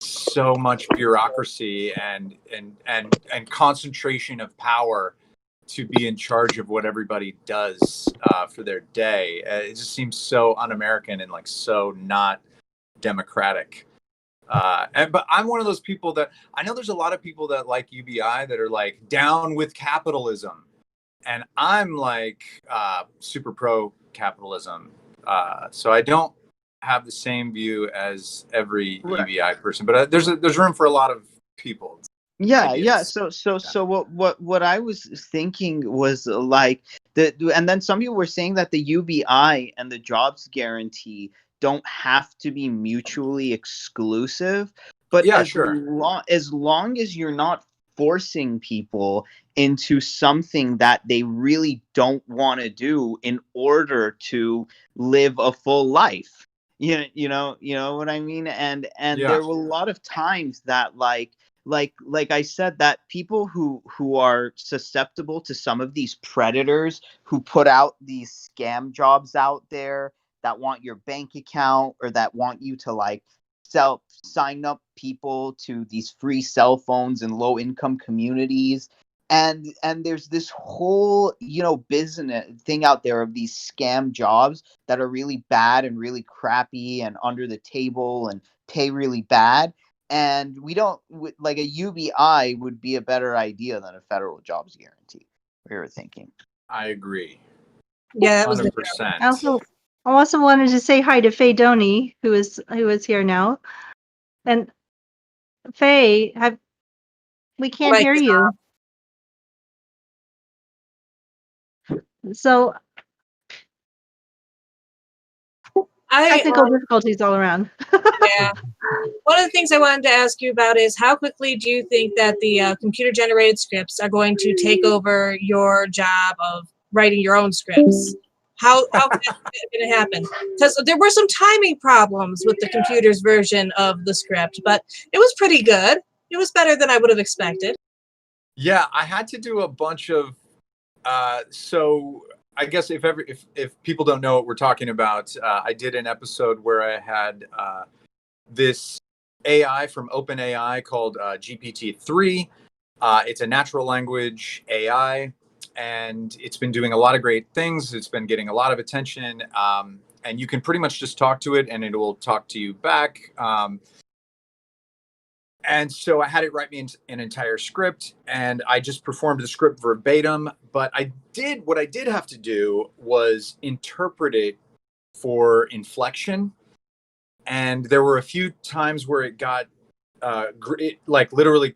so much bureaucracy and concentration of power to be in charge of what everybody does for their day. It just seems so un-American and like so not democratic. But I'm one of those people that I know there's a lot of people that like UBI that are like down with capitalism, and I'm like super pro capitalism. So I don't have the same view as every UBI person, but there's room for a lot of people.
Yeah. So what I was thinking was like and then some people were saying that the UBI and the jobs guarantee don't have to be mutually exclusive, but
Yeah,
as long as you're not forcing people into something that they really don't want to do in order to live a full life. You know what I mean? And there were a lot of times that like I said, that people who are susceptible to some of these predators who put out these scam jobs out there that want your bank account, or that want you to like sign up people to these free cell phones in low income communities. And there's this whole, business thing out there of these scam jobs that are really bad and really crappy and under the table and pay really bad. And we don't like a UBI would be a better idea than a federal jobs guarantee. We were thinking.
I agree.
Yeah, that was
100%.
I also wanted to say hi to Faye Doney, who is here now. And Faye, we can't
Right,
hear you. So technical difficulties all around.
Yeah. One of the things I wanted to ask you about is how quickly do you think that the computer-generated scripts are going to take over your job of writing your own scripts? How fast is it going to happen? Because there were some timing problems with the computer's version of the script, but it was pretty good. It was better than I would have expected.
Yeah, I had to do a bunch of so I guess if people don't know what we're talking about, I did an episode where I had this AI from OpenAI called GPT-3. It's a natural language AI, and it's been doing a lot of great things. It's been getting a lot of attention, and you can pretty much just talk to it, and it will talk to you back. And so I had it write me an entire script, and I just performed the script verbatim. But what I did have to do was interpret it for inflection. And there were a few times where it got, it like literally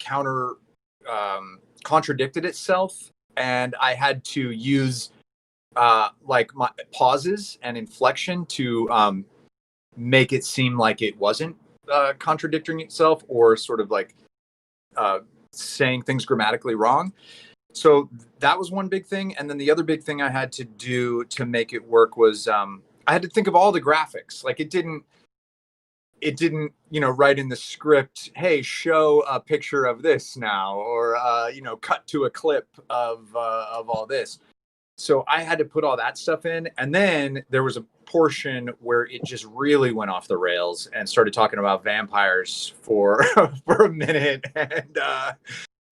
contradicted itself. And I had to use like my pauses and inflection to make it seem like it wasn't contradicting itself or sort of like saying things grammatically wrong. So that was one big thing. And then the other big thing I had to do to make it work was I had to think of all the graphics. Like it didn't, write in the script, hey, show a picture of this now, or, cut to a clip of all this. So I had to put all that stuff in. And then there was a portion where it just really went off the rails and started talking about vampires for for a minute.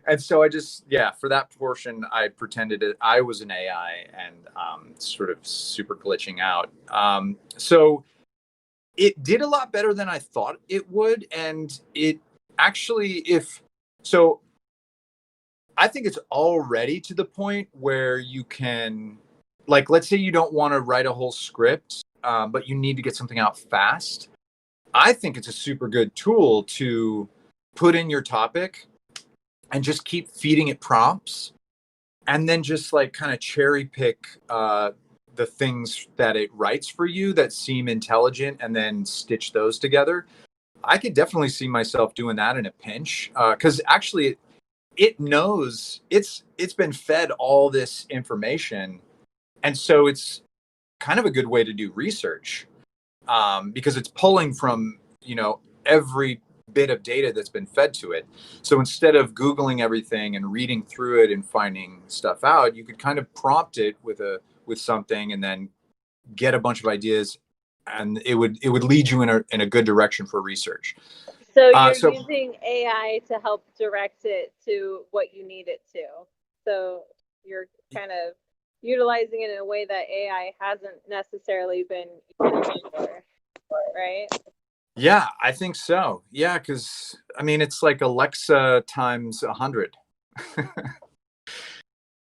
And so I just, for that portion, I pretended I was an AI and sort of super glitching out. So it did a lot better than I thought it would. And it actually, I think it's already to the point where you can, like, let's say you don't want to write a whole script, but you need to get something out fast. I think it's a super good tool to put in your topic and just keep feeding it prompts, and then just like kind of cherry pick the things that it writes for you that seem intelligent and then stitch those together. I could definitely see myself doing that in a pinch, because actually it knows it's been fed all this information, and so it's kind of a good way to do research, because it's pulling from every bit of data that's been fed to it. So instead of Googling everything and reading through it and finding stuff out, you could kind of prompt it with something and then get a bunch of ideas, and it would lead you in a good direction for research.
So you're using AI to help direct it to what you need it to. So you're kind of utilizing it in a way that AI hasn't necessarily been used before, right?
Yeah, I think so. Yeah, because I mean, it's like Alexa times 100.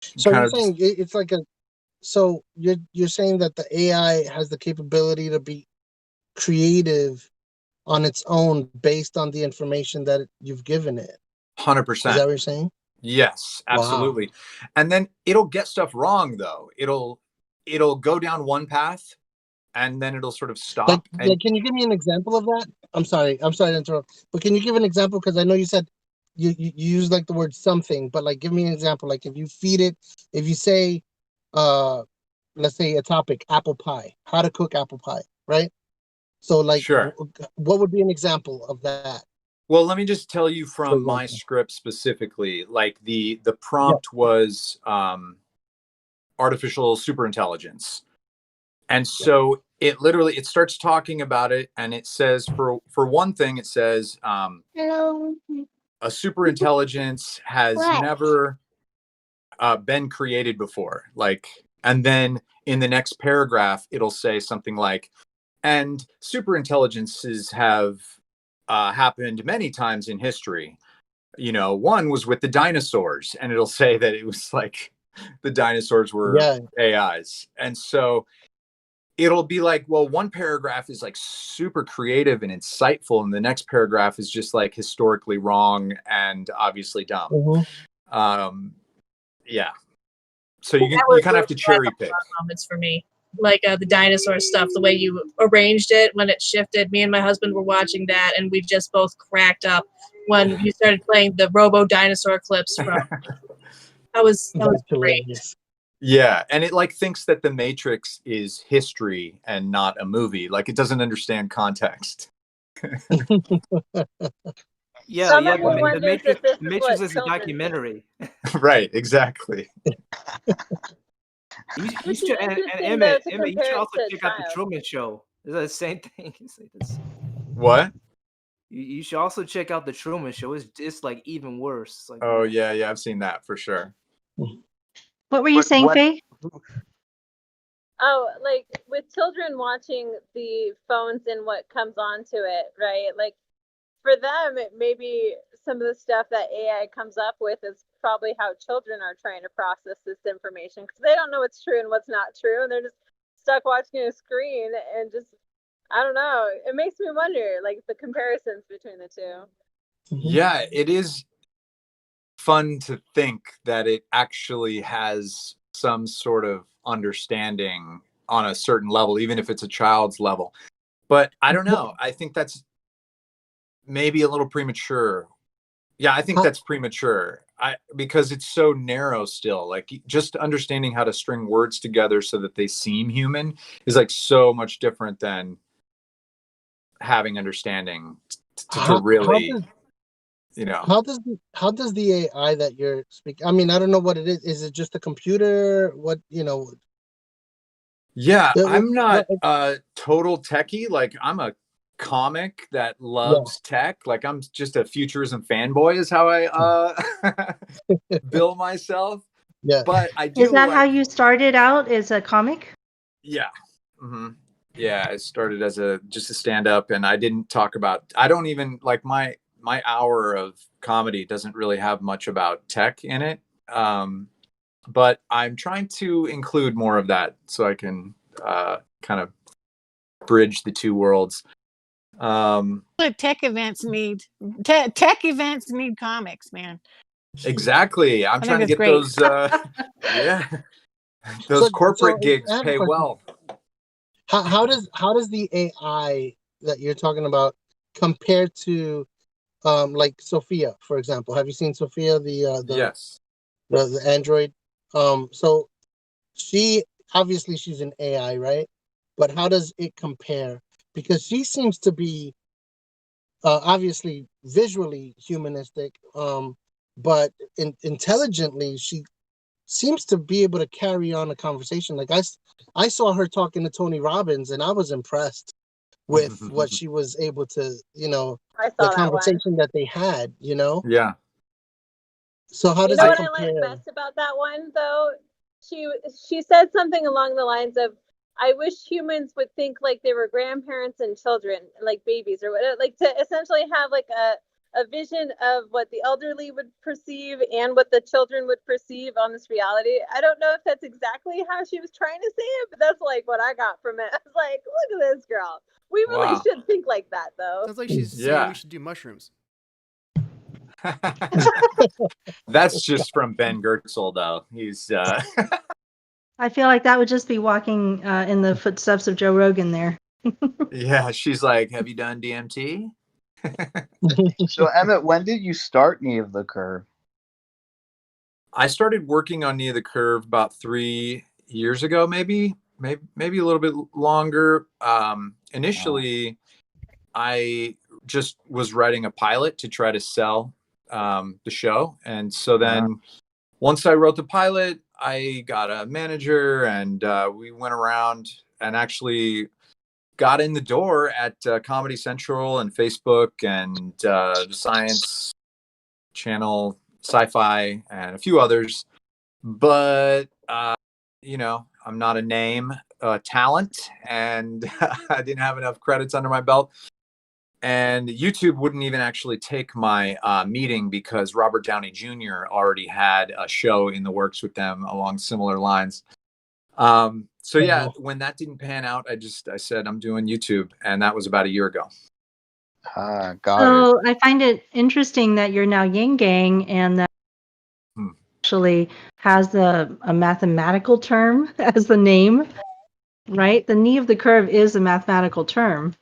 So you're saying it's like so you're saying that the AI has the capability to be creative on its own based on the information that you've given it.
100%.
Is that what you're saying?
Yes, absolutely. Wow. And then it'll get stuff wrong though. It'll go down one path and then it'll sort of stop.
Like, can you give me an example of that? I'm sorry to interrupt, but can you give an example? Because I know you said you use like the word something, but like give me an example. Like if you feed it, if you say, let's say a topic, apple pie, how to cook apple pie, right? So like,
sure.
What would be an example of that?
Well, let me just tell you from my script specifically, like the prompt was artificial superintelligence. And so it starts talking about it, and it says for one thing, it says
Hello.
A superintelligence has never been created before. Like, and then in the next paragraph, it'll say something like, and superintelligences have happened many times in history. One was with the dinosaurs, and it'll say that it was like the dinosaurs were AIs. And so it'll be like, well, one paragraph is like super creative and insightful, and the next paragraph is just like historically wrong and obviously dumb. Yeah. So you kind of have to cherry pick.
Moments for me, like the dinosaur stuff, the way you arranged it when it shifted. Me and my husband were watching that, and we just both cracked up when you started playing the Robo Dinosaur clips from. that was great.
Yeah, and it like thinks that the Matrix is history and not a movie. Like it doesn't understand context.
Yeah,
wonders
the
if this is
Matrix
what
is a
children
documentary.
Right, exactly.
Which is
And
interesting,
Emmett,
though, to
you
compare
should
it
also
to
check out the
child.
Truman Show. It's the same thing. It's like this.
What?
You should also check out the Truman Show. It's like even worse. It's like,
Oh yeah, I've seen that for sure.
What were you saying, Faye?
Oh, like with children watching the phones and what comes onto it, right? Like for them, maybe some of the stuff that AI comes up with is probably how children are trying to process this information because they don't know what's true and what's not true, and they're just stuck watching a screen and just, I don't know. It makes me wonder, like the comparisons between the two.
Yeah, it is fun to think that it actually has some sort of understanding on a certain level, even if it's a child's level. But I don't know. I think that's maybe a little premature. Yeah, I think that's premature. Because it's so narrow still. Like just understanding how to string words together so that they seem human is like so much different than having understanding to really,
How does the AI that you're speaking? I mean, I don't know what it is. Is it just a computer? What
Yeah, I'm not a total techie. Like I'm a comic that loves tech. Like I'm just a futurism fanboy is how I bill myself.
Yeah.
But I do.
Is that how you started out as a comic?
Yeah. Mm-hmm. Yeah, I started as just a stand-up, and I didn't talk about. I don't even like my hour of comedy doesn't really have much about tech in it. But I'm trying to include more of that so I can kind of bridge the two worlds.
What tech events need? Tech events need comics, man.
Exactly. I'm trying to get
great.
those. Those corporate gigs pay well.
How does the AI that you're talking about compare to like Sophia, for example? Have you seen Sophia,
yes,
the Android? So she's an AI, right? But how does it compare? Because she seems to be obviously visually humanistic, but intelligently she seems to be able to carry on a conversation. Like I saw her talking to Tony Robbins, and I was impressed with what she was able to,
I saw
the conversation that they had,
Yeah.
So how does
it
compare?
what I like best about that one, though? She said something along the lines of, I wish humans would think like they were grandparents and children, like babies or whatever, like to essentially have like a vision of what the elderly would perceive and what the children would perceive on this reality. I don't know if that's exactly how she was trying to say it, but that's like what I got from it. I was like, look at this girl. We really should think like that, though.
Sounds like she's saying we should do mushrooms.
That's just from Ben Gertzel, though. He's.
I feel like that would just be walking in the footsteps of Joe Rogan there.
Yeah, she's like, have you done DMT?
So, Emmett, when did you start Knee of the Curve?
I started working on Knee of the Curve about 3 years ago, maybe a little bit longer. Initially, I just was writing a pilot to try to sell the show. And so then once I wrote the pilot, I got a manager, and we went around and actually got in the door at Comedy Central and Facebook and the Science Channel, Sci-Fi, and a few others. But, I'm not a name talent, and I didn't have enough credits under my belt. And YouTube wouldn't even actually take my meeting because Robert Downey Jr. already had a show in the works with them along similar lines. So yeah, when that didn't pan out, I said I'm doing YouTube, and that was about a year ago.
Got it.
So I find it interesting that you're now Yin Gang and that actually has a mathematical term as the name, right? The knee of the curve is a mathematical term.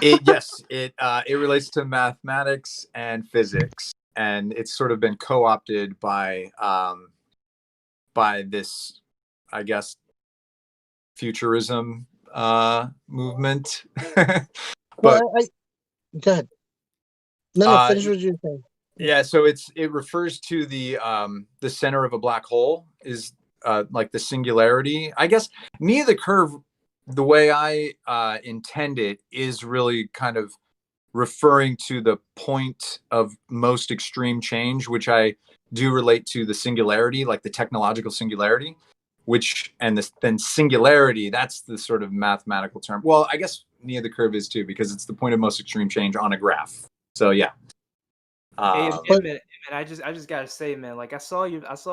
Yes, it relates to mathematics and physics, and it's sort of been co-opted by this, I guess, futurism movement.
Well, go ahead. No, finish what you're saying.
Yeah, so it refers to the center of a black hole is like the singularity. I guess knee of the curve, the way I intend it, is really kind of referring to the point of most extreme change, which I do relate to the singularity, like the technological singularity, then singularity, that's the sort of mathematical term. Well, I guess knee of the curve is too, because it's the point of most extreme change on a graph. So yeah.
Hey, Emmett, I just gotta say, man, like I saw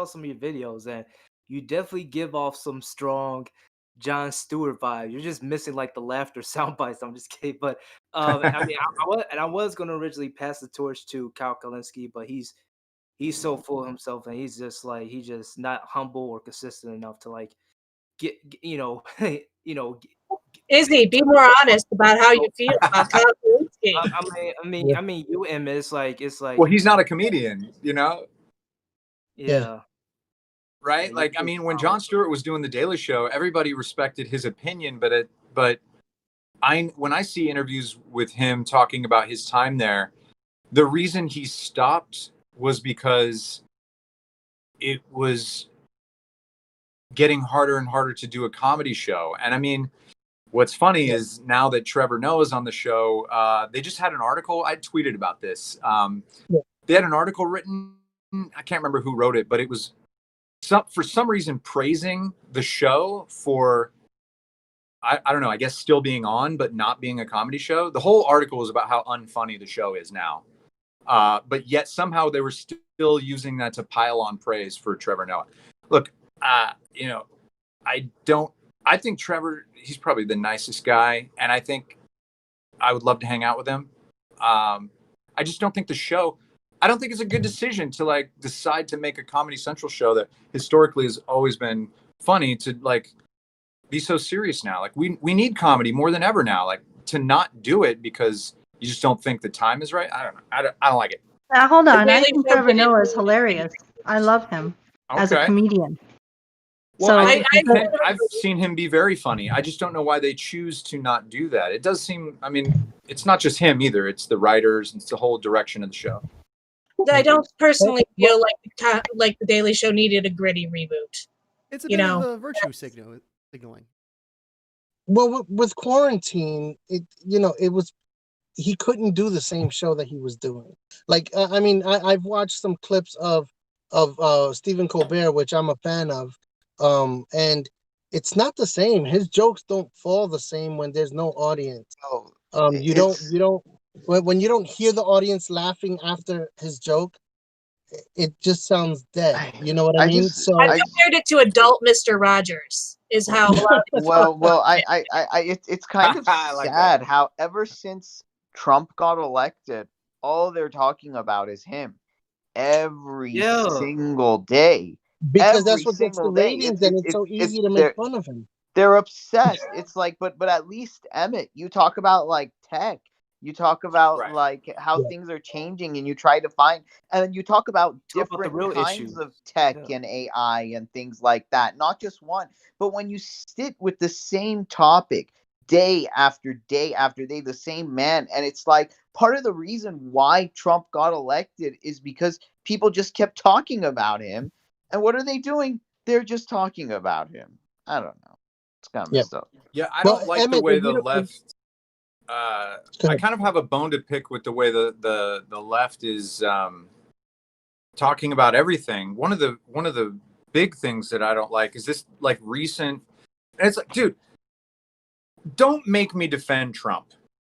some of your videos, and you definitely give off some strong Jon Stewart vibe. You're just missing like the laughter sound bites. I'm just kidding, but I mean, I was gonna originally pass the torch to Kyle Kalinske, but he's so full of himself, and he's just not humble or consistent enough to like get you know
Izzy, be more honest about how you feel about Kyle Kalinske.
I mean, you Emmet, it's like
well, he's not a comedian, you know.
Yeah.
Right? Like, I mean, when Jon Stewart was doing the Daily Show, everybody respected his opinion, but when I see interviews with him talking about his time there, the reason he stopped was because it was getting harder and harder to do a comedy show. And I mean, what's funny is now that Trevor Noah's on the show, they just had an article. I tweeted about this. They had an article written. I can't remember who wrote it, but it was for some reason praising the show for, I don't know, I guess still being on, but not being a comedy show. The whole article was about how unfunny the show is now. But yet somehow they were still using that to pile on praise for Trevor Noah. Look, you know, I think Trevor, he's probably the nicest guy. And I think I would love to hang out with him. I just don't think I don't think it's a good decision to like decide to make a Comedy Central show that historically has always been funny to like be so serious now. Like we need comedy more than ever now. Like to not do it because you just don't think the time is right. I don't know. I don't like it.
Now, hold on. I think Trevor Noah is hilarious. I love him as a comedian.
Well, I've seen him be very funny. I just don't know why they choose to not do that. It does seem, I mean, it's not just him either. It's the writers. It's the whole direction of the show.
I don't personally feel like the Daily Show needed a gritty reboot.
It's a bit of a virtue signaling.
Well, with quarantine, he couldn't do the same show that he was doing. Like, I mean, I've watched some clips of Stephen Colbert, which I'm a fan of, and it's not the same. His jokes don't fall the same when there's no audience. When you don't hear the audience laughing after his joke, it just sounds dead. You know what I mean?
I compared it to adult Mr. Rogers. Is how.
It's kind of sad how ever since Trump got elected, all they're talking about is him every single day.
Because that's what gets the ratings, and it's so easy to make fun of him.
They're obsessed. It's like, but at least Emmett, you talk about like tech. You talk about like how things are changing, and you try to find, and then you talk about different kinds of tech and AI and things like that. Not just one, but when you sit with the same topic day after day after day, the same man, and it's like part of the reason why Trump got elected is because people just kept talking about him. And what are they doing? They're just talking about him. I don't know. It's kind of messed up.
Yeah, I don't like the way the left. I kind of have a bone to pick with the way the left is talking about everything. One of the big things that I don't like is this like recent. And it's like, dude, don't make me defend Trump.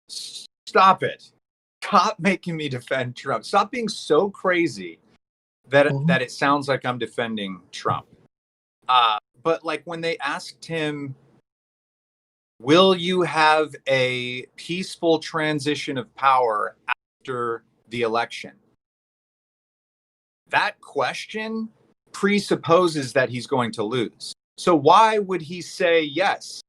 Stop it. Stop making me defend Trump. Stop being so crazy that it sounds like I'm defending Trump. but like when they asked him, will you have a peaceful transition of power after the election? That question presupposes that he's going to lose. So why would he say yes?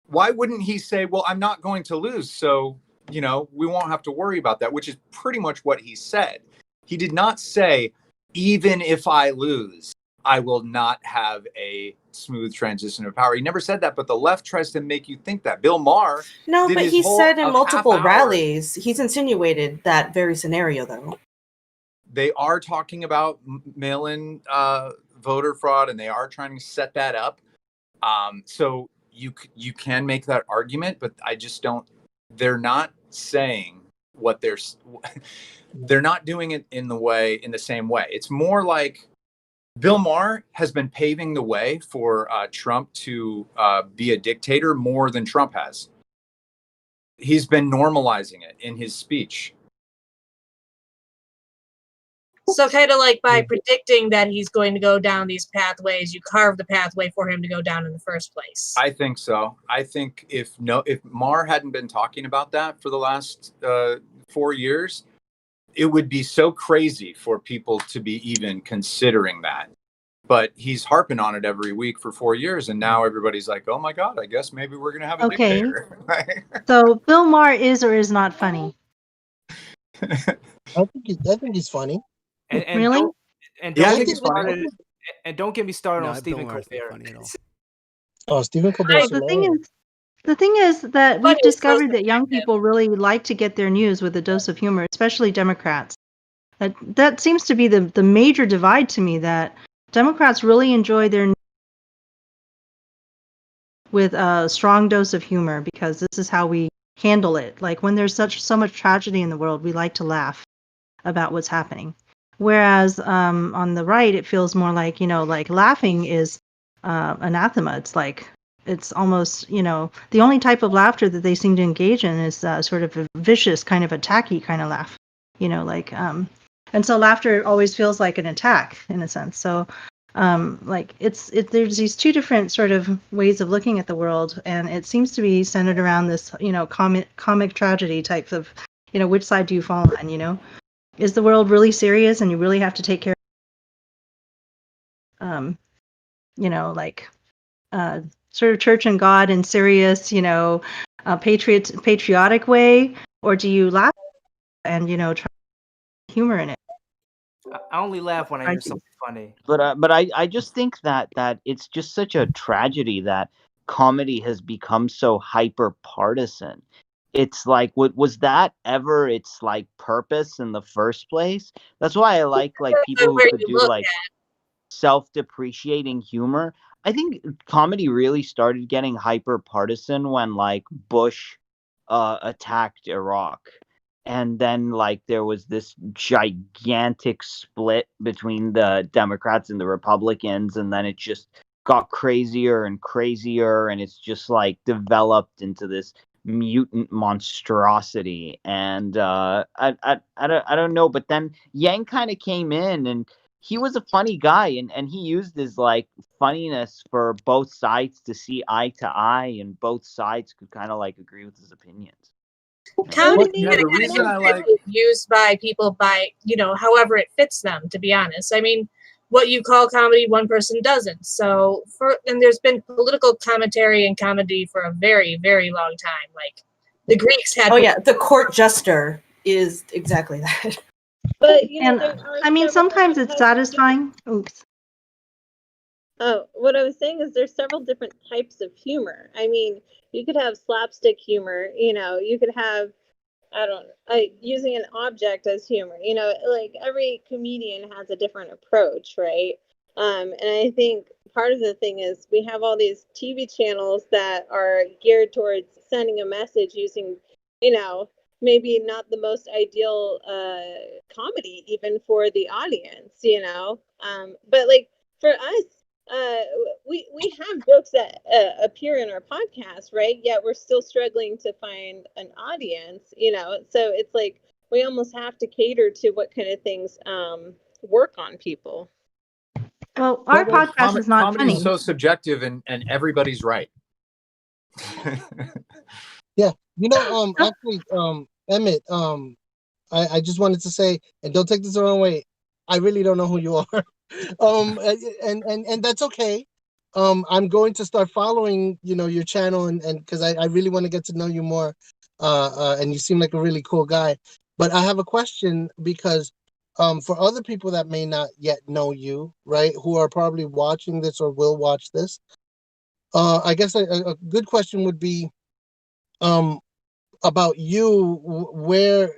Why wouldn't he say, well, I'm not going to lose, so, we won't have to worry about that, which is pretty much what he said. He did not say, even if I lose, I will not have a smooth transition of power. He never said that, but the left tries to make you think that. Bill Maher
No,
did
but
his
he
whole
said in
of
multiple
half hour.
rallies, he's insinuated that very scenario, though.
They are talking about mail-in voter fraud, and they are trying to set that up. So you can make that argument, but I just don't. They're not saying what they're not doing it in the same way. It's more like Bill Maher has been paving the way for Trump to be a dictator more than Trump has. He's been normalizing it in his speech.
So kind of like by predicting that he's going to go down these pathways, you carve the pathway for him to go down in the first place.
I think so. I think if Maher hadn't been talking about that for the last 4 years, it would be so crazy for people to be even considering that. But he's harping on it every week for 4 years, and now everybody's like, "Oh my God, I guess maybe we're gonna have a dictator."
So Bill Maher is or is not funny?
I think he's funny.
And
Really?
don't get me started
No,
on
Bill
Stephen
Maher's not
Colbert.
funny at all.
Oh, Stephen Colbert.
The thing is that we've
But it's so
discovered that young people really like to get their news with a dose of humor, especially Democrats. That seems to be the major divide to me, that Democrats really enjoy their news with a strong dose of humor, because this is how we handle it. Like when there's so much tragedy in the world, we like to laugh about what's happening. Whereas on the right, it feels more like, like laughing is anathema. It's almost, the only type of laughter that they seem to engage in is sort of a vicious kind of attacky kind of laugh, and so laughter always feels like an attack in a sense. So there's these two different sort of ways of looking at the world, and it seems to be centered around this, comic tragedy type of, which side do you fall on, Is the world really serious and you really have to take care of, sort of church and God and serious, patriotic way, or do you laugh and, try humor in it?
I only laugh when I hear something funny.
But I just think that it's just such a tragedy that comedy has become so hyper partisan. It's like, was that ever its like purpose in the first place? That's why I like people who could do like self-depreciating humor. I think comedy really started getting hyper partisan when like Bush attacked Iraq. And then like there was this gigantic split between the Democrats and the Republicans, and then it just got crazier and crazier, and it's just like developed into this mutant monstrosity. And I don't know, but then Yang kind of came in, and he was a funny guy, and he used his like funniness for both sides to see eye to eye, and both sides could kind of like agree with his opinions.
Comedy
the reason I like
used by people by, however it fits them, to be honest. I mean, what you call comedy, one person doesn't. So and there's been political commentary and comedy for a very, very long time. Like the Greeks had.
Oh yeah, the court jester is exactly that.
But
I mean, sometimes it's satisfying. Oops.
Oh, what I was saying is there's several different types of humor. I mean, you could have slapstick humor, you could have, using an object as humor, like every comedian has a different approach, right? And I think part of the thing is we have all these TV channels that are geared towards sending a message using, maybe not the most ideal comedy even for the audience, but like for us, we have jokes that appear in our podcast, right? Yet we're still struggling to find an audience, so it's like we almost have to cater to what kind of things work on people.
Well, our
Well,
podcast is not
comedy is
funny.
so subjective, and everybody's right.
yeah, actually, Emmett, I just wanted to say, and don't take this the wrong way, I really don't know who you are. And that's okay. I'm going to start following, your channel, and because I really want to get to know you more. And you seem like a really cool guy. But I have a question because for other people that may not yet know you, right, who are probably watching this or will watch this, I guess a good question would be about you, where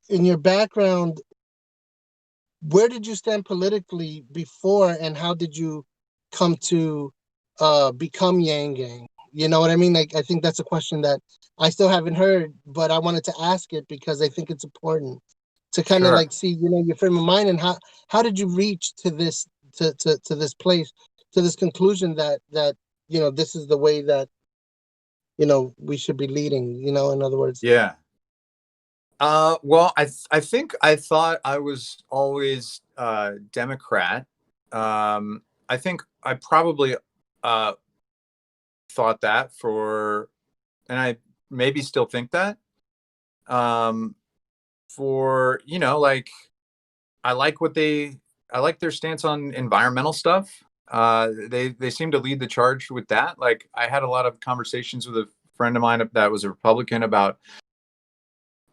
in your background, where did you stand politically before, and how did you come to become Yanggang? You know what I mean? Like, I think that's a question that I still haven't heard, but I wanted to ask it because I think it's important to kind of
Sure.
like see, your frame of mind, and how did you reach to this to this place, to this conclusion that this is the way that we should be leading. In other words.
Yeah. Well, I think I thought I was always Democrat. I think I probably thought that and I maybe still think that. For like, I like their stance on environmental stuff. They seem to lead the charge with that. Like, I had a lot of conversations with a friend of mine that was a Republican about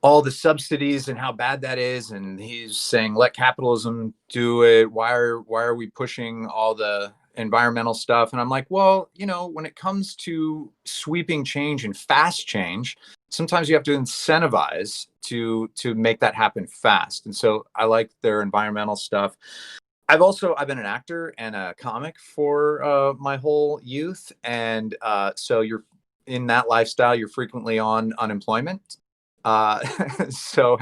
all the subsidies and how bad that is, and he's saying, let capitalism do it. Why are we pushing all the environmental stuff? And I'm like, well, when it comes to sweeping change and fast change, sometimes you have to incentivize to make that happen fast. And so I like their environmental stuff. I've been an actor and a comic for my whole youth, and so you're in that lifestyle, you're frequently on unemployment. So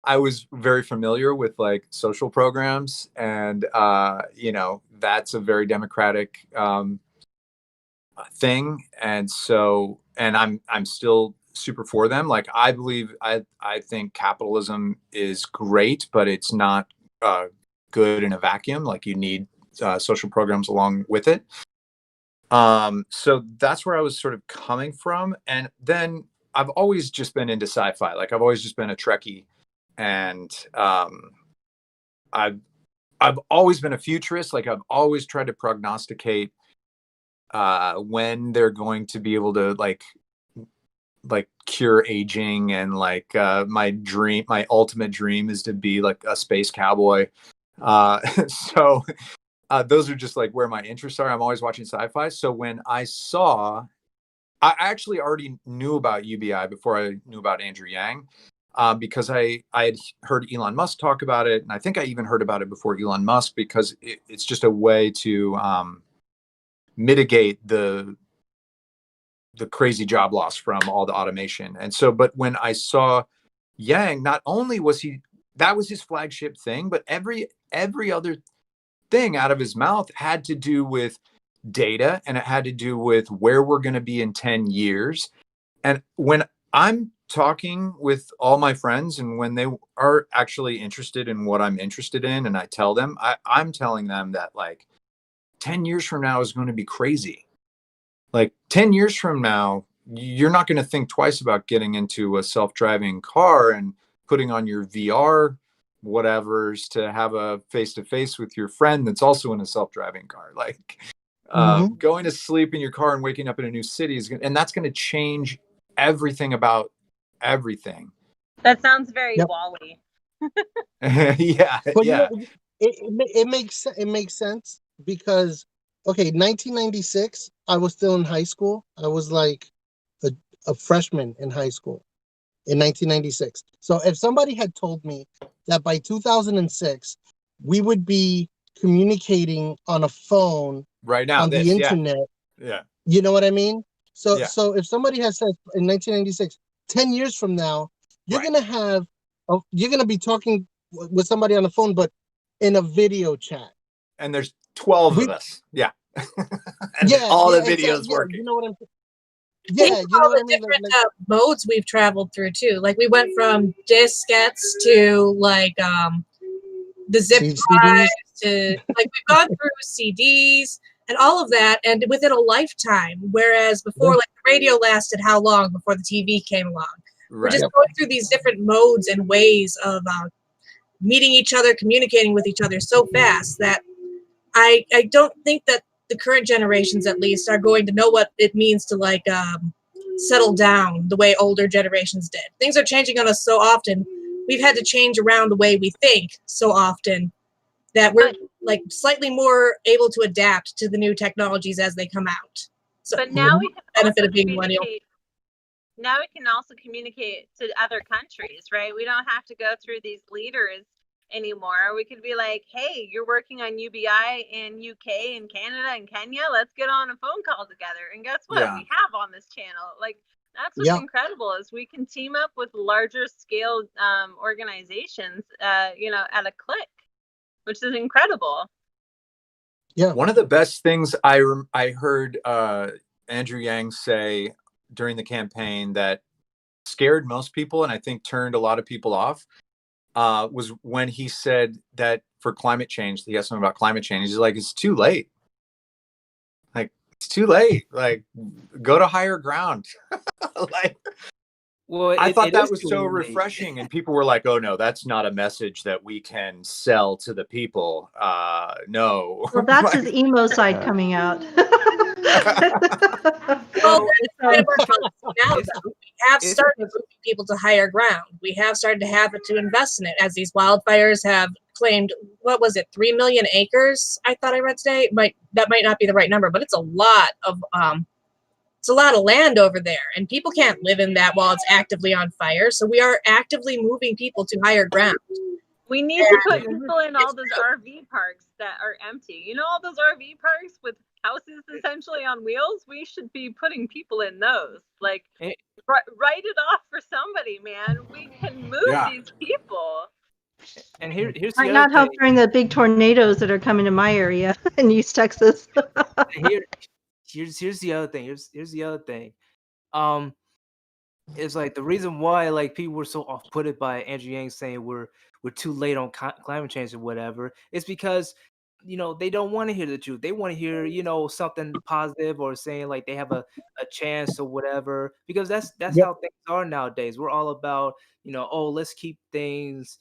I was very familiar with like social programs, and that's a very democratic thing, and I'm still super for them. Like, I think capitalism is great, but it's not good in a vacuum. Like, you need social programs along with it. So that's where I was sort of coming from, and then I've always just been into sci-fi. Like, I've always just been a Trekkie, and I've always been a futurist. Like, I've always tried to prognosticate when they're going to be able to like cure aging, and like my ultimate dream is to be like a space cowboy. So those are just like where my interests are. I'm always watching sci-fi. So when I actually already knew about UBI before I knew about Andrew Yang, because I had heard Elon Musk talk about it. And I think I even heard about it before Elon Musk, because it's just a way to mitigate the crazy job loss from all the automation. And so, but when I saw Yang, not only that was his flagship thing, but every other thing out of his mouth had to do with data, and it had to do with where we're going to be in 10 years. And when I'm talking with all my friends, and when they are actually interested in what I'm interested in, and I tell them, I'm telling them that like 10 years from now is going to be crazy. Like 10 years from now, you're not going to think twice about getting into a self-driving car and putting on your VR whatevers to have a face-to-face with your friend that's also in a self-driving car. Like, going to sleep in your car and waking up in a new city and that's going to change everything about everything.
That sounds very
Yep.
Wall-E.
Yeah.
But
Yeah.
It makes sense because 1996, I was still in high school. I was like a freshman in high school in 1996. So if somebody had told me that by 2006 we would be communicating on a phone
Right now,
on the internet,
yeah.
you know what I mean? So
Yeah.
so if somebody has said in 1996, 10 years from now, you're
Right.
you're gonna be talking with somebody on the phone, but in a video chat.
And there's 12 of us. Yeah. And all the videos working.
You know what I'm saying?
Think
Yeah,
of
you know
all
what
the
I mean?
different modes we've traveled through too. Like we went from diskettes to like the zip
CDs.
drives to, like, we've gone through CDs and all of that, and within a lifetime, whereas before, like, the radio lasted how long before the TV came along? We're
Right.
just going through these different modes and ways of meeting each other, communicating with each other so fast that I don't think that the current generations, at least, are going to know what it means to, like, settle down the way older generations did. Things are changing on us so often. We've had to change around the way we think so often that we're, like, slightly more able to adapt to the new technologies as they come out. So,
But now we can
benefit
also
of being millennial.
communicate. Now we can also communicate to other countries, right? We don't have to go through these leaders anymore. We could be like, hey, you're working on UBI in UK and Canada and Kenya. Let's get on a phone call together. And guess what?
Yeah.
We have on this channel. Like, that's what's
Yeah.
incredible is we can team up with larger scale organizations, at a click, which is incredible.
Yeah.
One of the best things I heard Andrew Yang say during the campaign that scared most people and I think turned a lot of people off was when he said that for climate change, he has something about climate change. He's like, it's too late. Like, it's too late. Like, go to higher ground. Like,
Well,
I thought
it
that
is
was
too
so
late.
refreshing, and people were like, "Oh no, that's not a message that we can sell to the people." No.
Well, that's his emo side coming out.
Well,
Well,
that's kind of our policy now,
it's-
though. We have
it's
started
because-
moving people to higher ground. We have started to have it to invest in it, as these wildfires have claimed, what was it, 3 million acres? I thought I read today. That might not be the right number, but it's a lot of land over there, and people can't live in that while it's actively on fire. So we are actively moving people to higher ground.
We need to put
And
people in all
it's
those
true.
RV parks that are empty. You know, all those RV parks with houses essentially on wheels? We should be putting people in those. Like,
Eh.
write it off for somebody, man. We can move
Yeah.
these people.
And here's
Might
the
not
other
help
thing.
during the big tornadoes that are coming to my area in East Texas.
Here's the other thing. Here's the other thing. It's like the reason why like people were so off-putted by Andrew Yang saying we're too late on climate change or whatever. It's because they don't want to hear the truth. They want to hear something positive or saying like they have a chance or whatever. Because that's
Yep.
how things are nowadays. We're all about let's keep things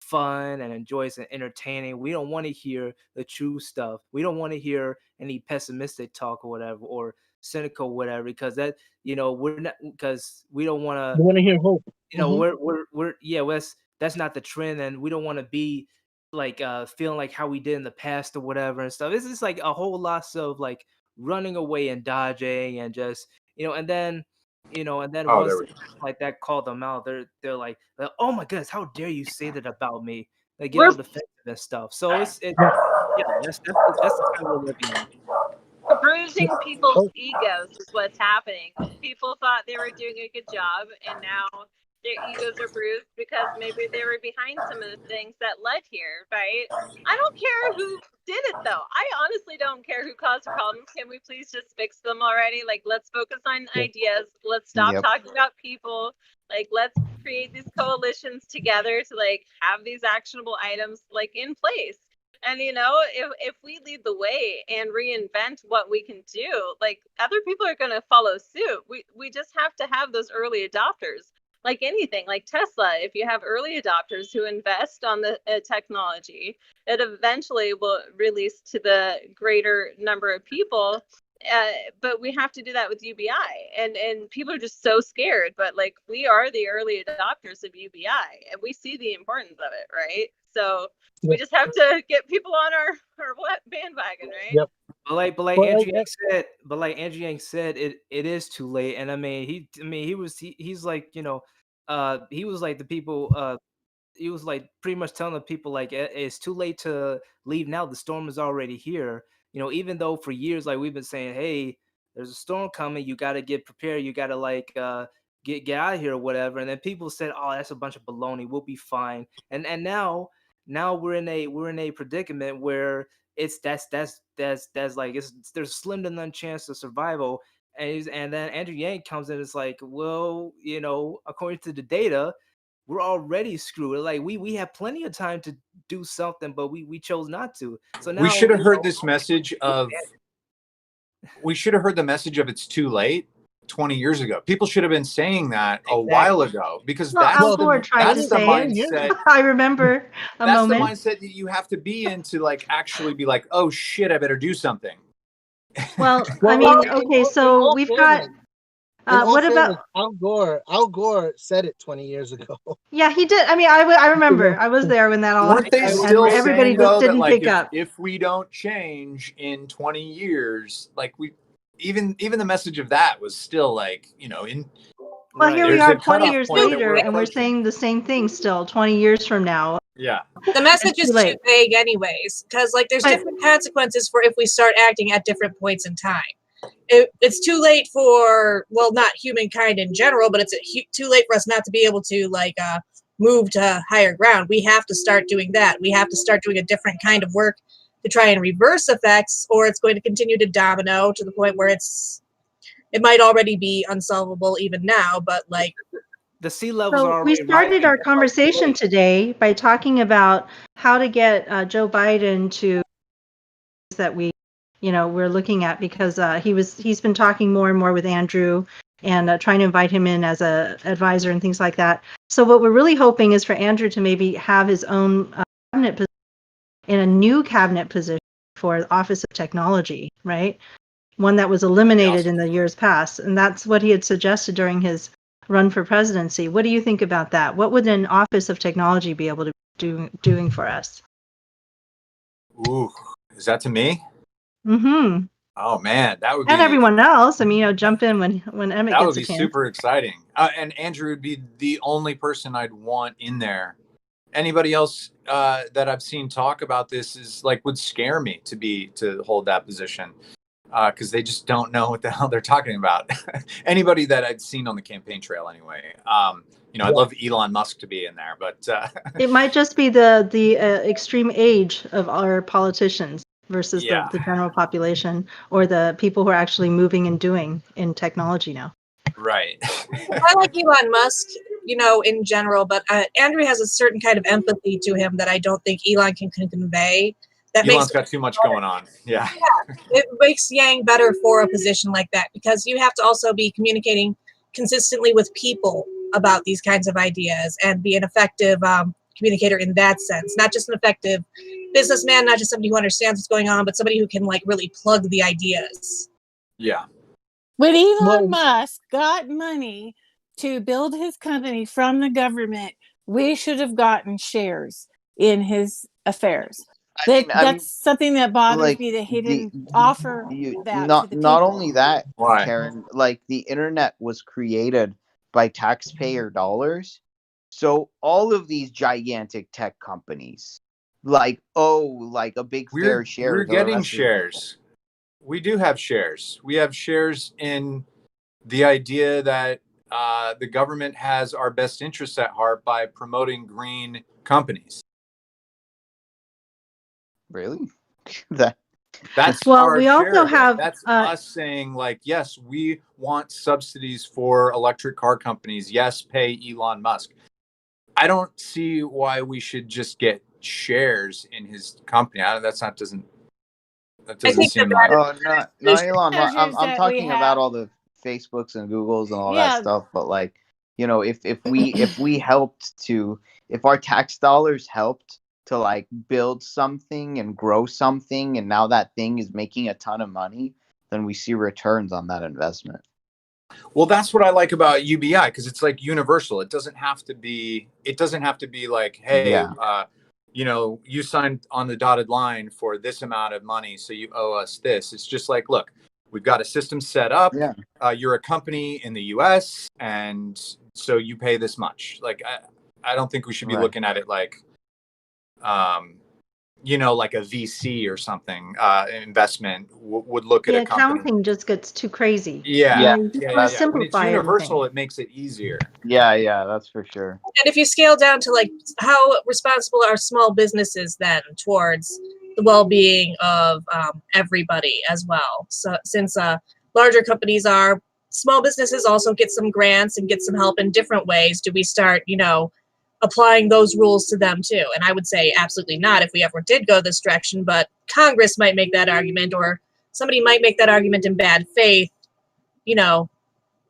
fun and enjoyous and entertaining. We don't want to hear the true stuff. We don't want to hear any pessimistic talk or whatever or cynical whatever because that we're not because we don't want
You want to hear hope.
to well, that's not the trend and we don't want to be like feeling like how we did in the past or whatever and stuff. It's just like a whole lot of like running away and dodging and just and then
Oh, there
once
we go.
like that call them out, they're like, oh my goodness, how dare you say that about me? They get
We're
all defensive and stuff. So that's the time we're living in.
bruising people's egos is what's happening. People thought they were doing a good job, and now their egos are bruised because maybe they were behind some of the things that led here, right? I don't care who did it, though. I honestly don't care who caused the problems. Can we please just fix them already? Like, let's focus on ideas. Let's stop
Yep.
talking about people. Like, let's create these coalitions together to, like, have these actionable items, like, in place. And if we lead the way and reinvent what we can do, like other people are going to follow suit. We just have to have those early adopters. Like anything, like Tesla, if you have early adopters who invest on the technology, it eventually will release to the greater number of people. But we have to do that with UBI, and people are just so scared. But like we are the early adopters of UBI, and we see the importance of it, right? So we just have to get people on our bandwagon, right?
Yep.
But like
Well,
Andrew Yang said, it is too late. And I mean, he's like, he was like the people, he was like pretty much telling the people like it's too late to leave now. The storm is already here. Even though for years like we've been saying, hey, there's a storm coming. You got to get prepared. You got to like get out of here or whatever. And then people said, oh, that's a bunch of baloney. We'll be fine. And now we're in a predicament where that's like there's slim to none chance of survival. And then Andrew Yang comes in. It's like, well, according to the data, we're already screwed. Like we have plenty of time to do something, but we chose not to. So now
We should have heard this message of. We should have heard the message of it's too late 20 years ago. People should have been saying that a while ago, because
Well,
that's
Al Gore tried to
that's the
say it.
mindset.
I remember a
That's the
moment.
mindset that you have to be in to like actually be like, oh shit, I better do something.
Well, I
Well,
mean,
in
okay,
all
so we've got.
fairness, in all
What
fairness,
about?
Al Gore said it 20 years ago.
Yeah, he did. I mean, I
You
remember.
know,
I was there when that all
Weren't they
happened,
still
and everybody
saying
just
though that
didn't
like
pick up.
if we don't change in 20 years, like we even the message of that was still like, you know, in
Well, here we
there's
are
a
20
cutoff
years
point that
later,
we're
and we're
approaching.
saying the same thing still 20 years from now.
Yeah.
The message
It's
is
too
too
late.
vague anyways, because like there's
But-
different consequences for if we start acting at different points in time. It's too late for, well, not humankind in general, but it's too late for us not to be able to like move to higher ground. We have to start doing that. We have to start doing a different kind of work to try and reverse effects, or it's going to continue to domino to the point where it might already be unsolvable even now, but like
the sea levels are
So we
already
started
rising.
our conversation today by talking about how to get Joe Biden to that we're looking at, because he's been talking more and more with Andrew and trying to invite him in as a advisor and things like that. So what we're really hoping is for Andrew to maybe have his own cabinet position, in a new cabinet position for the Office of Technology, right? One that was eliminated in the years past, and that's what he had suggested during his run for presidency. What do you think about that? What would an Office of Technology be able to doing for us?
Ooh, is that to me?
Mm-hmm.
Oh man, that would be,
and everyone else. I mean, jump in when Emmett
that
gets
would
a
be
chance.
super exciting. And Andrew would be the only person I'd want in there. Anybody else that I've seen talk about this is like would scare me to hold that position, because they just don't know what the hell they're talking about. Anybody that I'd seen on the campaign trail, anyway. I'd love Elon Musk to be in there, but
It might just be the extreme age of our politicians versus
yeah.
the general population, or the people who are actually moving and doing in technology now.
Right.
I like Elon Musk, in general, but Andrew has a certain kind of empathy to him that I don't think Elon can convey. That
Elon's got too much going on. Yeah.
It makes Yang better for a position like that, because you have to also be communicating consistently with people about these kinds of ideas and be an effective communicator in that sense. Not just an effective businessman, not just somebody who understands what's going on, but somebody who can like really plug the ideas.
Yeah.
When Elon Musk got money to build his company from the government, we should have gotten shares in his affairs. That's something that bothers me, that he didn't offer that to the people.
Not only that,
Why?
Karen, like the internet was created by taxpayer dollars. So all of these gigantic tech companies, like a big fair share.
We're getting shares. We do have shares. We have shares in the idea that the government has our best interests at heart by promoting green companies.
Really?
That's
well,
our
we
share
also
of it.
have
That's us saying like, yes, we want subsidies for electric car companies. Yes, pay Elon Musk. I don't see why we should just get shares in his company. That doesn't seem like.
Oh, not Elon Musk. I'm
that
talking
we
about
have.
all the Facebooks and Googles and all
Yeah.
that stuff. But like, if our tax dollars helped to like build something and grow something, and now that thing is making a ton of money, then we see returns on that investment.
Well, that's what I like about UBI, because it's like universal. It doesn't have to be like, hey,
Yeah.
You signed on the dotted line for this amount of money, so you owe us this. It's just like, look, we've got a system set up.
Yeah.
You're a company in the US, and so you pay this much. Like, I don't think we should be looking at it like, like a VC or something, investment would look at a company.
The accounting just gets too crazy.
Yeah.
You just want to simplify
when it's universal,
everything.
it makes it easier.
Yeah, that's for sure.
And if you scale down to like how responsible are small businesses then towards the well-being of everybody as well. So since larger companies are, small businesses also get some grants and get some help in different ways. Do we start, applying those rules to them too. And I would say absolutely not if we ever did go this direction, but Congress might make that argument, or somebody might make that argument in bad faith. You know,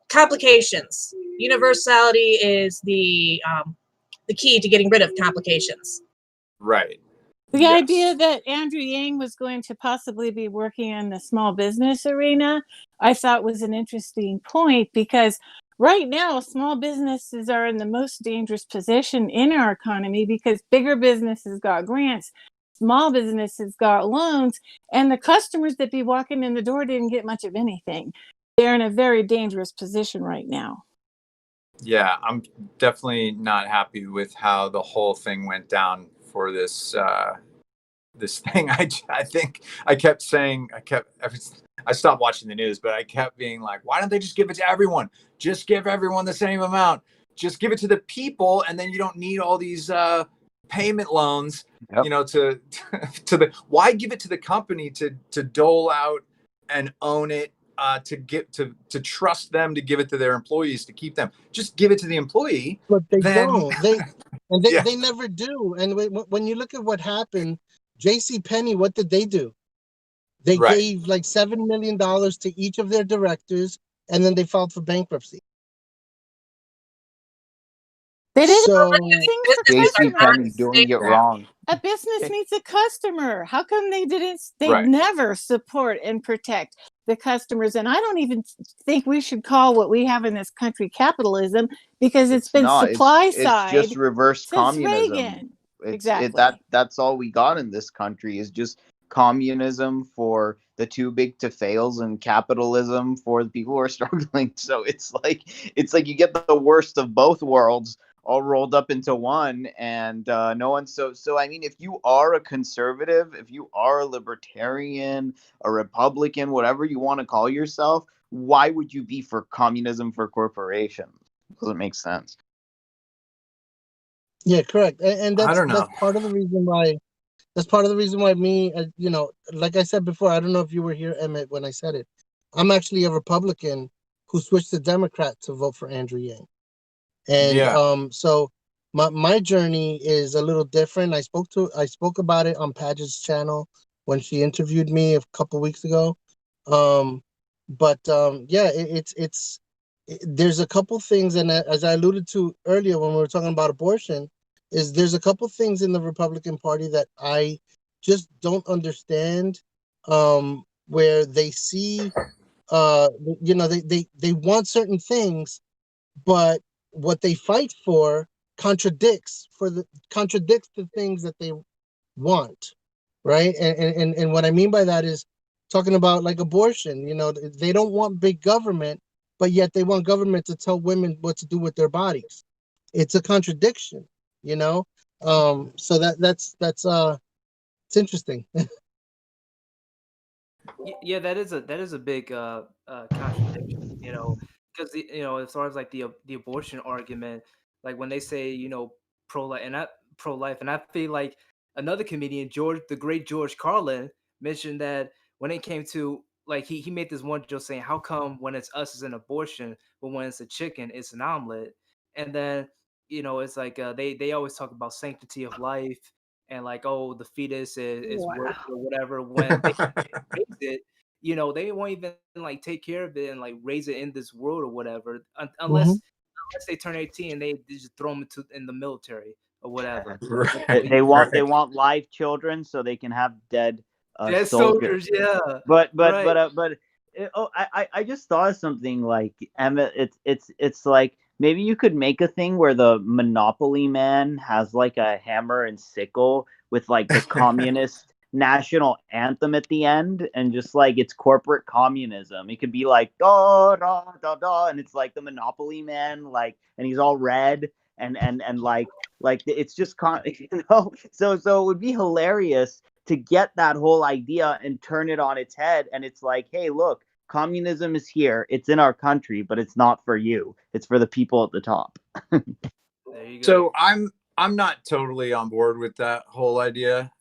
complications. Universality is the key to getting rid of complications.
Right.
The idea that Andrew Yang was going to possibly be working in the small business arena, I thought was an interesting point, because right now small businesses are in the most dangerous position in our economy, because bigger businesses got grants, small businesses got loans, and the customers that be walking in the door didn't get much of anything. They're in a very dangerous position right now.
Yeah, I'm definitely not happy with how the whole thing went down for this this thing. I think I kept saying, I stopped watching the news, but I kept being like, why don't they just give it to everyone? Just give everyone the same amount. Just give it to the people, and then you don't need all these payment loans.
Yep.
You know, to the, why give it to the company to dole out and own it? To trust them to give it to their employees to keep them. Just give it to the employee.
But they
then...
don't. They never do. And when you look at what happened, J.C. Penney, what did they do? They gave like $7 million to each of their directors, and then they filed for bankruptcy.
They didn't
So
J.C. Penney doing it wrong.
A business needs a customer. How come they didn't? They never support and protect the customers. And I don't even think we should call what we have in this country capitalism, because it's been supply side.
It's just reverse
since
communism.
Reagan.
Exactly. That's all we got in this country is just communism for the too big to fails and capitalism for the people who are struggling. So it's like you get the worst of both worlds all rolled up into one, and no one. So I mean, if you are a conservative, if you are a libertarian, a Republican, whatever you want to call yourself, why would you be for communism for corporations? Doesn't make sense.
Yeah, correct. And
I don't know.
That's part of the reason why. That's part of the reason why me, you know, like I said before, I don't know if you were here, Emmett, when I said it. I'm actually a Republican who switched to Democrat to vote for Andrew Yang. And so my journey is a little different. I spoke about it on Padgett's channel when she interviewed me a couple weeks ago. There's a couple things, and as I alluded to earlier when we were talking about abortion, there's a couple things in the Republican Party that I just don't understand, where they see, they want certain things, but what they fight for contradicts the things that they want, right? And what I mean by that is talking about like abortion. You know, they don't want big government, but yet they want government to tell women what to do with their bodies. It's a contradiction, you know. So that's it's interesting.
Yeah, that is a big contradiction, you know, because you know, as far as like the abortion argument, like when they say, you know, pro-life, and I feel like another comedian, the great George Carlin, mentioned that when it came to, like, he made this one joke saying, how come when it's us it's an abortion, but when it's a chicken it's an omelet? And then, you know, it's like they always talk about sanctity of life, and like, oh, the fetus is worth or whatever. When they raise it, you know, they won't even like take care of it and like raise it in this world or whatever, unless they turn 18 and they just throw them in the military or whatever.
They want live children so they can have dead soldiers.
Yeah.
But I just thought of something, like, Emmet. It's like maybe you could make a thing where the Monopoly man has like a hammer and sickle with like the communist national anthem at the end, and just like it's corporate communism. It could be like da da da da, and it's like the Monopoly man, like, and he's all red, and like it's just you know. So it would be hilarious to get that whole idea and turn it on its head, and it's like, hey, look, communism is here. It's in our country, but it's not for you. It's for the people at the top.
There you go.
So I'm not totally on board with that whole idea.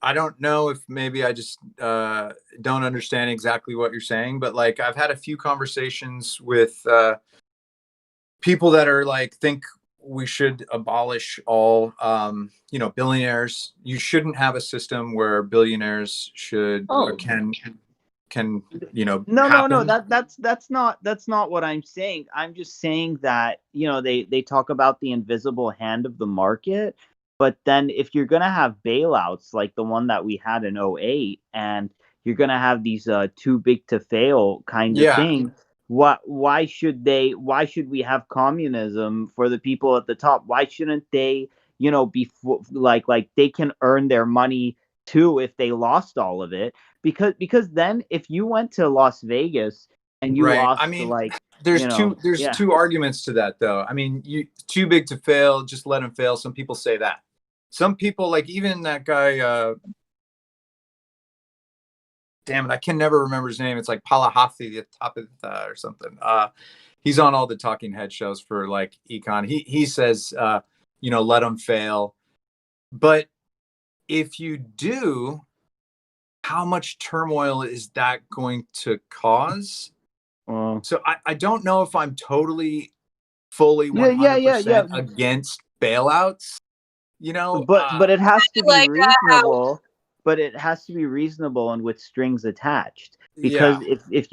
I don't know if maybe I just don't understand exactly what you're saying, but like I've had a few conversations with people that are like think we should abolish all, billionaires. You shouldn't have a system where billionaires should or
Oh,
can,
no,
happen.
that's not what I'm saying. I'm just saying that, they talk about the invisible hand of the market, but then if you're going to have bailouts like the one that we had in '08, and you're going to have these too big to fail kind of
Yeah,
thing, why should we have communism for the people at the top? Why shouldn't they, be like they can earn their money too if they lost all of it? Because then if you went to Las Vegas and you
right. I
lost
mean,
like,
there's
yeah,
two arguments to that, though. I mean, you too big to fail, just let him fail. Some people say that. Some people, like even that guy, damn it, I can never remember his name. It's like Palahathi the top of or something. He's on all the talking head shows for like econ. He says, let them fail. But if you do, how much turmoil is that going to cause? So I don't know if I'm totally, fully
yeah.
100% against bailouts.
But it has to be
Like how
reasonable. But it has to be reasonable and with strings attached. Because
Yeah,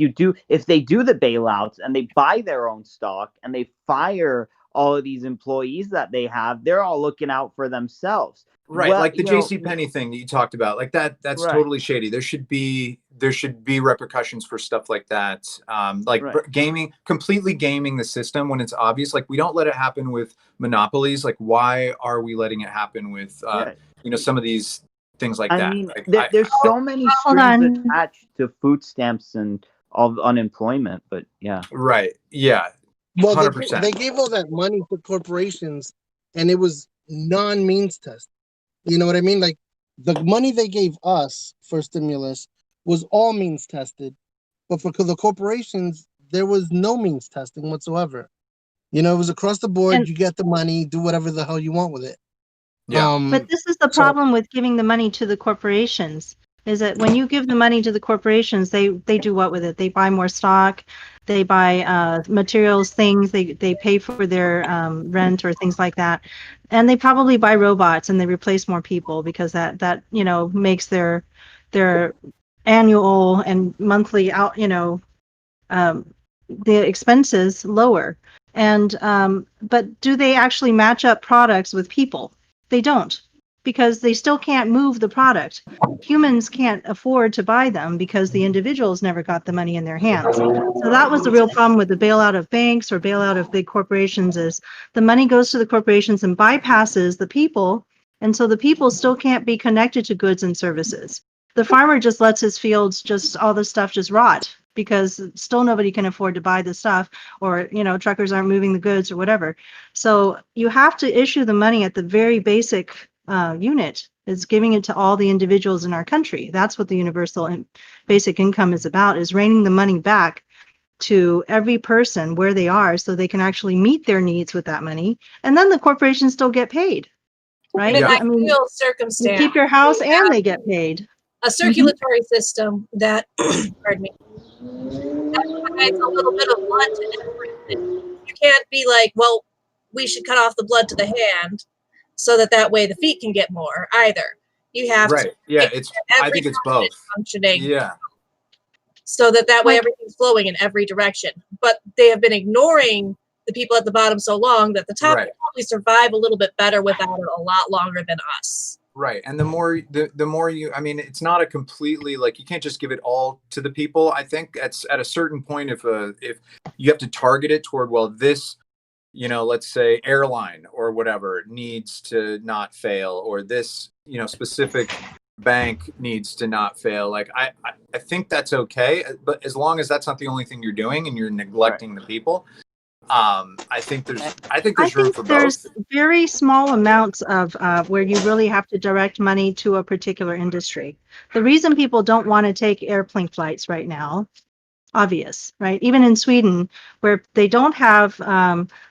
if they do the bailouts and they buy their own stock and they fire all of these employees that they have, they're all looking out for themselves.
right.
Well,
Like the JC Penney thing that you talked about, like that's
right,
totally shady. There should be repercussions for stuff like that. Like
right,
completely gaming the system when it's obvious. Like we don't let it happen with monopolies. Like why are we letting it happen with
yeah.
some of these things like
I
that?
mean,
Like
there's so many
Hold
strings
on.
attached to food stamps and all the unemployment, but yeah.
right. Yeah.
Well, they
100%.
gave all that money to corporations, and it was non-means test. You know what I mean? Like the money they gave us for stimulus was all means tested, but for the corporations, there was no means testing whatsoever. It was across the board.
And
You get the money, do whatever the hell you want with it.
Yeah.
but this is the
So
problem with giving the money to the corporations, is that when you give the money to the corporations, they do what with it? They buy more stock, they buy materials, things, they pay for their rent or things like that. And they probably buy robots and they replace more people because that makes their annual and monthly out, the expenses lower. And but do they actually match up products with people? They don't, because they still can't move the product. Humans can't afford to buy them because the individuals never got the money in their hands. So that was the real problem with the bailout of banks or bailout of big corporations, is the money goes to the corporations and bypasses the people, and so the people still can't be connected to goods and services. The farmer just lets his fields, just all this stuff just rot because still nobody can afford to buy the stuff, or truckers aren't moving the goods or whatever. So you have to issue the money at the very basic unit, is giving it to all the individuals in our country. That's what the universal and basic income is about, is reining the money back to every person where they are so they can actually meet their needs with that money. And then the corporations still get paid, right?
in an
Yeah.
I mean,
ideal
you
circumstance,
keep your house and they get paid.
a circulatory system that, pardon me, that provides a little bit of blood to everything. You can't be like, well, we should cut off the blood to the hand so that way the feet can get more either. You have to
Right. Yeah.
make sure
I
every
think it's
function is
both.
functioning
Yeah.
so that way
Like,
everything's flowing in every direction. But they have been ignoring the people at the bottom so long that the top
Right.
can probably survive a little bit better without it a lot longer than us.
Right. And the more you, I mean, it's not a completely, like, you can't just give it all to the people. I think it's at a certain point, if you have to target it toward, well, this, let's say airline or whatever needs to not fail, or this, specific bank needs to not fail. Like, I think that's okay. But as long as that's not the only thing you're doing and you're neglecting the people, I think there's
I
room
think
for
there's
both.
very small amounts of where you really have to direct money to a particular industry. The reason people don't want to take airplane flights right now, obvious, right? Even in Sweden, where they don't have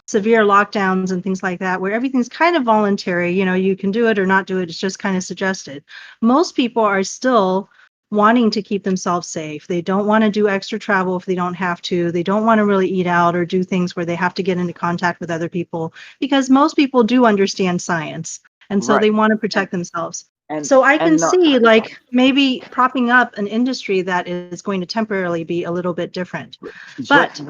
severe lockdowns and things like that, where everything's kind of voluntary, you can do it or not do it, it's just kind of suggested. Most people are still wanting to keep themselves safe. They don't want to do extra travel if they don't have to. They don't want to really eat out or do things where they have to get into contact with other people, because most people do understand science. And so they
Right.
want to protect themselves.
And
So I can
and not,
see like maybe propping up an industry that is going to temporarily be a little bit different. But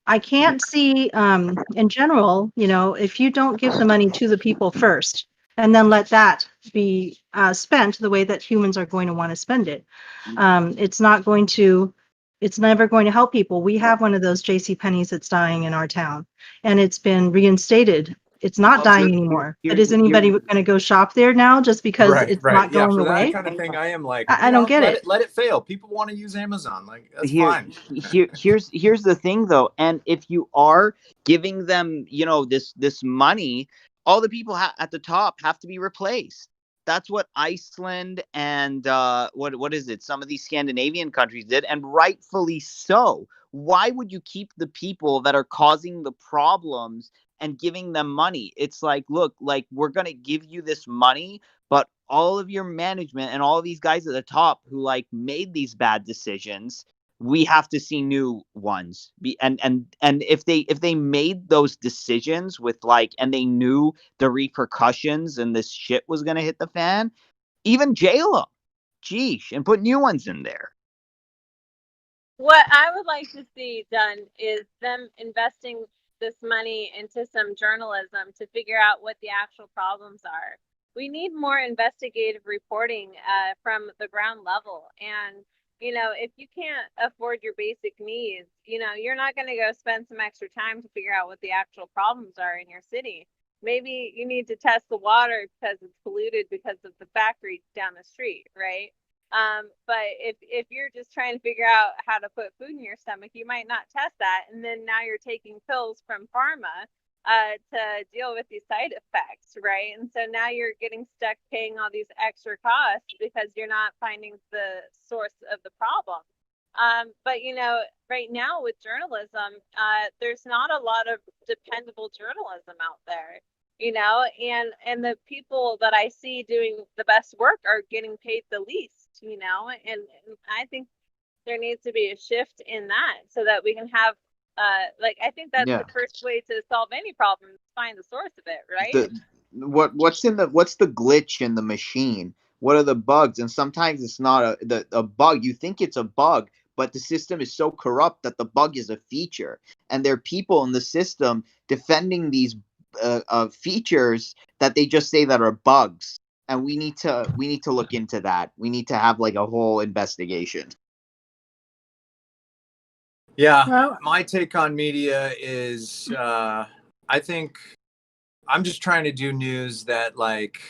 I can't see, in general, you know, if you don't give the money to the people first and then let that be spent the way that humans are going to want to spend it, it's not going to, it's never going to help people. We have one of those J.C. Penney's that's dying in our town, and it's been reinstated. It's not
well,
dying anymore. But
here's
is anybody
here's
going to go shop there now just because
Right,
it's
right.
not
Yeah,
going
for that
away?
kind of thing, I am like,
I don't get it.
let it fail. People want to use Amazon. Like, that's
here
fine.
here's the thing though, and if you are giving them, you know, this money, all the people at the top have to be replaced. That's what Iceland and what is it, some of these Scandinavian countries did, and rightfully so. Why would you keep the people that are causing the problems and giving them money? It's like, look, like, we're going to give you this money, but all of your management and all of these guys at the top who like made these bad decisions, we have to see new ones. And if they made those decisions with like, and they knew the repercussions and this shit was going to hit the fan, even jail them, geesh, and put new ones in there.
What I would like to see done is them investing this money into some journalism to figure out what the actual problems are. We need more investigative reporting from the ground level. And, you know, if you can't afford your basic needs, you know, you're not going to go spend some extra time to figure out what the actual problems are in your city. Maybe you need to test the water because it's polluted because of the factory down the street, right? But if you're just trying to figure out how to put food in your stomach, you might not test that, and then now you're taking pills from pharma to deal with these side effects, right? And so now you're getting stuck paying all these extra costs because you're not finding the source of the problem. But you know, right now with journalism, there's not a lot of dependable journalism out there. You know, and the people that I see doing the best work are getting paid the least, you know, and I think there needs to be a shift in that so that we can have like, I think that's the first way to solve any problem, is find the source of it, right?
What's the glitch in the machine? What are the bugs? And sometimes it's not a bug. You think it's a bug, but the system is so corrupt that the bug is a feature, and there are people in the system defending these features that they just say that are bugs. And we need to look into that. We need to have like a whole investigation.
Yeah,
Well,
my take on media is I think I'm just trying to do news that like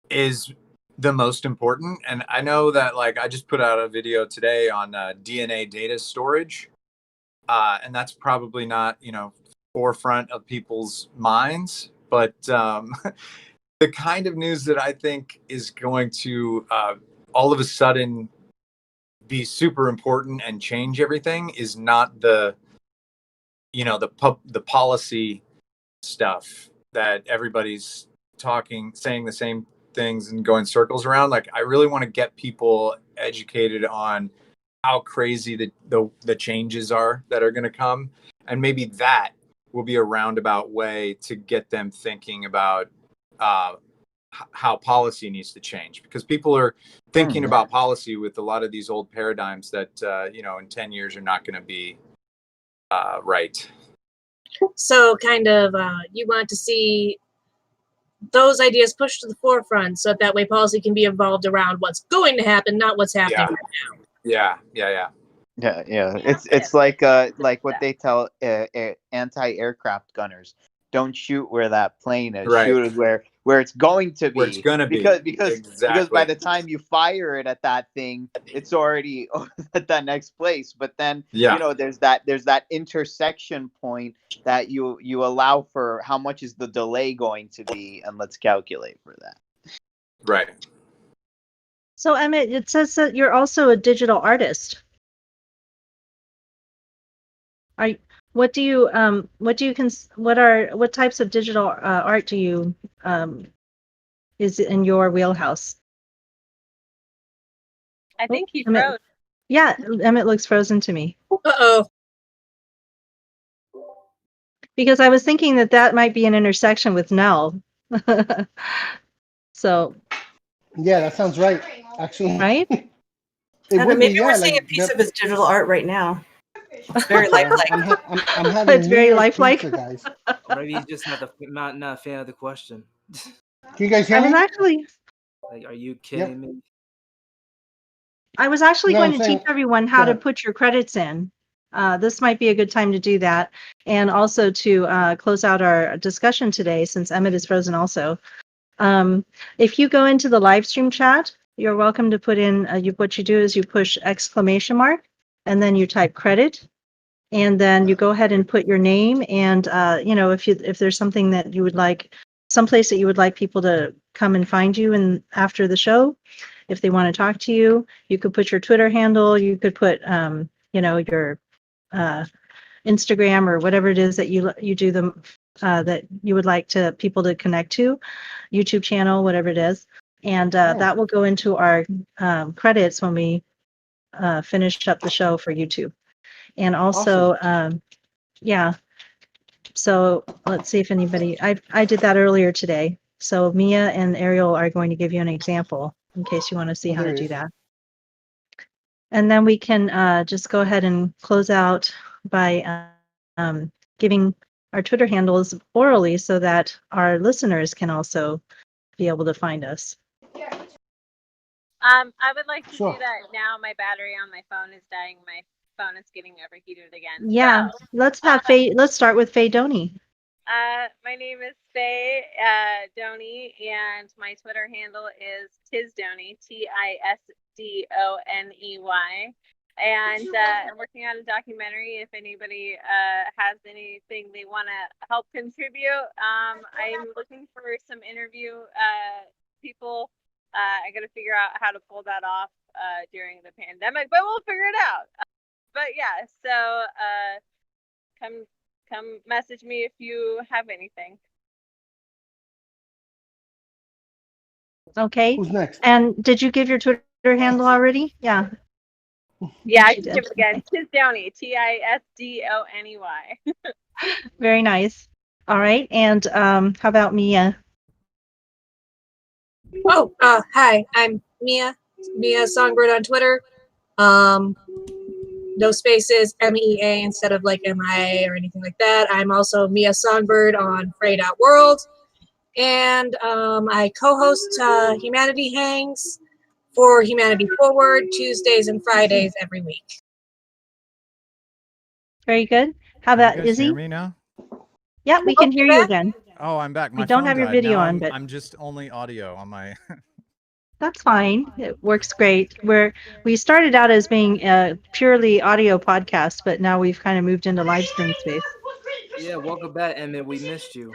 is the most important. And I know that like I just put out a video today on DNA data storage, and that's probably not, you know, forefront of people's minds, but the kind of news that I think is going to all of a sudden be super important and change everything is not the, you know, the policy stuff that everybody's saying the same things and going circles around. Like, I really want to get people educated on how crazy the changes are that are going to come, and maybe that will be a roundabout way to get them thinking about how policy needs to change, because people are thinking about policy with a lot of these old paradigms that you know, in 10 years are not going to be right.
So kind of you want to see those ideas pushed to the forefront so that way policy can be evolved around what's going to happen, not what's happening right now.
Yeah.
It's like what they tell anti-aircraft gunners: don't shoot where that plane is.
Right.
Shoot it where it's going to be.
Where it's gonna be.
Because by the time you fire it at that thing, it's already at that next place. But then you know, there's that intersection point that you allow for how much is the delay going to be, and let's calculate for that.
Right.
So Emmett, it says that you're also a digital artist. What types of digital art do you is in your wheelhouse?
I think he
Emmett,
froze.
yeah, Emmett looks frozen to me.
Uh-oh.
Because I was thinking that that might be an intersection with Nell. So,
Yeah, that sounds right. Actually,
right?
it would be.
Maybe we're
Yeah,
seeing
like
a piece of his digital art right now. It's very lifelike.
I'm having
It's very
New York
lifelike.
pizza, guys.
Or maybe he's just not a fan of the question.
Can you guys hear
I was
me?
actually
Like, are you kidding me?
going
I'm
to
saying,
teach everyone
go
how to
ahead.
put your credits in. This might be a good time to do that. And also to close out our discussion today, since Emmett is frozen also. If you go into the live stream chat, you're welcome to put in, what you do is you push exclamation mark, and then you type credit. And then you go ahead and put your name and, if there's something that you would like, someplace that you would like people to come and find you and after the show, if they want to talk to you, you could put your Twitter handle, you could put, your Instagram or whatever it is that you do them, that you would like to people to connect to, YouTube channel, whatever it is. And that will go into our credits when we finish up the show for YouTube. And also, yeah. So let's see if anybody, I did that earlier today. So Mia and Ariel are going to give you an example in case you want to see how to do that. And then we can just go ahead and close out by giving our Twitter handles orally so that our listeners can also be able to find us.
I would like to do that now. My battery on my phone is dying. My phone is getting overheated again.
Yeah,
So,
let's have Faye. Let's start with Faye Doney.
my name is Faye Doney, and my Twitter handle is Tisdoney, TISDONEY. And I'm working on a documentary. If anybody has anything they want to help contribute, I'm looking for some interview people. I got to figure out how to pull that off during the pandemic, but we'll figure it out. But yeah, so come message me if you have anything.
Okay.
Who's next?
And did you give your Twitter handle already? Yeah.
Yeah, I
She
can
did.
give it again. Tisdoney, TISDONEY.
Very nice. All right. And how about Mia?
Oh, hi, I'm Mia Songbird on Twitter. No spaces, MEA instead of like MIA or anything like that. I'm also Mia Songbird on Frayed Out World. And I co-host Humanity Hangs for Humanity Forward Tuesdays and Fridays every week.
Very good. How about
Can you guys
Izzy?
hear me now?
Yeah, we can hear you again.
Oh, I'm back. My
We don't
phone
have your
died.
video
Now
on, but
I'm just only audio on my.
that's fine. It works great. We started out as being a purely audio podcast, but now we've kind of moved into live stream space.
Yeah, welcome back, Emmett. We missed you.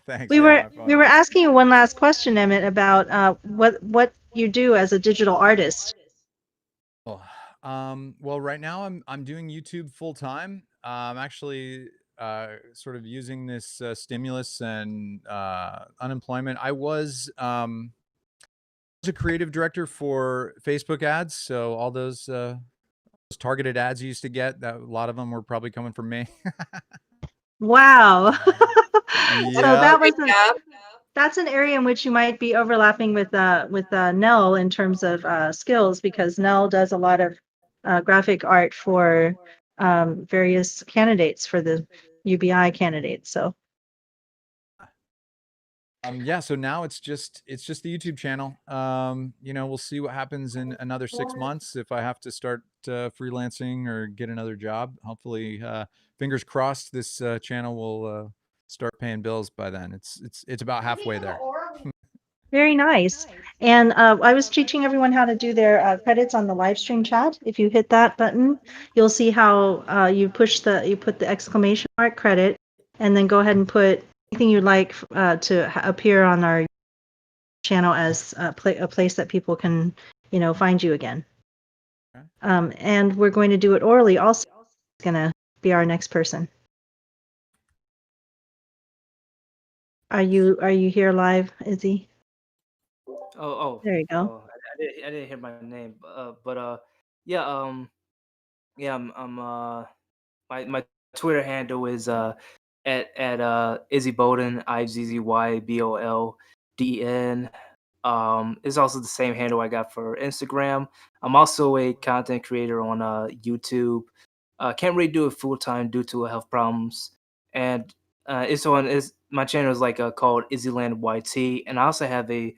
Thanks.
We were asking you one last question, Emmett, about what you do as a digital artist.
Well, right now I'm doing YouTube full time. I'm actually sort of using this stimulus and unemployment. I was a creative director for Facebook ads, so all those targeted ads you used to get, that a lot of them were probably coming from me.
Wow.
Yeah.
So that's an area in which you might be overlapping with Nell in terms of skills, because Nell does a lot of graphic art for various candidates, for the UBI candidates. So
yeah, so now it's just the YouTube channel. We'll see what happens in another 6 months if I have to start freelancing or get another job. Hopefully, fingers crossed, this channel will start paying bills by then. It's about halfway there.
very nice. And I was teaching everyone how to do their credits on the live stream chat. If you hit that button, you'll see how you put the exclamation mark credit, and then go ahead and put anything you'd like to appear on our channel as a place that people can, find you again. Okay. And we're going to do it orally. Also, it's going to be our next person. Are you here live, Izzy?
Oh.
There you go.
Oh, I I didn't hear my name, yeah, yeah, my Twitter handle is at Izzy Bolden, IZZYBOLDEN. It's also the same handle I got for Instagram. I'm also a content creator on YouTube. Can't really do it full time due to health problems, and it's my channel is like called Izzyland YT, and I also have a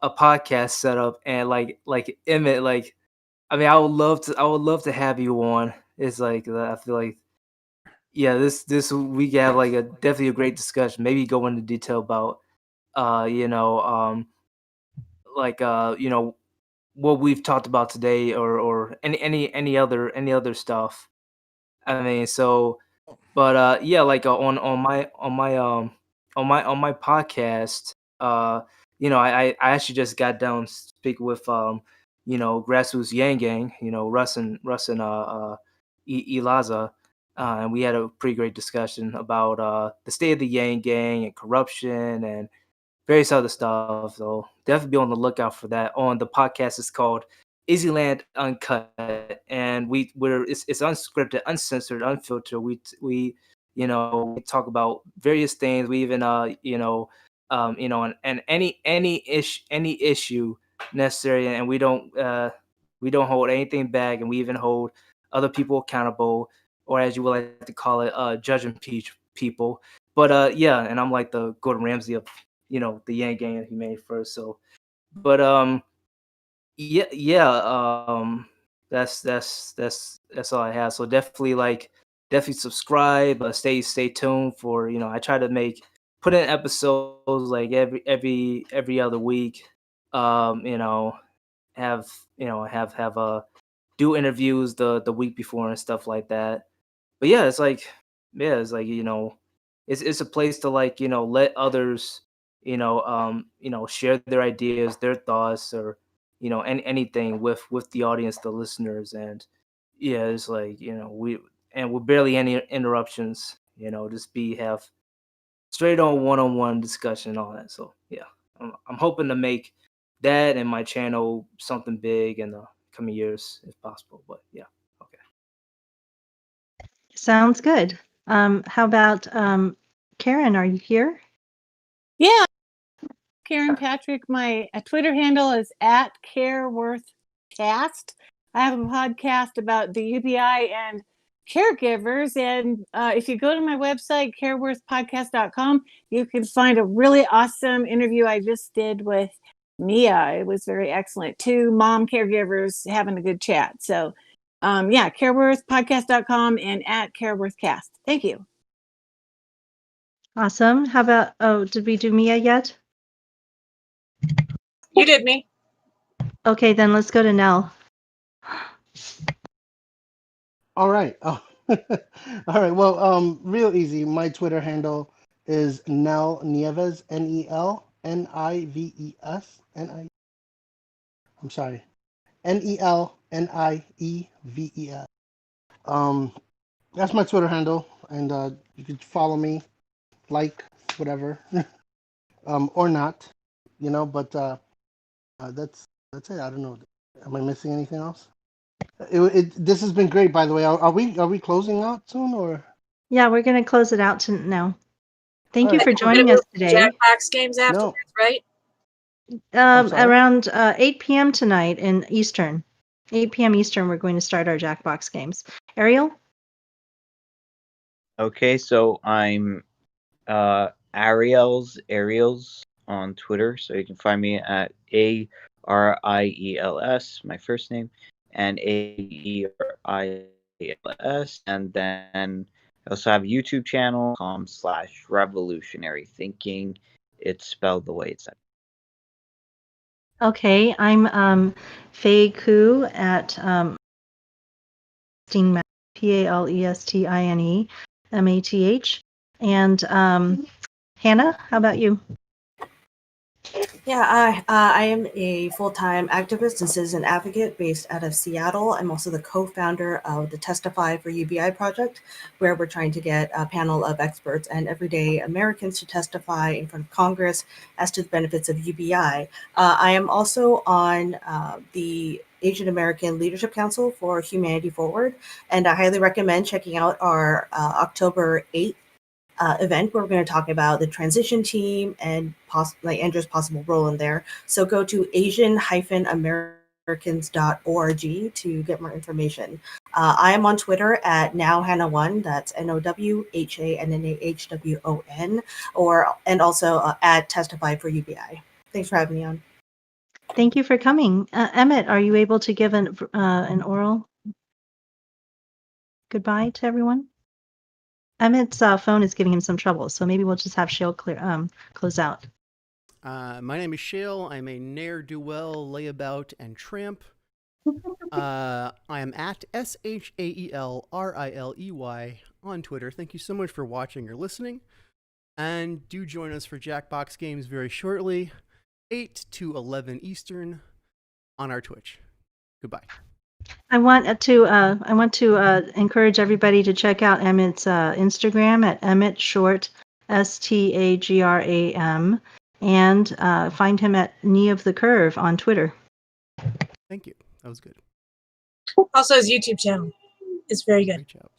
podcast set up, and like Emmett, like I mean, I would love to have you on. It's like I feel like yeah, this we can have like a definitely a great discussion. Maybe go into detail about you know you know what we've talked about today, or any other stuff. I mean, so but yeah, like on my podcast, I actually just got down to speak with grassroots yanggang, Russ and Elaza, and we had a pretty great discussion about the state of the yang gang and corruption and various other stuff. So definitely be on the lookout for that. On the podcast, it's called Easyland Uncut, and it's unscripted, uncensored, unfiltered. We talk about various things. We even and any issue necessary, and we don't hold anything back, and we even hold other people accountable, or as you would like to call it, judging people. But yeah, and I'm like the Gordon Ramsay of the Yang Gang that he made first. So, but yeah, that's all I have. So definitely subscribe. Stay tuned for I try to put in episodes like every other week. Have have do interviews the week before and stuff like that. But yeah, it's like it's a place to let others share their ideas, their thoughts, or anything with the audience, the listeners. And yeah, it's like with barely any interruptions, just have straight on one discussion and all that. So yeah, I'm hoping to make that and my channel something big in the coming years if possible. But yeah, okay.
Sounds good. How about Karen? Are you here?
Yeah, Karen Patrick. My Twitter handle is at CareWorthCast. I have a podcast about the UBI and caregivers. And if you go to my website, careworthpodcast.com, you can find a really awesome interview I just did with Mia. It was very excellent. 2 mom caregivers having a good chat. So yeah, careworthpodcast.com and at careworthcast. Thank you.
Awesome. How about, did we do Mia yet?
You did me.
Okay, then let's go to Nell.
All right. Oh. All right. Well, real easy. My Twitter handle is Nell Nieves, NELNIVES. I'm sorry. NELNIEVES. That's my Twitter handle, and you could follow me, like whatever, or not, But that's it. I don't know. Am I missing anything else? This has been great, by the way. Are we closing out soon, or?
Yeah, we're going to close it out now. Thank you
All
for
right.
joining us today.
Jackbox games afterwards, right?
I'm sorry?
Around 8 p.m. tonight in Eastern. 8 p.m. Eastern, we're going to start our Jackbox games. Ariel?
Okay, so I'm Ariels on Twitter, so you can find me at ARIELS, my first name, and AERIELS, and then I also have a YouTube channel /revolutionary thinking. It's spelled the way it's said.
Okay, I'm Faye Koo at Palestine, PALESTINE MATH. And Hannah, how about you?
Yeah, I am a full-time activist and citizen advocate based out of Seattle. I'm also the co-founder of the Testify for UBI project, where we're trying to get a panel of experts and everyday Americans to testify in front of Congress as to the benefits of UBI. I am also on the Asian American Leadership Council for Humanity Forward, and I highly recommend checking out our October 8th event where we're going to talk about the transition team and like Andrew's possible role in there. So go to asian-americans.org to get more information. I am on Twitter at nowhannah1, that's NOWHANNAHWON, and also at Testify for UBI. Thanks for having me on.
Thank you for coming. Emmett, are you able to give an oral goodbye to everyone? Emmett's phone is giving him some trouble, so maybe we'll just have Shale close out.
My name is Shale. I'm a ne'er-do-well, layabout, and tramp. I am at SHAELRILEY on Twitter. Thank you so much for watching or listening. And do join us for Jackbox games very shortly, 8 to 11 Eastern, on our Twitch. Goodbye.
I want to encourage everybody to check out Emmett's Instagram at emmettshortstagram, and find him at Knee of the Curve on Twitter.
Thank you. That was good.
Also, his YouTube channel is very good.
Great job.